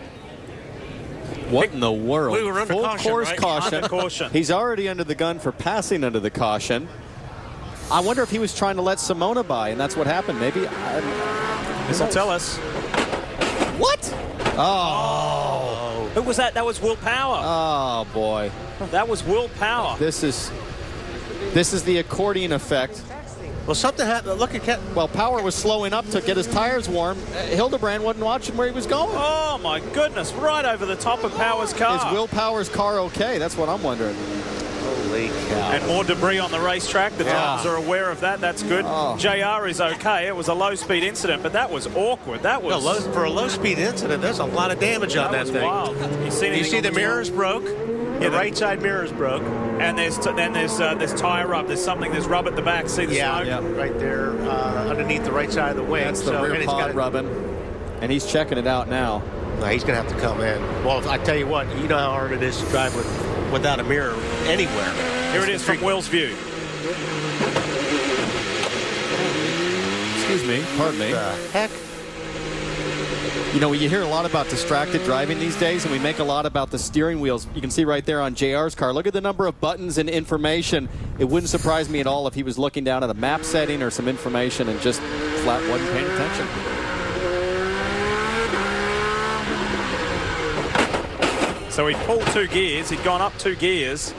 Speaker 14: What in the world?
Speaker 7: We were under
Speaker 14: Full
Speaker 7: caution,
Speaker 14: course
Speaker 7: right?
Speaker 14: caution.
Speaker 1: Under caution.
Speaker 14: He's already under the gun for passing under the caution. I wonder if he was trying to let Simona by, and that's what happened. Maybe.
Speaker 1: This will tell us.
Speaker 14: What? Oh.
Speaker 1: Who was that? That was Will Power.
Speaker 14: Oh, boy.
Speaker 1: That was Will Power.
Speaker 14: This is the accordion effect.
Speaker 7: Well, something happened. Look at
Speaker 14: Well, Power was slowing up to get his tires warm. Hildebrand wasn't watching where he was going.
Speaker 1: Oh, my goodness. Right over the top of Power's car.
Speaker 14: Is Will Power's car okay? That's what I'm wondering.
Speaker 7: Holy cow.
Speaker 1: And more debris on the racetrack. The drivers are aware of that. That's good.
Speaker 14: Oh.
Speaker 1: JR is okay. It was a low-speed incident, but that was awkward. That was...
Speaker 7: No, for a low-speed incident, there's a lot of damage on that thing.
Speaker 1: Wild.
Speaker 7: You see the mirrors broke? The right side mirrors broke.
Speaker 1: And there's tire rub. There's rub at the back. See the smoke?
Speaker 7: Yeah, right there underneath the right side of the wing.
Speaker 14: That's the rear pod rubbing. And he's checking it out now.
Speaker 7: No, he's going to have to come in. Well, I tell you what, you know how hard it is to drive without a mirror anywhere.
Speaker 1: Here it is from Will's view.
Speaker 14: Excuse me. Pardon me.
Speaker 7: Heck?
Speaker 14: You know, you hear a lot about distracted driving these days, and we make a lot about the steering wheels. You can see right there on JR's car. Look at the number of buttons and information. It wouldn't surprise me at all if he was looking down at a map setting or some information and just flat wasn't paying attention.
Speaker 1: So he pulled 2 gears. He'd gone up 2 gears.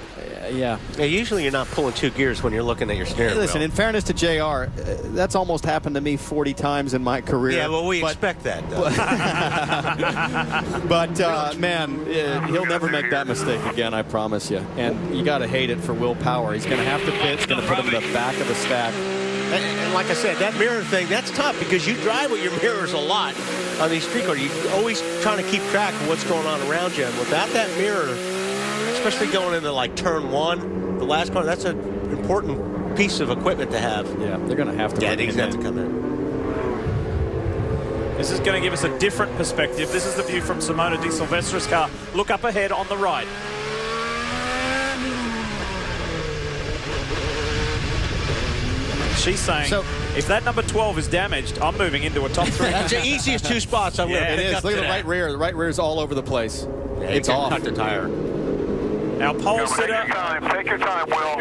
Speaker 14: Yeah.
Speaker 7: Usually you're not pulling 2 gears when you're looking at your steering wheel.
Speaker 14: Listen, in fairness to JR, that's almost happened to me 40 times in my career.
Speaker 7: Yeah, well, we expect that, though.
Speaker 14: But, man, he'll never make that mistake again, I promise you. And you got to hate it for Will Power. He's going to have to pit. It's going to put him in the back of the stack.
Speaker 7: And like I said, that mirror thing, that's tough because you drive with your mirrors a lot on these street cars. You're always trying to keep track of what's going on around you. And without that mirror, especially going into like turn 1, the last car, that's an important piece of equipment to have.
Speaker 14: Yeah, they're going to have to.
Speaker 7: Yeah, he's going to have to come in.
Speaker 1: This is going to give us a different perspective. This is the view from Simona Di Silvestra's car. Look up ahead on the right. She's saying, if that number 12 is damaged, I'm moving into a top 3.
Speaker 7: That's the easiest 2 spots I'm going to
Speaker 14: pick up. It is. Look at the right rear. The right rear is all over the place.
Speaker 7: Yeah,
Speaker 14: it's off.
Speaker 7: Cut the tire.
Speaker 1: Our pole sitter.
Speaker 8: Take your time, Will.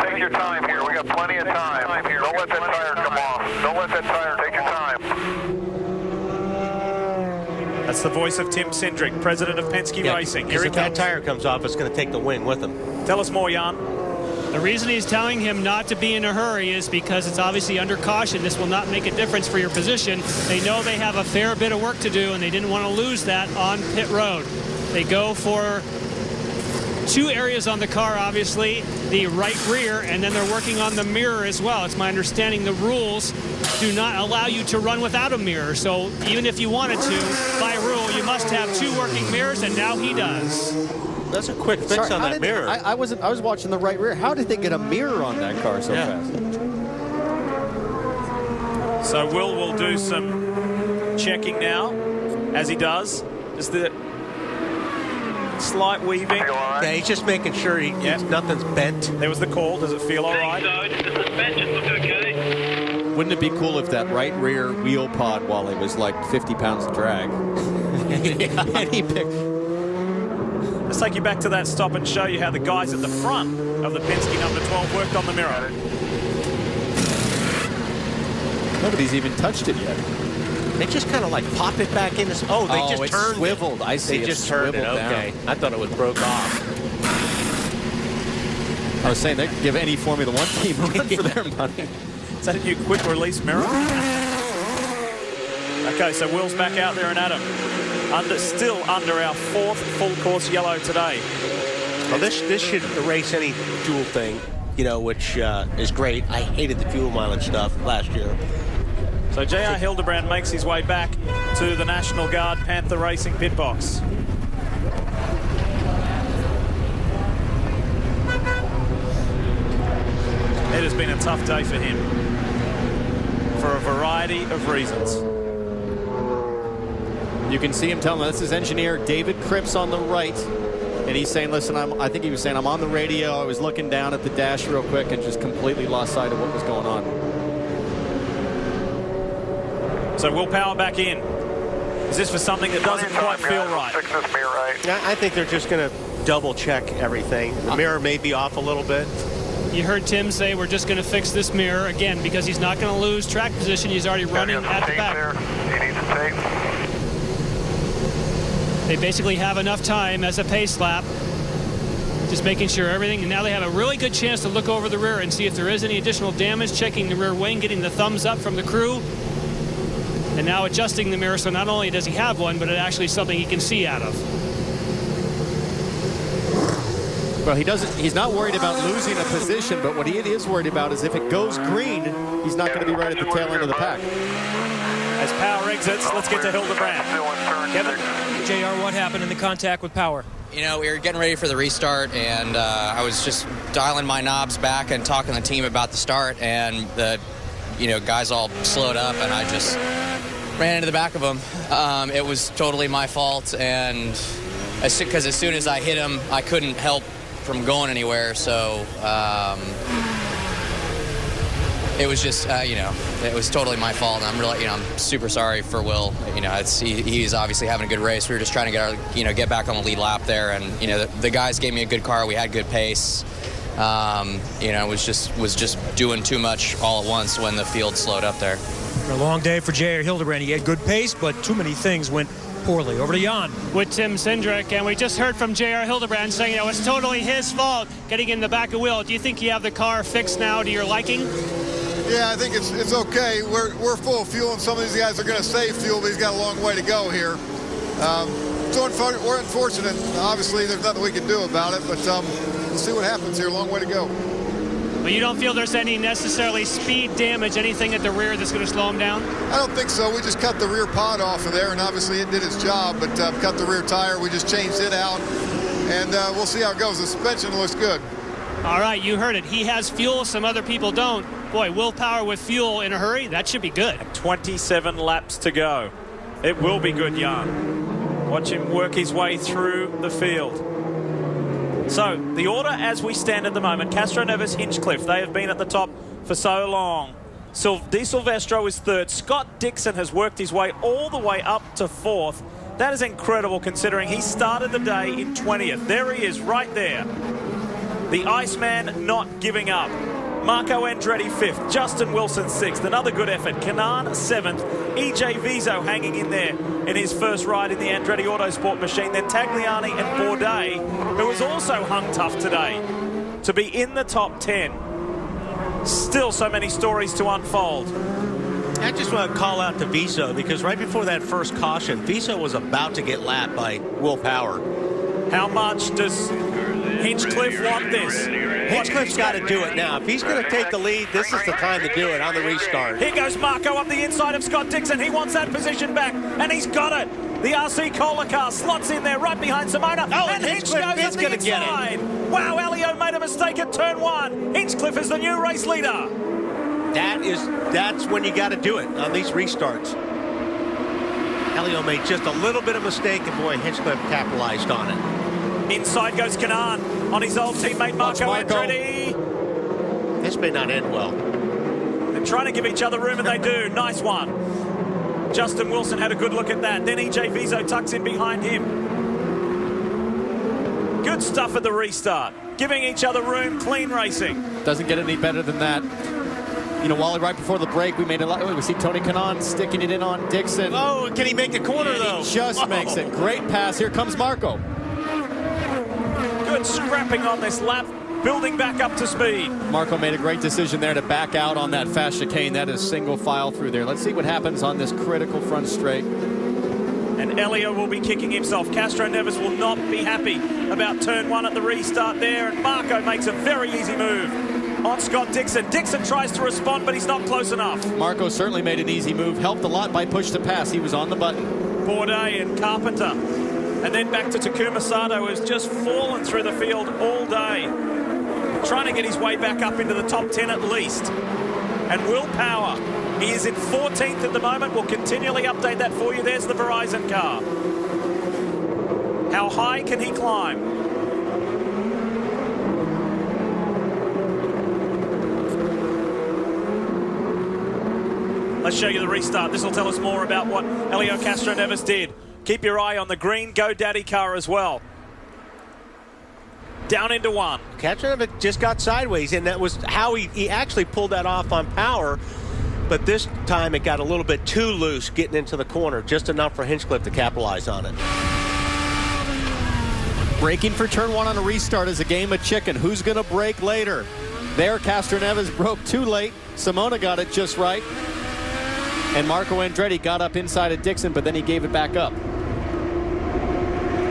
Speaker 8: Take your time here. We got plenty of time. Don't let that tire come off. Don't let that tire. Take your time.
Speaker 1: That's the voice of Tim Cindric, president of Penske Racing. Here he
Speaker 7: if
Speaker 1: comes.
Speaker 7: that tire comes off, it's going to take the wing with him.
Speaker 1: Tell us more, Jan.
Speaker 4: The reason he's telling him not to be in a hurry is because it's obviously under caution. This will not make a difference for your position. They know they have a fair bit of work to do, and they didn't want to lose that on pit road. They go for two areas on the car, obviously, the right rear, and then they're working on the mirror as well. It's my understanding the rules do not allow you to run without a mirror. So even if you wanted to, by rule, you must have two working mirrors, and now he does.
Speaker 7: That's a quick fix on that mirror.
Speaker 14: I was watching the right rear. How did they get a mirror on that car so fast?
Speaker 1: So Will do some checking now, as he does. Just the slight weaving.
Speaker 7: Yeah, he's just making sure nothing's bent.
Speaker 1: There was the call. Does it feel all right?
Speaker 8: The suspension looked okay.
Speaker 14: Wouldn't it be cool if that right rear wheel pod wally was like 50 pounds of drag? And he picked.
Speaker 1: Let's take you back to that stop and show you how the guys at the front of the Penske number 12 worked on the mirror.
Speaker 14: Nobody's even touched it yet.
Speaker 7: They just kind of like pop it back in. Oh, they just
Speaker 14: it's
Speaker 7: turned
Speaker 14: swiveled.
Speaker 7: it.
Speaker 14: I see.
Speaker 7: They just turned it. Okay. I thought it was broke off.
Speaker 14: I was saying they could give any Formula One team a run for their money.
Speaker 1: Is that a new quick release mirror? Okay, so Will's back out there and Adam. Still under our fourth full course yellow today.
Speaker 7: Well, this should erase any fuel thing, which is great. I hated the fuel mileage stuff last year.
Speaker 1: So J.R. Hildebrand makes his way back to the National Guard Panther Racing pit box. It has been a tough day for him for a variety of reasons.
Speaker 14: You can see him telling this is engineer David Cripps on the right. And he's saying, listen, I think he was saying, I'm on the radio. I was looking down at the dash real quick and just completely lost sight of what was going on.
Speaker 1: So we'll power back in. Is this for something that doesn't quite feel right?
Speaker 8: Fix this mirror right.
Speaker 7: I think they're just going to double check everything. The mirror may be off a little bit.
Speaker 4: You heard Tim say we're just going to fix this mirror again because he's not going to lose track position. He's already running at the back.
Speaker 8: He needs a tape.
Speaker 4: They basically have enough time as a pace lap, just making sure everything, and now they have a really good chance to look over the rear and see if there is any additional damage, checking the rear wing, getting the thumbs up from the crew, and now adjusting the mirror so not only does he have one, but it actually is something he can see out of.
Speaker 14: Well, he's not worried about losing a position, but what he is worried about is if it goes green, he's not going to be right at the tail end of the pack.
Speaker 1: As Power exits, let's get to Hildebrand. Kevin?
Speaker 3: JR, what happened in the contact with Power?
Speaker 9: We were getting ready for the restart, and I was just dialing my knobs back and talking to the team about the start, and the guys all slowed up, and I just ran into the back of them. It was totally my fault, and because as soon as I hit him, I couldn't help from going anywhere, so it was just, it was totally my fault. And I'm really, I'm super sorry for Will. He's obviously having a good race. We were just trying to get back on the lead lap there. And, the guys gave me a good car. We had good pace. Was just doing too much all at once when the field slowed up there.
Speaker 3: A long day for J.R. Hildebrand. He had good pace, but too many things went poorly. Over to Jan.
Speaker 4: With Tim Cindric, and we just heard from J.R. Hildebrand saying it was totally his fault getting in the back of Will. Do you think you have the car fixed now to your liking?
Speaker 15: Yeah, I think it's okay. We're full of fuel, and some of these guys are going to save fuel, but he's got a long way to go here. We're unfortunate. Obviously, there's nothing we can do about it, but we'll see what happens here. Long way to go.
Speaker 4: But you don't feel there's any necessarily speed damage, anything at the rear that's going to slow him down?
Speaker 15: I don't think so. We just cut the rear pod off of there, and obviously it did its job, but cut the rear tire. We just changed it out, and we'll see how it goes. The suspension looks good.
Speaker 4: All right, you heard it. He has fuel, some other people don't. Boy, Will Power with fuel in a hurry, that should be good.
Speaker 1: 27 laps to go. It will be good, Jan. Watch him work his way through the field. So, the order as we stand at the moment, Castro Neves, Hinchcliffe, they have been at the top for so long. Di Silvestro is third. Scott Dixon has worked his way all the way up to fourth. That is incredible considering he started the day in 20th. There he is, right there. The Iceman not giving up. Marco Andretti 5th, Justin Wilson 6th, another good effort. Kanan 7th, EJ Viso hanging in there in his first ride in the Andretti Autosport machine. Then Tagliani and Bourdais, who was also hung tough today to be in the top 10. Still so many stories to unfold.
Speaker 7: I just want to call out to Viso because right before that first caution, Viso was about to get lapped by Will Power.
Speaker 1: How much does Hinchcliffe want this.
Speaker 7: Hinchcliffe's got to do it now. If he's going to take the lead, this is the time to do it on the restart.
Speaker 1: Here goes Marco up the inside of Scott Dixon. He wants that position back, and he's got it. The RC Kohler car slots in there right behind Simona.
Speaker 7: And Hinchcliffe is going to get it.
Speaker 1: Wow, Elio made a mistake at turn 1. Hinchcliffe is the new race leader.
Speaker 7: That's when you got to do it on these restarts. Elio made just a little bit of mistake, and boy, Hinchcliffe capitalized on it.
Speaker 1: Inside goes Kanan on his old teammate Marco Andretti.
Speaker 7: This may not end well.
Speaker 1: They're trying to give each other room, and they do. Nice one. Justin Wilson had a good look at that. Then EJ Viso tucks in behind him. Good stuff at the restart. Giving each other room, clean racing.
Speaker 14: Doesn't get any better than that. You know, Wally, right before the break, we see Tony Kanaan sticking it in on Dixon.
Speaker 7: Oh, can he make the corner, though?
Speaker 14: He just makes it. Great pass. Here comes Marco.
Speaker 1: Good scrapping on this lap, building back up to speed.
Speaker 14: Marco made a great decision there to back out on that fast chicane. That is single file through there. Let's see what happens on this critical front straight.
Speaker 1: And Elio will be kicking himself. Castro Neves will not be happy about turn 1 at the restart there. And Marco makes a very easy move on Scott Dixon. Dixon tries to respond, but he's not close enough.
Speaker 14: Marco certainly made an easy move. Helped a lot by push to pass. He was on the button.
Speaker 1: Bourdais and Carpenter. And then back to Takuma Sato, who's just fallen through the field all day. Trying to get his way back up into the top 10 at least. And Will Power, he is in 14th at the moment. We'll continually update that for you. There's the Verizon car. How high can he climb? Let's show you the restart. This will tell us more about what Elio Castro Neves did. Keep your eye on the green GoDaddy car as well. Down into 1.
Speaker 7: Castro Neves just got sideways, and that was how he actually pulled that off on Power. But this time it got a little bit too loose getting into the corner, just enough for Hinchcliffe to capitalize on it.
Speaker 14: Braking for turn 1 on a restart is a game of chicken. Who's going to brake later? There, Castro Neves broke too late. Simona got it just right. And Marco Andretti got up inside of Dixon, but then he gave it back up.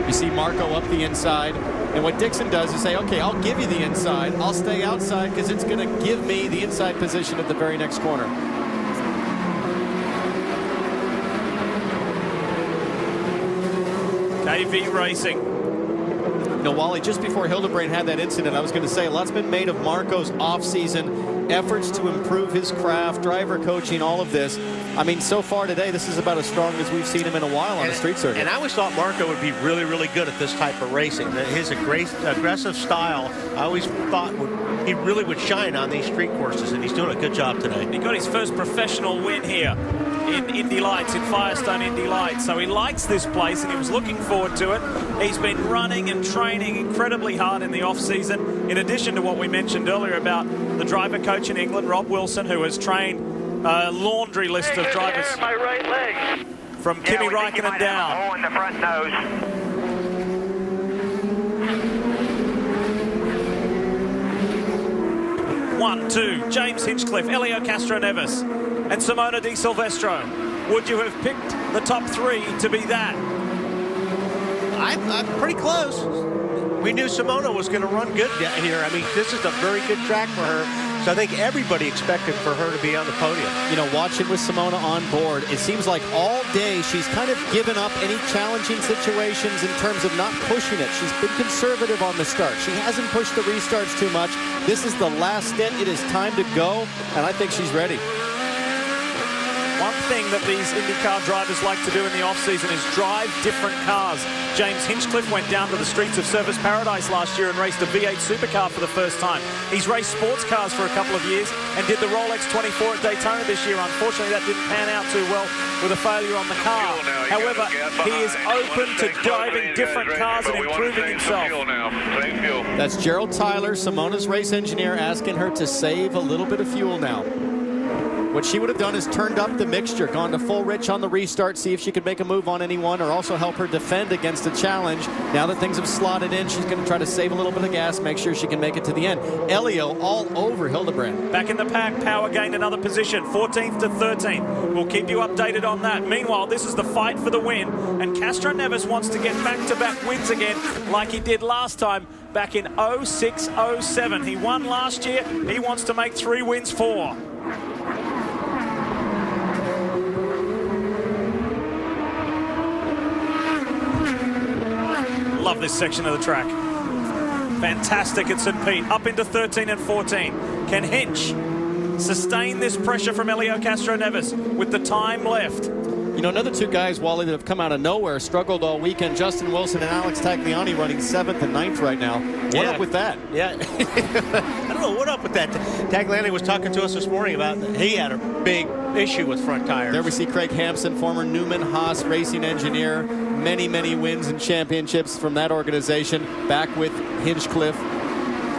Speaker 14: You see Marco up the inside. And what Dixon does is say, okay, I'll give you the inside. I'll stay outside because it's going to give me the inside position at the very next corner.
Speaker 1: KV Racing.
Speaker 14: You know, Wally, just before Hildebrand had that incident, I was going to say a lot's been made of Marco's off-season efforts to improve his craft, driver coaching, all of this. I mean, so far today, this is about as strong as we've seen him in a while on a street circuit.
Speaker 7: And I always thought Marco would be really, really good at this type of racing. His aggressive style, I always thought he really would shine on these street courses, and he's doing a good job today.
Speaker 1: He got his first professional win here in Indy Lights, in Firestone Indy Lights. So he likes this place, and he was looking forward to it. He's been running and training incredibly hard in the off-season, in addition to what we mentioned earlier about the driver coach in England, Rob Wilson, who has trained a laundry list of drivers.
Speaker 8: My right leg.
Speaker 1: From Kimi Räikkönen down.
Speaker 8: Hole in the front nose.
Speaker 1: One, two, James Hinchcliffe, Elio Castro Neves, and Simona Di Silvestro. Would you have picked the top 3 to be that?
Speaker 7: I'm pretty close. We knew Simona was going to run good here. I mean, this is a very good track for her. So I think everybody expected for her to be on the podium.
Speaker 14: You know, watching with Simona on board, it seems like all day she's kind of given up any challenging situations in terms of not pushing it. She's been conservative on the start. She hasn't pushed the restarts too much. This is the last stint. It is time to go, and I think she's ready.
Speaker 1: One thing that these IndyCar drivers like to do in the off-season is drive different cars. James Hinchcliffe went down to the streets of Service Paradise last year and raced a V8 supercar for the first time. He's raced sports cars for a couple of years and did the Rolex 24 at Daytona this year. Unfortunately, that didn't pan out too well with a failure on the car. However, he is open to driving different cars and improving himself.
Speaker 14: That's Gerald Tyler, Simona's race engineer, asking her to save a little bit of fuel now. What she would have done is turned up the mixture, gone to full rich on the restart, see if she could make a move on anyone or also help her defend against a challenge. Now that things have slotted in, she's going to try to save a little bit of gas, make sure she can make it to the end. Elio all over Hildebrand.
Speaker 1: Back in the pack, Power gained another position, 14th to 13th. We'll keep you updated on that. Meanwhile, this is the fight for the win, and Castro Neves wants to get back-to-back wins again like he did last time. back in 06-07. He won last year. He wants to make 3 wins 4. Love this section of the track. Fantastic at St. Pete. Up into 13 and 14. Can Hinch sustain this pressure from Helio Castroneves with the time left?
Speaker 14: You know, another 2 guys, Wally, that have come out of nowhere, struggled all weekend. Justin Wilson and Alex Tagliani running 7th and 9th right now. What up with that?
Speaker 7: Yeah. I don't know. What up with that? Tagliani was talking to us this morning about he had a big issue with front tires.
Speaker 14: There we see Craig Hampson, former Newman Haas racing engineer. Many, many wins and championships from that organization. Back with Hinchcliffe.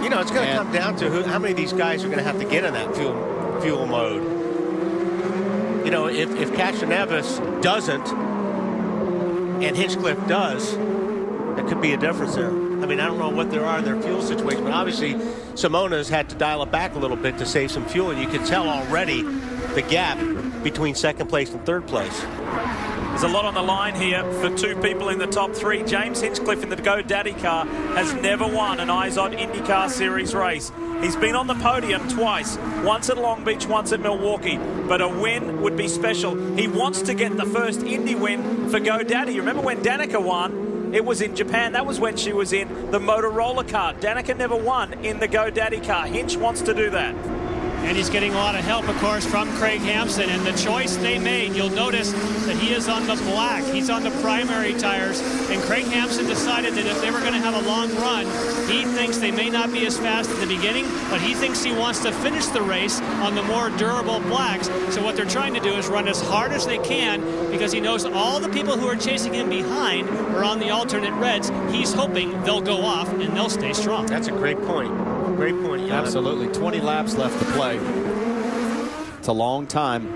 Speaker 7: You know, it's going to come down to how many of these guys are going to have to get in that fuel mode. You know, if Castroneves doesn't and Hinchcliffe does, there could be a difference there. I mean, I don't know what there are in their fuel situation, but obviously Simona's had to dial it back a little bit to save some fuel, and you can tell already the gap between 2nd place and 3rd place.
Speaker 1: There's a lot on the line here for 2 people in the top 3. James Hinchcliffe in the GoDaddy car has never won an IZOD IndyCar Series race. He's been on the podium twice, once at Long Beach, once at Milwaukee, but a win would be special. He wants to get the first Indy win for GoDaddy. You remember when Danica won? It was in Japan. That was when she was in the Motorola car. Danica never won in the GoDaddy car. Hinch wants to do that.
Speaker 4: And he's getting a lot of help, of course, from Craig Hampson. And the choice they made, you'll notice that he is on the black. He's on the primary tires. And Craig Hampson decided that if they were going to have a long run, he thinks they may not be as fast at the beginning, but he thinks he wants to finish the race on the more durable blacks. So what they're trying to do is run as hard as they can, because he knows all the people who are chasing him behind are on the alternate reds. He's hoping they'll go off and they'll stay strong.
Speaker 7: That's a great point. Great point. Yeah.
Speaker 14: Absolutely. 20 laps left to play. It's a long time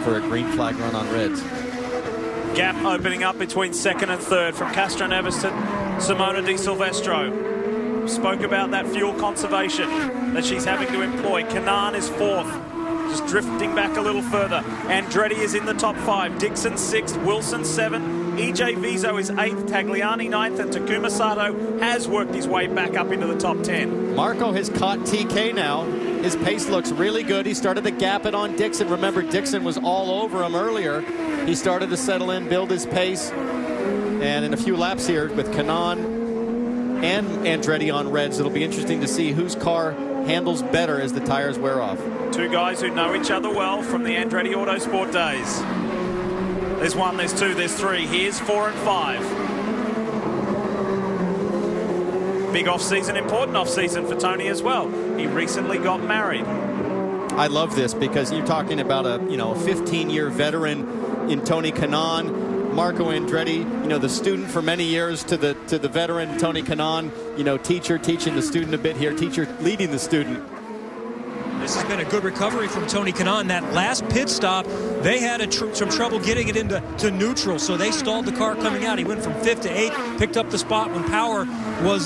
Speaker 14: for a green flag run on reds.
Speaker 1: Gap opening up between 2nd and 3rd from Castroneves to Simona Di Silvestro. Spoke about that fuel conservation that she's having to employ. Kanaan is 4th, just drifting back a little further. Andretti is in the top 5. Dixon 6th, Wilson 7th. EJ Viso is 8th, Tagliani 9th, and Takuma Sato has worked his way back up into the top 10.
Speaker 14: Marco has caught TK now. His pace looks really good. He started to gap it on Dixon. Remember, Dixon was all over him earlier. He started to settle in, build his pace. And in a few laps here with Kanaan and Andretti on reds, it'll be interesting to see whose car handles better as the tires wear off.
Speaker 1: 2 guys who know each other well from the Andretti Autosport days. There's 1, there's 2, there's 3. Here's 4 and 5. Big off-season, important off-season for Tony as well. He recently got married.
Speaker 14: I love this because you're talking about a 15-year veteran in Tony Kanaan, Marco Andretti, the student for many years to the veteran Tony Kanaan, teacher teaching the student a bit here, teacher leading the student.
Speaker 3: This has been a good recovery from Tony Kanaan. That last pit stop, they had some trouble getting it into neutral, so they stalled the car coming out. He went from 5th to 8th, picked up the spot when Power was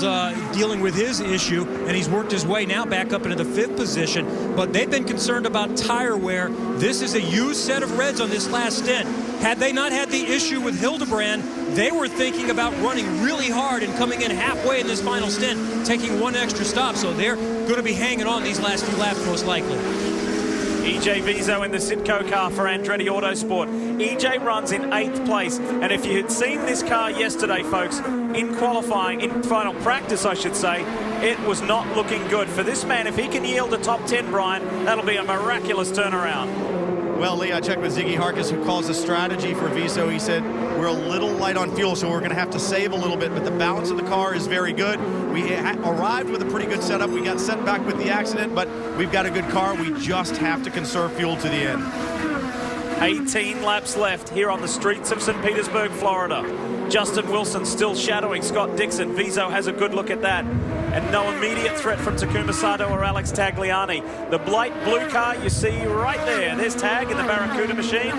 Speaker 3: dealing with his issue, and he's worked his way now back up into the 5th position. But they've been concerned about tire wear. This is a used set of reds on this last stint. Had they not had the issue with Hildebrand, they were thinking about running really hard and coming in halfway in this final stint, taking 1 extra stop. So they're going to be hanging on these last few laps most likely.
Speaker 1: EJ Viso in the Sitco car for Andretti Autosport. EJ runs in 8th place, and if you had seen this car yesterday, folks, in qualifying, in final practice, I should say, it was not looking good. For this man, if he can yield a top 10, Brian, that'll be a miraculous turnaround.
Speaker 2: Well, Lee, I checked with Ziggy Harkis, who calls the strategy for Viso. He said, we're a little light on fuel, so we're going to have to save a little bit, but the balance of the car is very good. We arrived with a pretty good setup. We got set back with the accident, but we've got a good car. We just have to conserve fuel to the end.
Speaker 1: 18 laps left here on the streets of St. Petersburg, Florida. Justin Wilson still shadowing Scott Dixon. Viso has a good look at that. And no immediate threat from Takuma Sato or Alex Tagliani. The blight blue car you see right there. There's Tag in the Barracuda machine.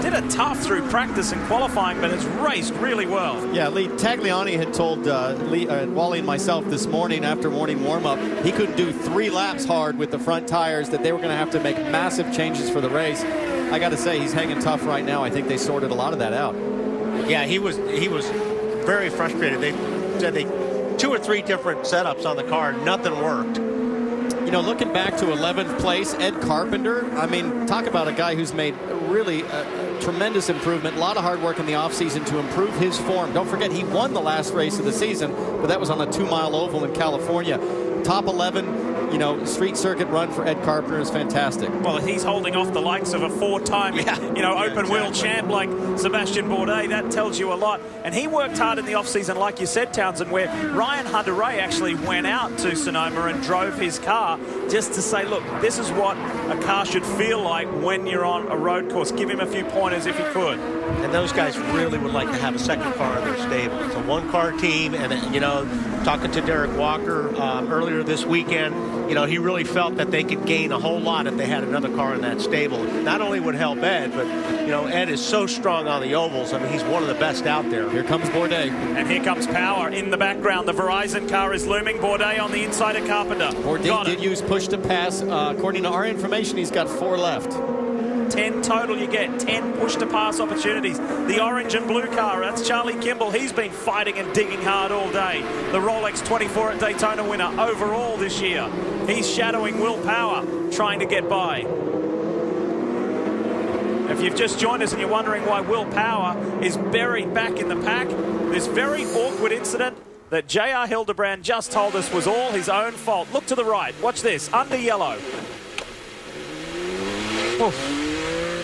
Speaker 1: Did a tough through practice and qualifying, but has raced really well.
Speaker 14: Yeah, Lee, Tagliani had told Wally and myself this morning after morning warm-up, he couldn't do 3 laps hard with the front tires, that they were going to have to make massive changes for the race. I got to say, he's hanging tough right now. I think they sorted a lot of that out.
Speaker 7: Yeah, he was very frustrated. They said they 2 or 3 different setups on the car. Nothing worked.
Speaker 14: You know, looking back to 11th place, Ed Carpenter, I mean, talk about a guy who's made really a tremendous improvement. A lot of hard work in the offseason to improve his form. Don't forget, he won the last race of the season, but that was on a 2-mile oval in California. Top 11, you know, street circuit run for Ed Carpenter is fantastic.
Speaker 1: Well, he's holding off the likes of a 4-time, open wheel champ like Sebastian Bourdais. That tells you a lot. And he worked hard in the offseason, like you said, Townsend, where Ryan Hunter-Ray actually went out to Sonoma and drove his car just to say, look, this is what a car should feel like when you're on a road course. Give him a few pointers if he could.
Speaker 7: And those guys really would like to have a second car in their stable. It's a one-car team, and, you know, talking to Derek Walker earlier this weekend, you know, he really felt that they could gain a whole lot if they had another car in that stable. Not only would help Ed, but, you know, Ed is so strong on the ovals. I mean, he's one of the best out there.
Speaker 14: Here comes Bourdais.
Speaker 1: And here comes Power in the background. The Verizon car is looming. Bourdais on the inside of Carpenter.
Speaker 14: Bourdais did use push to pass. According to our information, he's got 4 left.
Speaker 1: 10 total you get, 10 push-to-pass opportunities. The orange and blue car, that's Charlie Kimball. He's been fighting and digging hard all day. The Rolex 24 at Daytona winner overall this year. He's shadowing Will Power, trying to get by. If you've just joined us and you're wondering why Will Power is buried back in the pack, this very awkward incident that J.R. Hildebrand just told us was all his own fault. Look to the right. Watch this. Under yellow. Oof.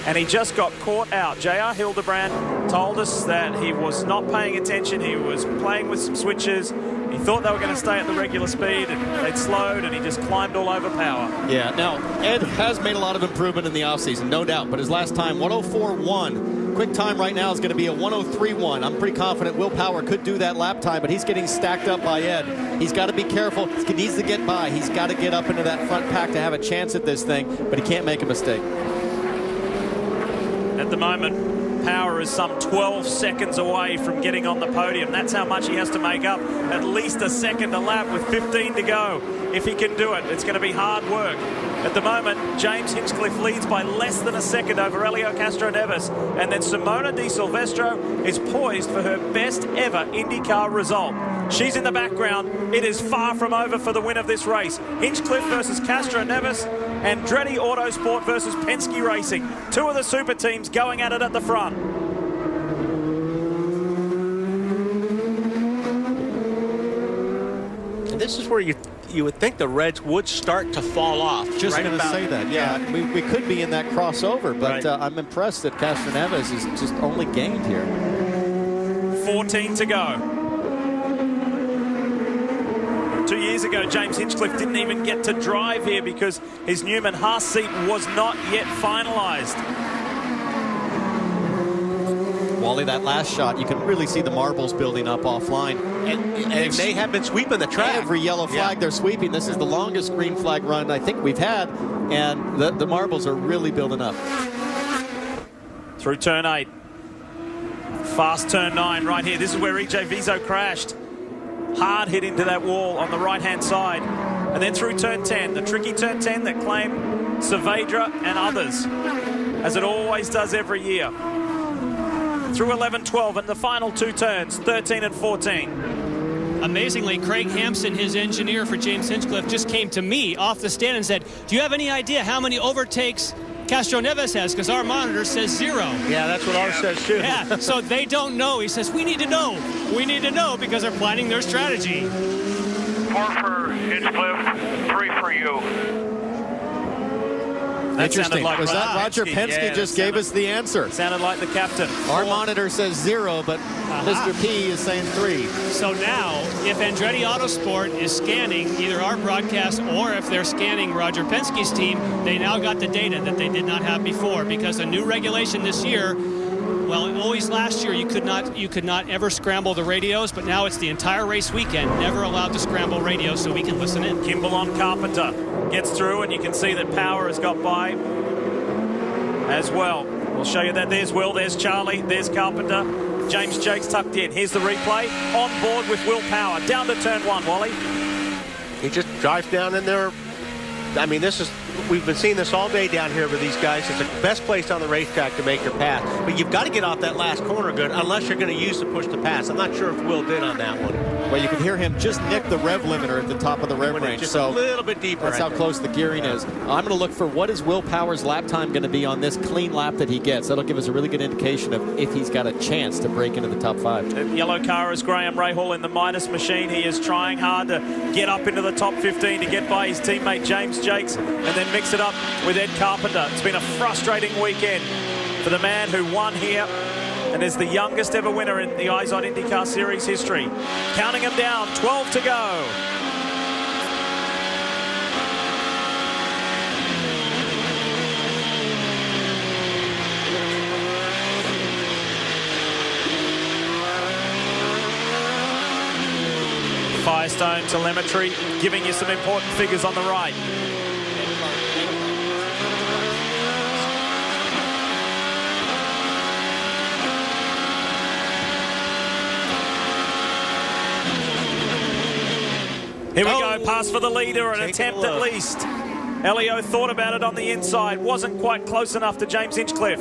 Speaker 1: And he just got caught out. J.R. Hildebrand told us that he was not paying attention. He was playing with some switches. He thought they were going to stay at the regular speed, and they'd slowed, and he just climbed all over Power.
Speaker 14: Yeah, now, Ed has made a lot of improvement in the offseason, no doubt, but his last time, 104.1. Quick time right now is going to be a 103.1. I'm pretty confident Will Power could do that lap time, but he's getting stacked up by Ed. He's got to be careful. He needs to get by. He's got to get up into that front pack to have a chance at this thing, but he can't make a mistake.
Speaker 1: At the moment, Power is some 12 seconds away from getting on the podium. That's how much he has to make up. At least a second a lap with 15 to go. If he can do it, it's going to be hard work. At the moment, James Hinchcliffe leads by less than a second over Helio Castroneves. And then Simona Di Silvestro is poised for her best ever IndyCar result. She's in the background. It is far from over for the win of this race. Hinchcliffe versus Castroneves. Andretti Autosport versus Penske Racing. 2 of the super teams going at it at the front.
Speaker 7: And this is where you would think the Reds would start to fall off.
Speaker 14: Just going to say that. Yeah, we could be in that crossover, but I'm impressed that Castroneves is just only gained here.
Speaker 1: 14 to go. 2 years ago, James Hinchcliffe didn't even get to drive here because his Newman Haas seat was not yet finalized.
Speaker 14: Wally, that last shot, you can really see the marbles building up offline.
Speaker 7: And they have been sweeping the track.
Speaker 14: Every yellow flag they're sweeping. This is the longest green flag run I think we've had, and the marbles are really building up.
Speaker 1: Through turn 8. Fast turn 9 right here. This is where EJ Viso crashed. Hard hit into that wall on the right-hand side. And then through turn 10, the tricky turn 10 that claimed Saavedra and others, as it always does every year. Through 11, 12, and the final 2 turns, 13 and 14.
Speaker 4: Amazingly, Craig Hampson, his engineer for James Hinchcliffe, just came to me off the stand and said, do you have any idea how many overtakes Castroneves has? Because our monitor says 0.
Speaker 7: Yeah, that's what ours says too.
Speaker 4: Yeah, so they don't know. He says, we need to know. We need to know because they're planning their strategy.
Speaker 8: 4 for Hinchcliffe, 3 for you.
Speaker 14: Interesting. Like was that Roger Penske just gave us the answer?
Speaker 1: Sounded like the captain.
Speaker 14: Our monitor says 0, but Mr. P is saying 3.
Speaker 4: So now, if Andretti Autosport is scanning either our broadcast or if they're scanning Roger Penske's team, they now got the data that they did not have before, because a new regulation this year, well, always last year you could not ever scramble the radios, but now it's the entire race weekend, never allowed to scramble radios, so we can listen in.
Speaker 1: Kimball on Carpenter gets through, and you can see that Power has got by as well. We'll show you that. There's Will, there's Charlie, there's Carpenter. James Jakes tucked in. Here's the replay. On board with Will Power. Down to turn 1, Wally.
Speaker 7: He just drives down in there I mean, we've been seeing this all day down here with these guys. It's the best place on the racetrack to make your pass. But you've got to get off that last corner good, unless you're going to use the push to pass. I'm not sure if Will did on that one.
Speaker 14: Well, you can hear him just nick the rev limiter at the top of the rev range.
Speaker 7: Just
Speaker 14: so
Speaker 7: a little bit deeper.
Speaker 14: That's how close the gearing is. I'm going to look for what is Will Power's lap time going to be on this clean lap that he gets. That'll give us a really good indication of if he's got a chance to break into the top 5.
Speaker 1: The yellow car is Graham Rahal in the Midas machine. He is trying hard to get up into the top 15 to get by his teammate James Jakes and then mix it up with Ed Carpenter. It's been a frustrating weekend for the man who won here and is the youngest ever winner in the IZOD IndyCar Series history. Counting him down, 12 to go. Firestone telemetry giving you some important figures on the right. Here we go, pass for the leader, an attempt at least. Elio thought about it on the inside, wasn't quite close enough to James Hinchcliffe.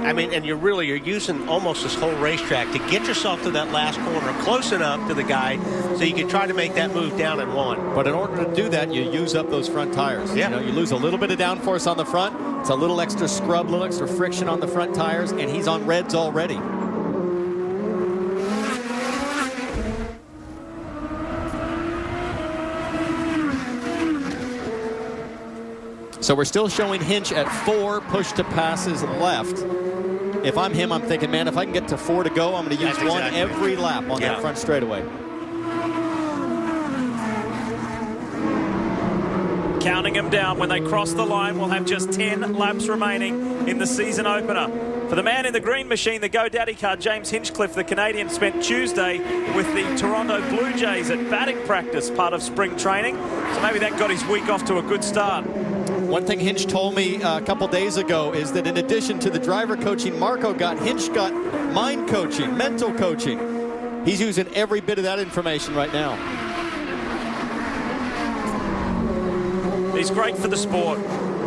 Speaker 7: I mean, and you're using almost this whole racetrack to get yourself to that last corner close enough to the guy so you can try to make that move down in 1.
Speaker 14: But in order to do that, you use up those front tires.
Speaker 7: Yeah.
Speaker 14: You know, you lose a little bit of downforce on the front. It's a little extra scrub, a little extra friction on the front tires, and he's on reds already. So we're still showing Hinch at 4 push to passes left. If I'm him, I'm thinking, man, if I can get to 4 to go, I'm going to use one every lap on that front straightaway.
Speaker 1: Counting him down when they cross the line. We'll have just 10 laps remaining in the season opener. For the man in the green machine, the GoDaddy car, James Hinchcliffe, the Canadian, spent Tuesday with the Toronto Blue Jays at batting practice, part of spring training. So maybe that got his week off to a good start.
Speaker 14: One thing Hinch told me a couple days ago is that in addition to the driver coaching Hinch got mind coaching, mental coaching. He's using every bit of that information right now.
Speaker 1: He's great for the sport.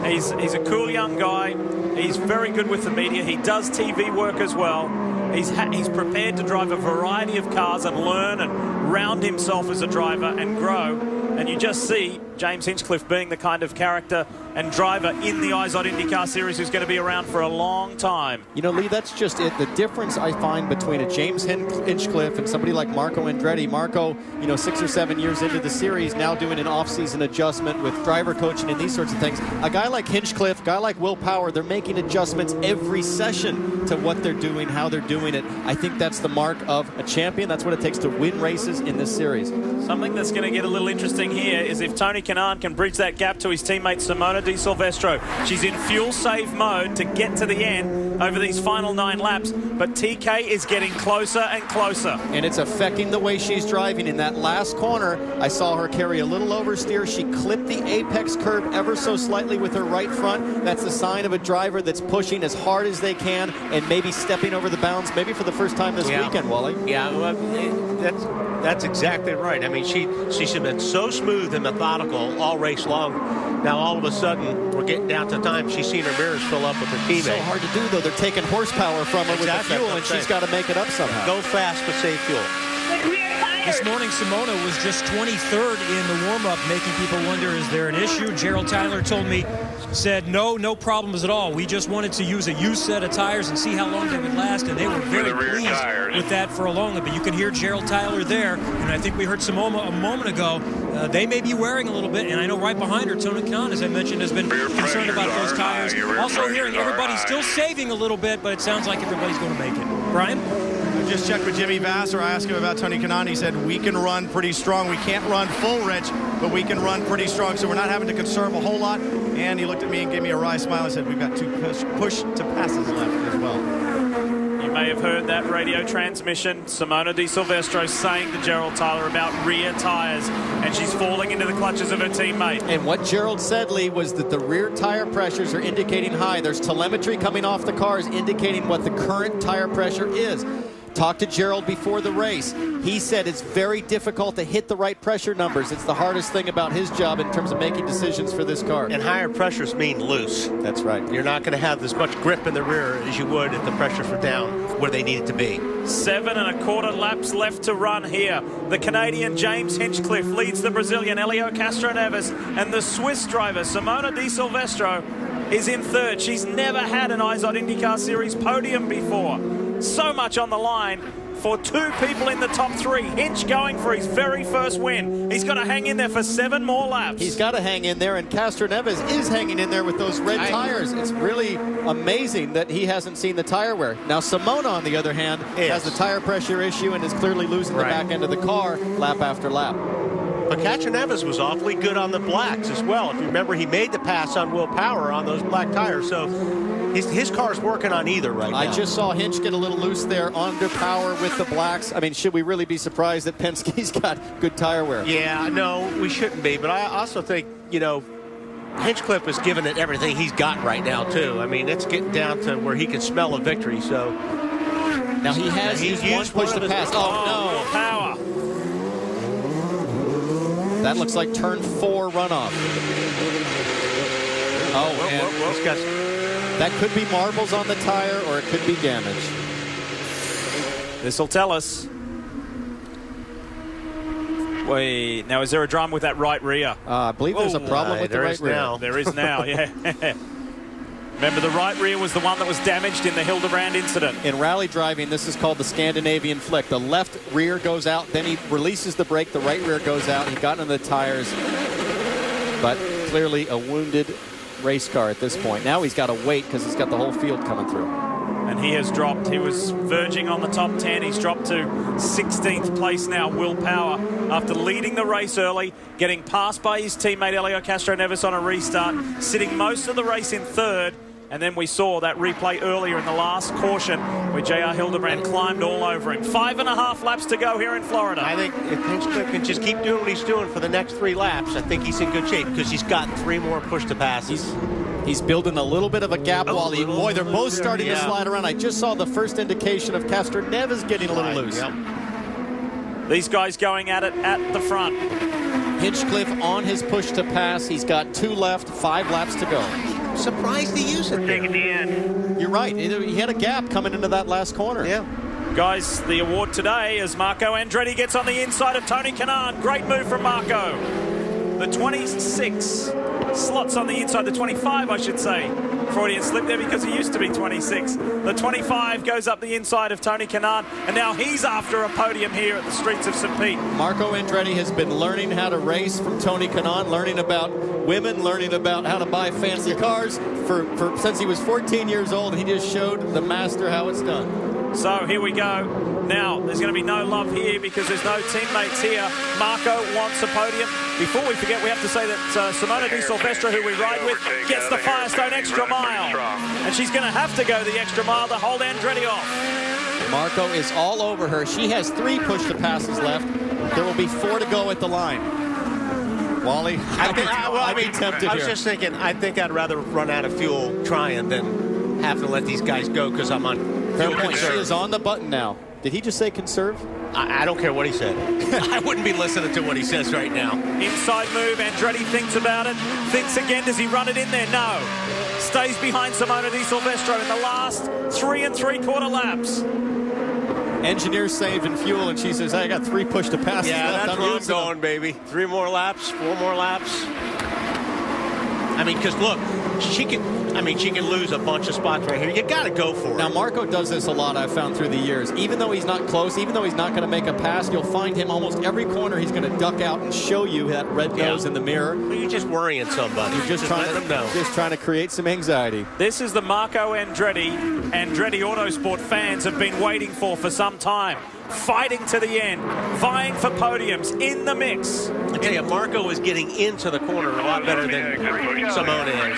Speaker 1: He's a cool young guy. He's very good with the media. He does TV work as well. He's prepared to drive a variety of cars and learn and round himself as a driver and grow. And you just see James Hinchcliffe being the kind of character and driver in the IZOD IndyCar Series who's going to be around for a long time.
Speaker 14: You know, Lee, that's just it. The difference I find between a James Hinchcliffe and somebody like Marco Andretti. Marco, 6 or 7 years into the series, now doing an off-season adjustment with driver coaching and these sorts of things. A guy like Hinchcliffe, a guy like Will Power, they're making adjustments every session to what they're doing, how they're doing it. I think that's the mark of a champion. That's what it takes to win races in this series.
Speaker 1: Something that's going to get a little interesting here is if Tony Kanaan can bridge that gap to his teammate Simona Di Silvestro. She's in fuel save mode to get to the end over these final 9 laps, but TK is getting closer and closer.
Speaker 14: And it's affecting the way she's driving. In that last corner, I saw her carry a little oversteer. She clipped the apex curb ever so slightly with her right front. That's a sign of a driver that's pushing as hard as they can and maybe stepping over the bounds, maybe for the first time this weekend, Wally.
Speaker 7: Yeah, well, that's exactly right. I mean, she's been so smooth and methodical all race long. Now, all of a sudden, we're getting down to time. She's seen her mirrors fill up with her teammate.
Speaker 14: So hard to do, though. They're taking horsepower from her with the fuel, and she's got to make it up somehow.
Speaker 7: Go fast, but save fuel.
Speaker 3: This morning, Simona was just 23rd in the warm-up, making people wonder, is there an issue? Gerald Tyler told me, said, no problems at all. We just wanted to use a used set of tires and see how long they would last, and they were very pleased with that for a long time. But you can hear Gerald Tyler there, and I think we heard Simona a moment ago. They may be wearing a little bit, and I know right behind her, Tony Kanaan, as I mentioned, has been concerned about those tires. Also hearing everybody still saving a little bit, but it sounds like everybody's going to make it. Brian?
Speaker 2: I just checked with Jimmy Vasser. I asked him about Tony Kanaan. He said, we can run pretty strong. We can't run full, Rich, but we can run pretty strong. So we're not having to conserve a whole lot. And he looked at me and gave me a wry smile and said, we've got 2 push to passes left as well.
Speaker 1: You may have heard that radio transmission. Simona Di Silvestro saying to Gerald Tyler about rear tires, and she's falling into the clutches of her teammate.
Speaker 14: And what Gerald said, Lee, was that the rear tire pressures are indicating high. There's telemetry coming off the cars indicating what the current tire pressure is. Talked to Gerald before the race. He said it's very difficult to hit the right pressure numbers. It's the hardest thing about his job in terms of making decisions for this car.
Speaker 7: And higher pressures mean loose.
Speaker 14: That's right.
Speaker 7: You're not going to have as much grip in the rear as you would if the pressures were down where they need it to be.
Speaker 1: 7 1/4 laps left to run here. The Canadian James Hinchcliffe leads the Brazilian Helio Castroneves, and the Swiss driver Simona Di Silvestro is in third. She's never had an IZOD IndyCar Series podium before. So much on the line for 2 people in the top 3. Hinch going for his very first win. He's got to hang in there for 7 more laps.
Speaker 14: He's got to hang in there, and Castroneves is hanging in there with those red tires. It's really amazing that he hasn't seen the tire wear. Now, Simona, on the other hand, has the tire pressure issue and is clearly losing the back end of the car lap after lap.
Speaker 7: But Castroneves was awfully good on the blacks as well. If you remember, he made the pass on Will Power on those black tires. So his car's working on either right now.
Speaker 14: I just saw Hinch get a little loose there under Power with the blacks. I mean, should we really be surprised that Penske's got good tire wear?
Speaker 7: Yeah, no, we shouldn't be. But I also think, you know, Hinchcliffe is giving it everything he's got right now, too. I mean, it's getting down to where he can smell a victory. So
Speaker 14: now he has used one push to pass. Oh, no.
Speaker 1: Power.
Speaker 14: That looks like turn 4 runoff. Oh, and that could be marbles on the tire, or it could be damage.
Speaker 1: This will tell us. Wait, now is there a drum with that right rear?
Speaker 14: I believe there's a problem with the right rear.
Speaker 1: Now. There is now, yeah. Remember, the right rear was the one that was damaged in the Hildebrand incident.
Speaker 14: In rally driving, this is called the Scandinavian flick. The left rear goes out, then he releases the brake, the right rear goes out. He got into the tires, but clearly a wounded race car at this point. Now he's got to wait because he's got the whole field coming through.
Speaker 1: And he has dropped. He was verging on the top 10. He's dropped to 16th place now, Will Power, after leading the race early, getting passed by his teammate Helio Castroneves on a restart, sitting most of the race in third. And then we saw that replay earlier in the last caution where J.R. Hildebrand climbed all over him. 5.5 laps to go here in Florida.
Speaker 7: I think if Hinchcliffe can just keep doing what he's doing for the next 3 laps, I think he's in good shape because he's got 3 more push to passes.
Speaker 14: He's building a little bit of a gap while boy, they're both starting to slide around. I just saw the first indication of Castroneves getting a little loose.
Speaker 7: Yep.
Speaker 1: These guys going at it at the front.
Speaker 14: Hinchcliffe on his push to pass. He's got 2 left, 5 laps to go.
Speaker 7: Surprised to use it there.
Speaker 14: You're right. He had a gap coming into that last corner.
Speaker 7: Yeah.
Speaker 1: Guys, the award today as Marco Andretti gets on the inside of Tony Kanaan. Great move from Marco. The 26 slots on the inside, the 25, I should say. Freudian slip there because he used to be 26. The 25 goes up the inside of Tony Kanaan, and now he's after a podium here at the streets of St. Pete.
Speaker 14: Marco Andretti has been learning how to race from Tony Kanaan, learning about women, learning about how to buy fancy cars since he was 14 years old. He just showed the master how it's done.
Speaker 1: So here we go. Now, there's going to be no love here because there's no teammates here. Marco wants a podium. Before we forget, we have to say that Simona Di Silvestro, who we ride with, gets the Firestone extra mile. And she's going to have to go the extra mile to hold Andretti off.
Speaker 14: Marco is all over her. She has 3 push-to-passes left. There will be 4 to go at the line. Wally, I'd be tempted here.
Speaker 7: I was just thinking, I think I'd rather run out of fuel trying than have to let these guys go because I'm on fuel conserve.
Speaker 14: She is on the button now. Did he just say conserve?
Speaker 7: I don't care what he said. I wouldn't be listening to what he says right now.
Speaker 1: Inside move. Andretti thinks about it. Thinks again. Does he run it in there? No. Stays behind Simona Di Silvestro in the last 3 3/4 laps.
Speaker 14: Engineer saving fuel, and she says, I got 3 push to pass.
Speaker 7: Yeah,
Speaker 14: left.
Speaker 7: that's where I'm going, baby. 3 more laps, 4 more laps. I mean, because look, she can lose a bunch of spots right here. You got to go for it.
Speaker 14: Now, Marco does this a lot, I've found through the years. Even though he's not close, even though he's not going to make a pass, you'll find him almost every corner. He's going to duck out and show you that red nose in the mirror.
Speaker 7: You're just worrying somebody.
Speaker 14: You're just trying
Speaker 7: let them know.
Speaker 14: Just trying to create some anxiety.
Speaker 1: This is the Marco Andretti Autosport fans have been waiting for some time. Fighting to the end, vying for podiums, in the mix.
Speaker 7: I tell you, Marco is getting into the corner a lot better than Simona is.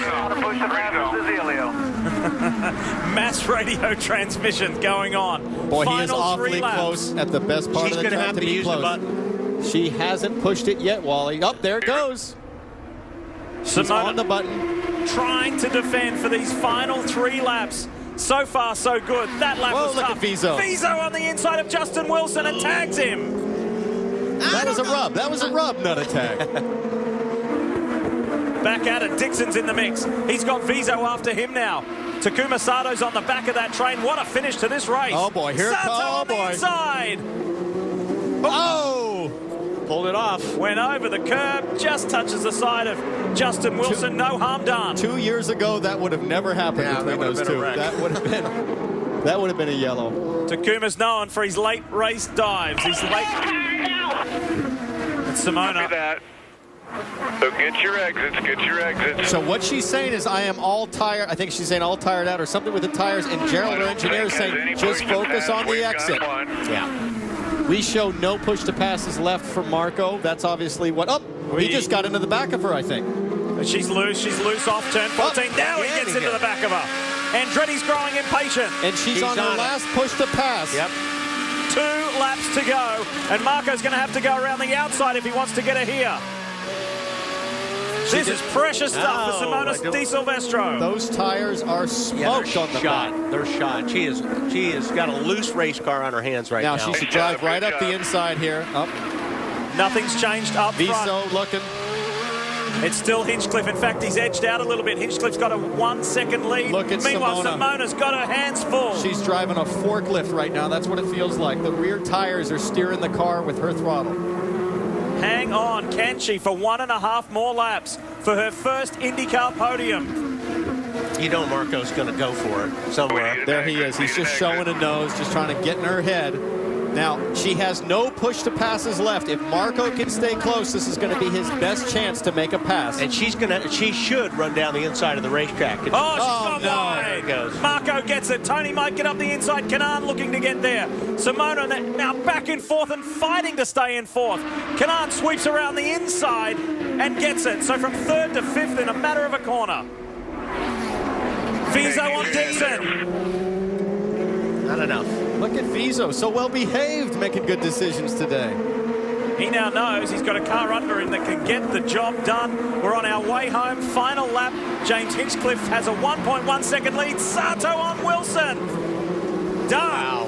Speaker 1: Mass radio transmission going on.
Speaker 14: Boy, he is awfully close at the best part of the track to be close. She hasn't pushed it yet, Wally. Up there it goes. She's on the button.
Speaker 1: Trying to defend for these final 3 laps. So far, so good. That lap was
Speaker 14: look
Speaker 1: tough.
Speaker 14: at Viso.
Speaker 1: Viso on the inside of Justin Wilson and tags him.
Speaker 14: That was a rub. That was a rub, not a tag.
Speaker 1: Back at it. Dixon's in the mix. He's got Viso after him now. Takuma Sato's on the back of that train. What a finish to this race.
Speaker 14: Oh, boy. Here it comes.
Speaker 1: Sato on the inside.
Speaker 14: Oh!
Speaker 7: Pulled it off.
Speaker 1: Went over the curb. Just touches the side of Justin Wilson. No harm done.
Speaker 14: 2 years ago, that would have never happened between those two. That would have been a yellow.
Speaker 1: Takuma's known for his late race dives. He's late. It's Simona.
Speaker 17: So get your exits, get your exits.
Speaker 14: So what she's saying is, I am all tired. I think she's saying all tired out or something with the tires. And Gerald, our engineer, is saying, just focus on the exit. Yeah. We show no push to passes left from Marco. That's obviously what. Oh, he just got into the back of her, I think.
Speaker 1: She's loose. She's loose off turn 14. Now he gets into the back of her. Andretti's growing impatient.
Speaker 14: And she's on her last push to pass.
Speaker 7: Yep.
Speaker 1: 2 laps to go. And Marco's going to have to go around the outside if he wants to get her here. This is precious stuff for Simona Di Silvestro.
Speaker 14: Those tires are smoked on the back.
Speaker 7: They're shot. She has got a loose race car on her hands right now.
Speaker 14: Now she should drive right up the inside here. Up.
Speaker 1: Nothing's changed up front.
Speaker 14: Viso looking.
Speaker 1: It's still Hinchcliffe. In fact, he's edged out a little bit. Hinchcliffe's got a 1 second lead.
Speaker 14: Look at
Speaker 1: Meanwhile,
Speaker 14: Simona.
Speaker 1: Simona's got her hands full.
Speaker 14: She's driving a forklift right now. That's what it feels like. The rear tires are steering the car with her throttle.
Speaker 1: Hang on, can she, for 1.5 more laps for her first IndyCar podium?
Speaker 7: You know Marco's going to go for it somewhere.
Speaker 14: There he is. He's just showing a nose, just trying to get in her head. Now, she has no push to passes left. If Marco can stay close, this is going to be his best chance to make a pass.
Speaker 7: And she should run down the inside of the racetrack.
Speaker 1: Oh, she's gone wide.
Speaker 7: There it goes.
Speaker 1: Marco gets it. Tony might get up the inside. Kanan looking to get there. Simona now back in fourth and fighting to stay in fourth. Kanan sweeps around the inside and gets it. So from third to fifth in a matter of a corner. Viso on Dixon.
Speaker 7: Not enough.
Speaker 14: Look at Viso, so well behaved, making good decisions today.
Speaker 1: He now knows he's got a car under him that can get the job done. We're on our way home. Final lap. James Hinchcliffe has a 1.1 second lead. Sato on Wilson. Done.
Speaker 7: Wow.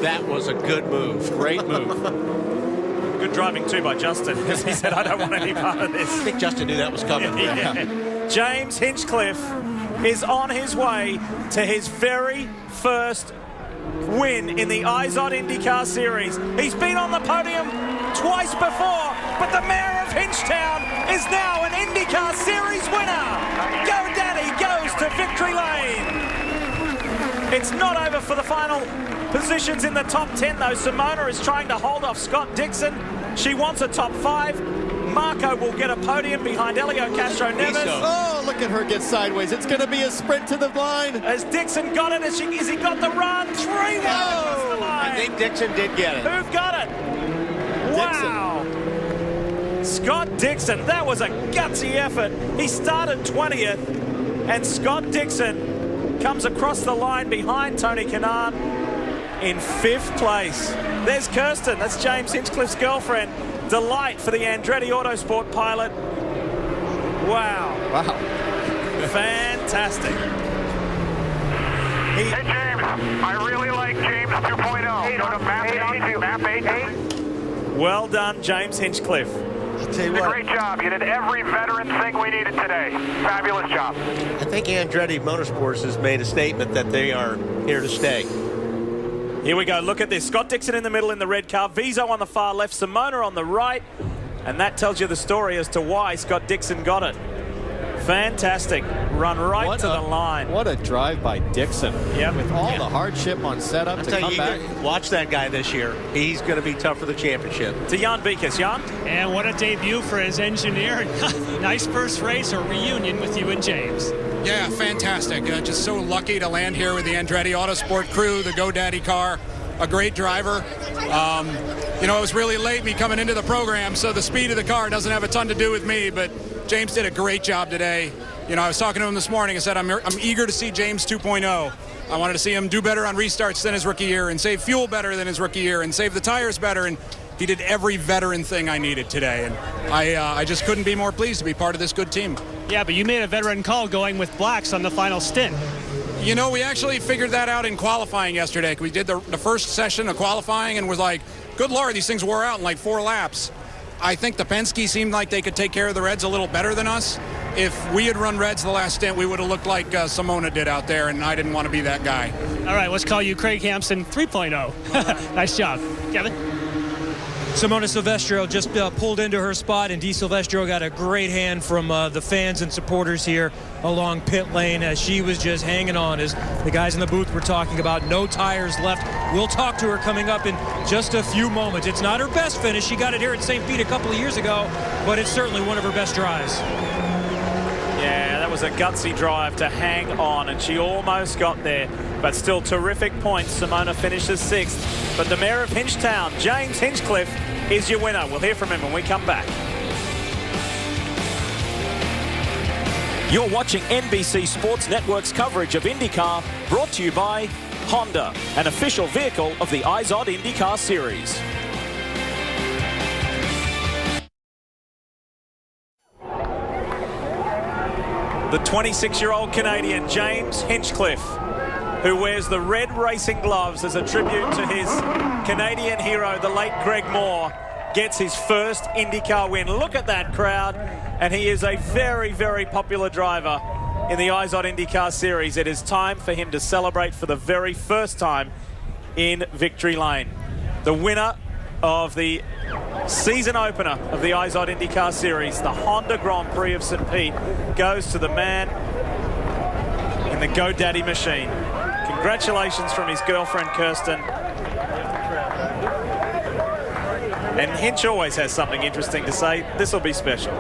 Speaker 7: That was a good move.
Speaker 14: Great move.
Speaker 1: Good driving too by Justin, because he said, I don't want any part of this.
Speaker 7: I think Justin knew that was coming.
Speaker 1: Yeah. James Hinchcliffe is on his way to his very first win in the IZOD IndyCar Series. He's been on the podium twice before, but the mayor of Hinchtown is now an IndyCar Series winner. GoDaddy goes to victory lane. It's not over for the final positions in the top 10 though. Simona is trying to hold off Scott Dixon. She wants a top 5. Marco will get a podium behind Elio Castro Neves.
Speaker 14: Oh, look at her get sideways. It's going to be a sprint to the line.
Speaker 1: Has Dixon got it? Has he got the run? 3-1 across the line.
Speaker 7: I think Dixon did get it.
Speaker 1: Who got it? Wow. Scott Dixon. That was a gutsy effort. He started 20th, and Scott Dixon comes across the line behind Tony Kanaan in 5th place. There's Kirsten. That's James Hinchcliffe's girlfriend. Delight for the Andretti Autosport pilot. Wow.
Speaker 14: Wow.
Speaker 1: Fantastic.
Speaker 8: Hey, James, I really like James 2.0. Go to map 8.
Speaker 1: Well done, James Hinchcliffe.
Speaker 8: You did a great job. You did every veteran thing we needed today. Fabulous job.
Speaker 7: I think Andretti Motorsports has made a statement that they are here to stay.
Speaker 1: Here we go. Look at this. Scott Dixon in the middle in the red car. Viso on the far left. Simona on the right. And that tells you the story as to why Scott Dixon got it. Fantastic. Run right to the line.
Speaker 14: What a drive by Dixon.
Speaker 1: Yep.
Speaker 14: With all the hardship on setup to come back.
Speaker 7: Watch that guy this year. He's going to be tough for the championship.
Speaker 1: To Jan Beekes. Jan?
Speaker 4: And what a debut for his engineer. Nice first race, a reunion with you and James.
Speaker 5: Yeah, fantastic. Just so lucky to land here with the Andretti Autosport crew, the GoDaddy car. A great driver. You know, it was really late me coming into the program, so the speed of the car doesn't have a ton to do with me, but James did a great job today. You know, I was talking to him this morning. I said, I'm eager to see James 2.0. I wanted to see him do better on restarts than his rookie year and save fuel better than his rookie year and save the tires better, and he did every veteran thing I needed today, and I just couldn't be more pleased to be part of this good team.
Speaker 4: Yeah, but you made a veteran call going with blacks on the final stint.
Speaker 5: You know, we actually figured that out in qualifying yesterday. We did the first session of qualifying and was like, good Lord, these things wore out in like 4 laps. I think the Penske seemed like they could take care of the Reds a little better than us. If we had run Reds the last stint, we would have looked like Simona did out there, and I didn't want to be that guy.
Speaker 4: All right, let's call you Craig Hampson 3.0. Nice job. Kevin?
Speaker 3: Simona Silvestro just pulled into her spot, and Di Silvestro got a great hand from the fans and supporters here along pit lane as she was just hanging on, as the guys in the booth were talking about. No tires left. We'll talk to her coming up in just a few moments. It's not her best finish. She got it here at St. Pete a couple of years ago, but it's certainly one of her best drives.
Speaker 1: Yeah, that was a gutsy drive to hang on, and she almost got there. But still terrific points. Simona finishes 6th. But the Mayor of Hinchtown, James Hinchcliffe, is your winner. We'll hear from him when we come back. You're watching NBC Sports Network's coverage of IndyCar, brought to you by Honda, an official vehicle of the IZOD IndyCar Series. The 26-year-old Canadian, James Hinchcliffe, who wears the red racing gloves as a tribute to his Canadian hero, the late Greg Moore, gets his first IndyCar win. Look at that crowd, and he is a very, very popular driver in the IZOD IndyCar Series. It is time for him to celebrate for the very first time in Victory Lane. The winner of the season opener of the IZOD IndyCar Series, the Honda Grand Prix of St. Pete, goes to the man in the GoDaddy machine. Congratulations from his girlfriend, Kirsten. And Hinch always has something interesting to say. This will be special.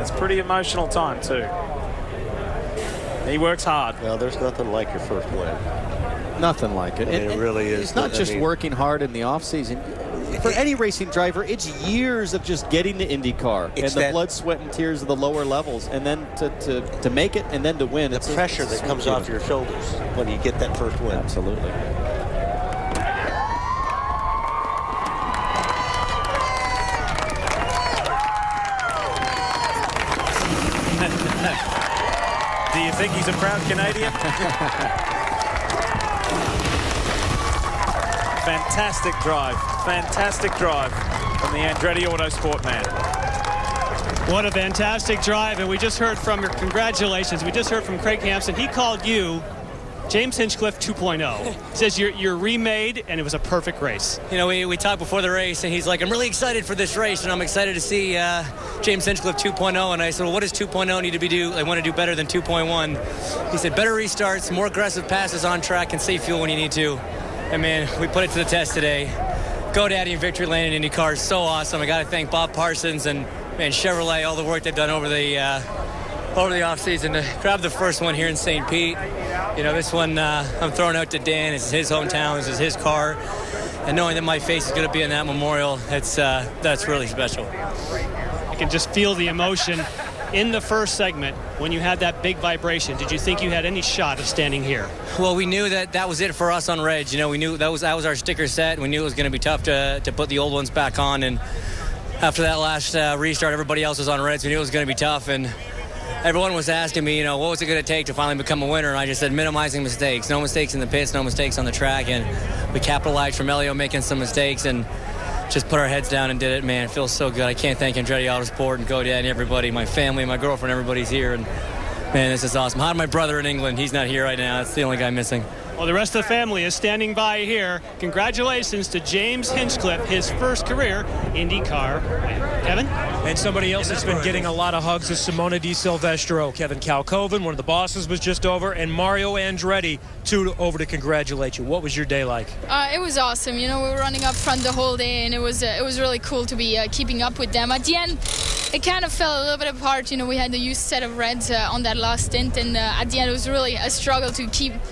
Speaker 1: It's a pretty emotional time, too. He works hard.
Speaker 7: Well, there's nothing like your first win.
Speaker 14: Nothing like it.
Speaker 7: I mean, it really is.
Speaker 14: It's not just working hard in the offseason. For any racing driver, it's years of just getting to IndyCar and the blood, sweat, and tears of the lower levels, and then to make it and then to win.
Speaker 7: The pressure that comes off your shoulders when you get that first win.
Speaker 14: Absolutely.
Speaker 1: Do you think he's a proud Canadian? Fantastic drive from the Andretti Autosport man.
Speaker 4: What a fantastic drive, and we just heard from your congratulations. We just heard from Craig Hampson. He called you James Hinchcliffe 2.0. He says you're remade, and it was a perfect race.
Speaker 9: You know, we talked before the race, and he's like, I'm really excited for this race, and I'm excited to see James Hinchcliffe 2.0. And I said, well, what does 2.0 need to be do? I want to do better than 2.1. He said, better restarts, more aggressive passes on track, and save fuel when you need to. And man, we put it to the test today. GoDaddy and Victory Lane and IndyCar is so awesome. I got to thank Bob Parsons and Chevrolet, all the work they've done over the offseason to grab the first one here in St. Pete. You know, this one I'm throwing out to Dan. This is his hometown. This is his car. And knowing that my face is going to be in that memorial, that's really special.
Speaker 4: I can just feel the emotion in the first segment when you had that big vibration. Did you think you had any shot of standing here?
Speaker 9: Well, we knew that was it for us on Reds. You know, we knew that was our sticker set. We knew it was going to be tough to put the old ones back on. And after that last restart, everybody else was on Reds. We knew it was going to be tough. And everyone was asking me, you know, what was it going to take to finally become a winner? And I just said minimizing mistakes. No mistakes in the pits, no mistakes on the track. And we capitalized from Elio making some mistakes and just put our heads down and did it. Man, it feels so good. I can't thank Andretti Autosport and GoDaddy and everybody, my family, my girlfriend, everybody's here. And man, this is awesome. How'd my brother in England? He's not here right now. That's the only guy missing.
Speaker 4: Well, the rest of the family is standing by here. Congratulations to James Hinchcliffe, his first career IndyCar. Kevin?
Speaker 3: And somebody else that's been getting a lot of hugs is Simona Di Silvestro. Kevin Kalkoven, one of the bosses, was just over, and Mario Andretti, over to congratulate you. What was your day like?
Speaker 6: It was awesome. You know, we were running up front the whole day, and it was really cool to be keeping up with them. At the end, it kind of fell a little bit apart. You know, we had the used set of Reds on that last stint, and at the end, it was really a struggle to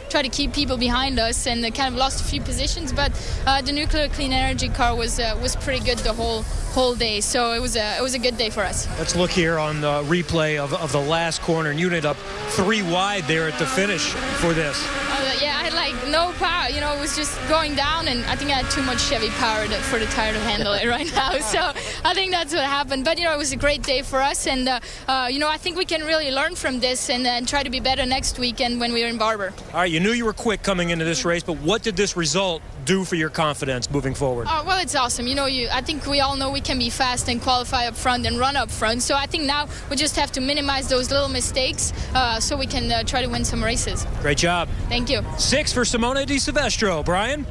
Speaker 6: try to keep people behind us, and kind of lost a few positions. But the nuclear clean energy car was pretty good the whole day, so it was a good day for us.
Speaker 3: Let's look here on the replay of the last corner, and you ended up 3 wide there at the finish for this.
Speaker 6: Yeah, I had like no power. You know, it was just going down, and I think I had too much Chevy power for the tire to handle it right now. So I think that's what happened. But, you know, it was a great day for us, and, you know, I think we can really learn from this and try to be better next weekend when we're in Barber.
Speaker 3: All right, you knew you were quick coming into this race, but what did this result do for your confidence moving forward?
Speaker 6: Well, it's awesome. You know, I think we all know we can be fast and qualify up front and run up front. So I think now we just have to minimize those little mistakes so we can try to win some races.
Speaker 3: Great job.
Speaker 6: Thank you.
Speaker 3: 6 for Simona Di Silvestro. Brian?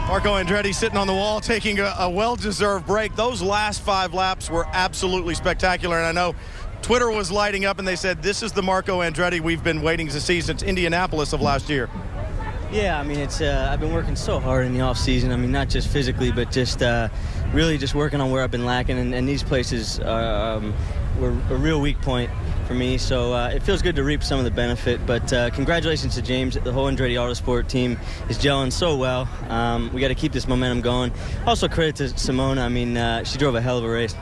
Speaker 2: Marco Andretti sitting on the wall taking a well-deserved break. Those last 5 laps were absolutely spectacular, and I know Twitter was lighting up and they said this is the Marco Andretti we've been waiting to see since Indianapolis of last year.
Speaker 16: Yeah, I mean, it's I've been working so hard in the off season. I mean, not just physically, but just really just working on where I've been lacking, and these places were a real weak point for me. So it feels good to reap some of the benefit. But congratulations to James. The whole Andretti Autosport team is gelling so well. We got to keep this momentum going. Also, credit to Simona. I mean, she drove a hell of a race.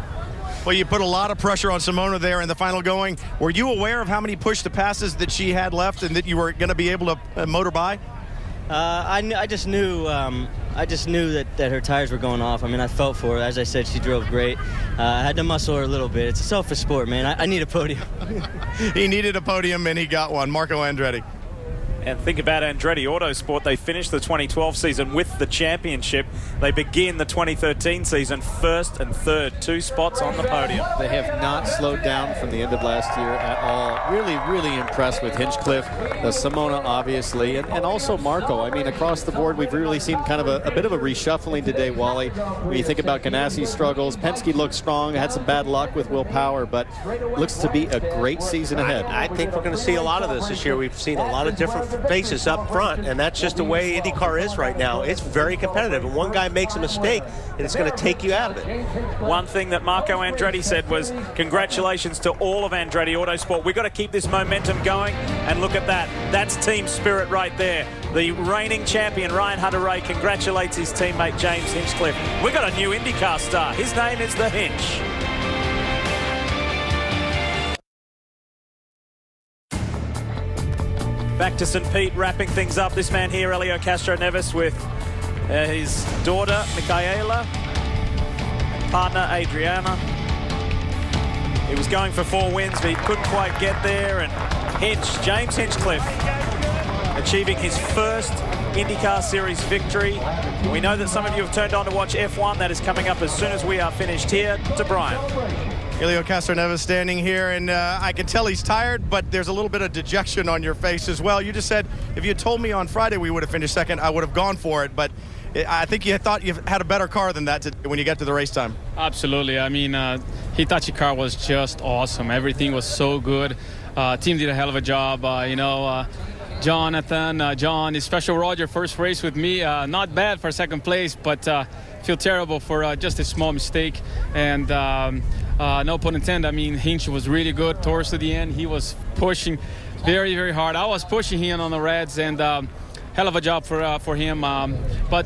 Speaker 2: Well, you put a lot of pressure on Simona there in the final going. Were you aware of how many push-to-passes that she had left and that you were going to be able to motor by?
Speaker 16: I just knew that her tires were going off. I mean, I felt for her. As I said, she drove great. I had to muscle her a little bit. It's a selfish sport, man. I need a podium.
Speaker 2: He needed a podium, and he got one. Marco Andretti.
Speaker 1: And think about Andretti Autosport. They finished the 2012 season with the championship. They begin the 2013 season first and third, 2 spots on the podium.
Speaker 14: They have not slowed down from the end of last year at all. Really, really impressed with Hinchcliffe, Simona, obviously, and also Marco. I mean, across the board, we've really seen kind of a bit of a reshuffling today, Wally. When you think about Ganassi's struggles, Penske looks strong, had some bad luck with Will Power, but looks to be a great season ahead.
Speaker 7: I think we're going to see a lot of this year. We've seen a lot of different faces up front, and that's just the way IndyCar is right now. It's very competitive, and one guy makes a mistake, and it's going to take you out of it.
Speaker 1: One thing that Marco Andretti said was, congratulations to all of Andretti Autosport. We've got to keep this momentum going, and look at that. That's team spirit right there. The reigning champion, Ryan Hunter-Reay, congratulates his teammate, James Hinchcliffe. We've got a new IndyCar star. His name is The Hinch. Back to St. Pete, wrapping things up. This man here, Elio Castro-Neves, with his daughter, Michaela, and partner, Adriana. He was going for 4 wins, but he couldn't quite get there. And James Hinchcliffe, achieving his first IndyCar Series victory. We know that some of you have turned on to watch F1. That is coming up as soon as we are finished. Here to Brian.
Speaker 2: Elio Castro-Neves standing here, and I can tell he's tired, but there's a little bit of dejection on your face as well. You just said, if you had told me on Friday we would have finished second, I would have gone for it, but I think you thought you had a better car than that when you got to the race time.
Speaker 21: Absolutely. I mean, Hitachi car was just awesome. Everything was so good. Team did a hell of a job. You know, Jonathan, John, especially Roger, first race with me. Not bad for second place, but feel terrible for just a small mistake. And no pun intended, I mean, Hinch was really good towards the end. He was pushing very, very hard. I was pushing him on the Reds, and hell of a job for him. But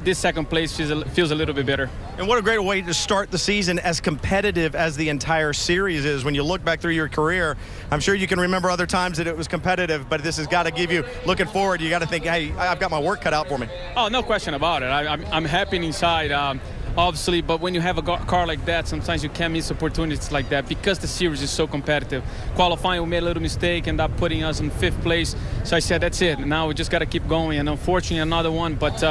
Speaker 21: this second place feels a little bit better.
Speaker 2: And what a great way to start the season, as competitive as the entire series is. When you look back through your career, I'm sure you can remember other times that it was competitive, but this has got to give you, looking forward, you got to think, hey, I've got my work cut out for me.
Speaker 21: Oh, no question about it. I'm happy inside. Obviously, but when you have a car like that, sometimes you can't miss opportunities like that because the series is so competitive. Qualifying, we made a little mistake, ended up putting us in 5th place. So I said, that's it. Now we just got to keep going. And unfortunately, another one. But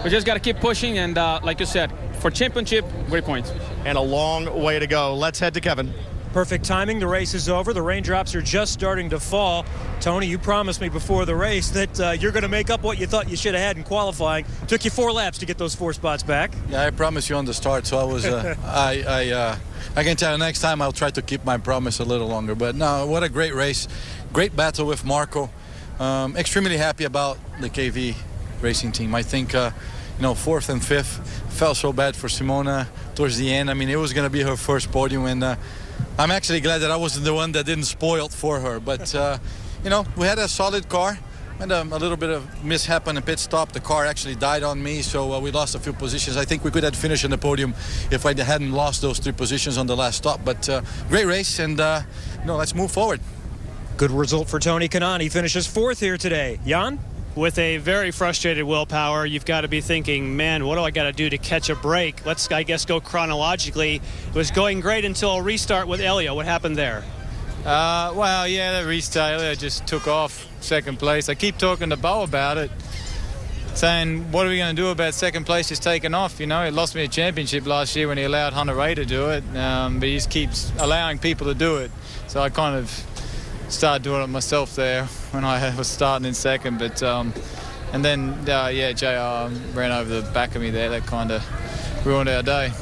Speaker 21: we just got to keep pushing. And like you said, for championship, great points.
Speaker 2: And a long way to go. Let's head to Kevin.
Speaker 3: Perfect timing. The race is over. The raindrops are just starting to fall. Tony, you promised me before the race that you're going to make up what you thought you should have had in qualifying. Took you 4 laps to get those 4 spots back.
Speaker 22: Yeah, I promised you on the start, so I was. I can tell you next time I'll try to keep my promise a little longer. But no, what a great race, great battle with Marco. Extremely happy about the KV racing team. I think 4th and 5th felt so bad for Simona towards the end. I mean, it was going to be her first podium, and I'm actually glad that I wasn't the one that didn't spoil it for her. But, we had a solid car. And a little bit of mishap on the pit stop. The car actually died on me, so we lost a few positions. I think we could have finished on the podium if I hadn't lost those 3 positions on the last stop. But great race, and let's move forward.
Speaker 3: Good result for Tony Kanaan. He finishes 4th here today. Jan?
Speaker 4: With a very frustrated willpower, you've got to be thinking, man, what do I got to do to catch a break? Let's, I guess, go chronologically. It was going great until a restart with Elio. What happened there?
Speaker 10: Well, yeah, the restart, Elio just took off 2nd place. I keep talking to Bo about it, saying, what are we going to do about 2nd place just taking off? You know, he lost me a championship last year when he allowed Hunter Ray to do it, but he just keeps allowing people to do it. So I kind of started doing it myself there when I was starting in 2nd. But and then, yeah, JR ran over the back of me there. That kind of ruined our day.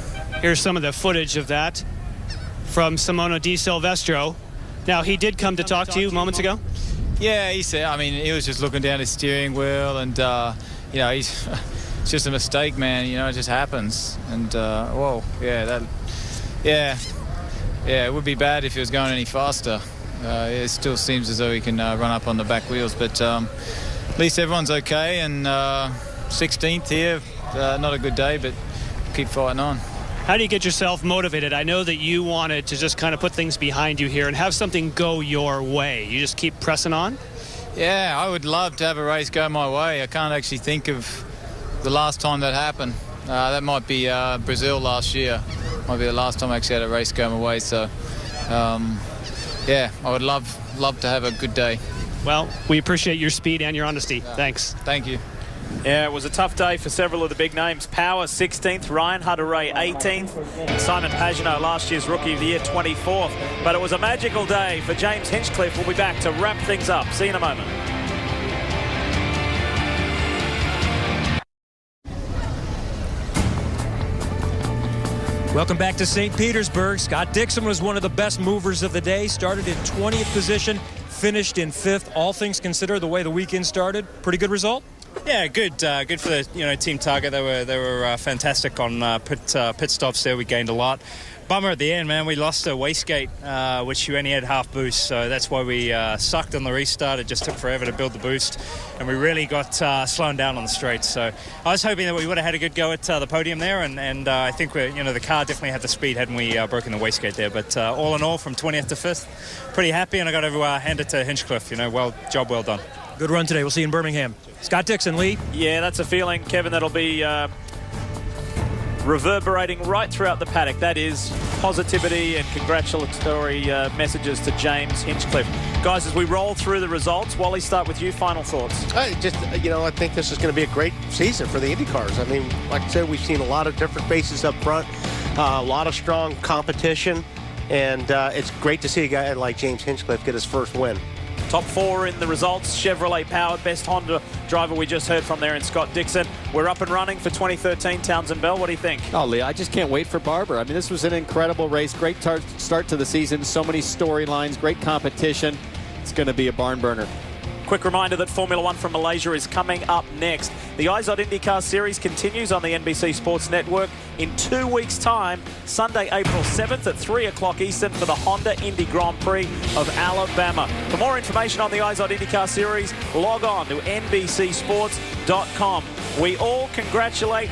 Speaker 4: Here's some of the footage of that from Simona Di Silvestro. Now, he did come to talk to you moments ago?
Speaker 10: Yeah, he said, I mean, he was just looking down his steering wheel and, you know, it's just a mistake, man. You know, it just happens. And, whoa, yeah, it would be bad if he was going any faster. It still seems as though he can run up on the back wheels, but at least everyone's okay. And 16th here, not a good day, but keep fighting on.
Speaker 4: How do you get yourself motivated? I know that you wanted to just kind of put things behind you here and have something go your way. You just keep pressing on?
Speaker 10: Yeah, I would love to have a race go my way. I can't actually think of the last time that happened. That might be Brazil last year. Might be the last time I actually had a race go my way. So, yeah, I would love to have a good day.
Speaker 4: Well, we appreciate your speed and your honesty. Thanks.
Speaker 10: Thank you.
Speaker 1: Yeah, it was a tough day for several of the big names. Power 16th, Ryan Hunter-Ray 18th, and Simon Pagenaud, last year's Rookie of the Year, 24th. But it was a magical day for James Hinchcliffe. We'll be back to wrap things up. See you in a moment.
Speaker 3: Welcome back to St. Petersburg. Scott Dixon was one of the best movers of the day. Started in 20th position, finished in 5th. All things considered, the way the weekend started, pretty good result?
Speaker 11: Yeah, good. Good for the Team Target. They were fantastic on pit stops there. We gained a lot. Bummer at the end, man. We lost a wastegate, which you only had half boost, so that's why we sucked on the restart. It just took forever to build the boost, and we really got slowing down on the straights. So I was hoping that we would have had a good go at the podium there, and I think the car definitely had the speed, hadn't we broken the wastegate there. But all in all, from 20th to 5th, pretty happy, and I got to hand it to Hinchcliffe. Job well done.
Speaker 3: Good run today. We'll see you in Birmingham. Scott Dixon, Lee.
Speaker 1: Yeah, that's a feeling, Kevin, that'll be reverberating right throughout the paddock. That is positivity and congratulatory messages to James Hinchcliffe. Guys, as we roll through the results, Wally, start with you. Final thoughts.
Speaker 7: I think this is going to be a great season for the IndyCars. I mean, like I said, we've seen a lot of different faces up front, a lot of strong competition, and it's great to see a guy like James Hinchcliffe get his first win.
Speaker 1: Top 4 in the results. Chevrolet powered. Best Honda driver we just heard from there in Scott Dixon. We're up and running for 2013. Townsend Bell, what do you think?
Speaker 14: Oh, Lee, I just can't wait for Barber. I mean, this was an incredible race. Great start to the season. So many storylines. Great competition. It's going to be a barn burner.
Speaker 1: Quick reminder that Formula One from Malaysia is coming up next. The IZOD IndyCar Series continues on the NBC Sports Network in 2 weeks' time, Sunday, April 7th at 3 o'clock Eastern for the Honda Indy Grand Prix of Alabama. For more information on the IZOD IndyCar Series, log on to NBCSports.com. We all congratulate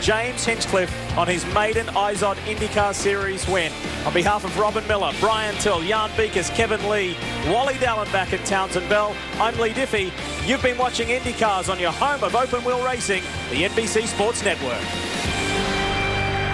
Speaker 1: James Hinchcliffe, on his maiden IZOD IndyCar Series win. On behalf of Robin Miller, Brian Till, Jan Beekers, Kevin Lee, Wally Dallenbach and Townsend Bell, I'm Lee Diffie. You've been watching IndyCars on your home of open wheel racing, the NBC Sports Network.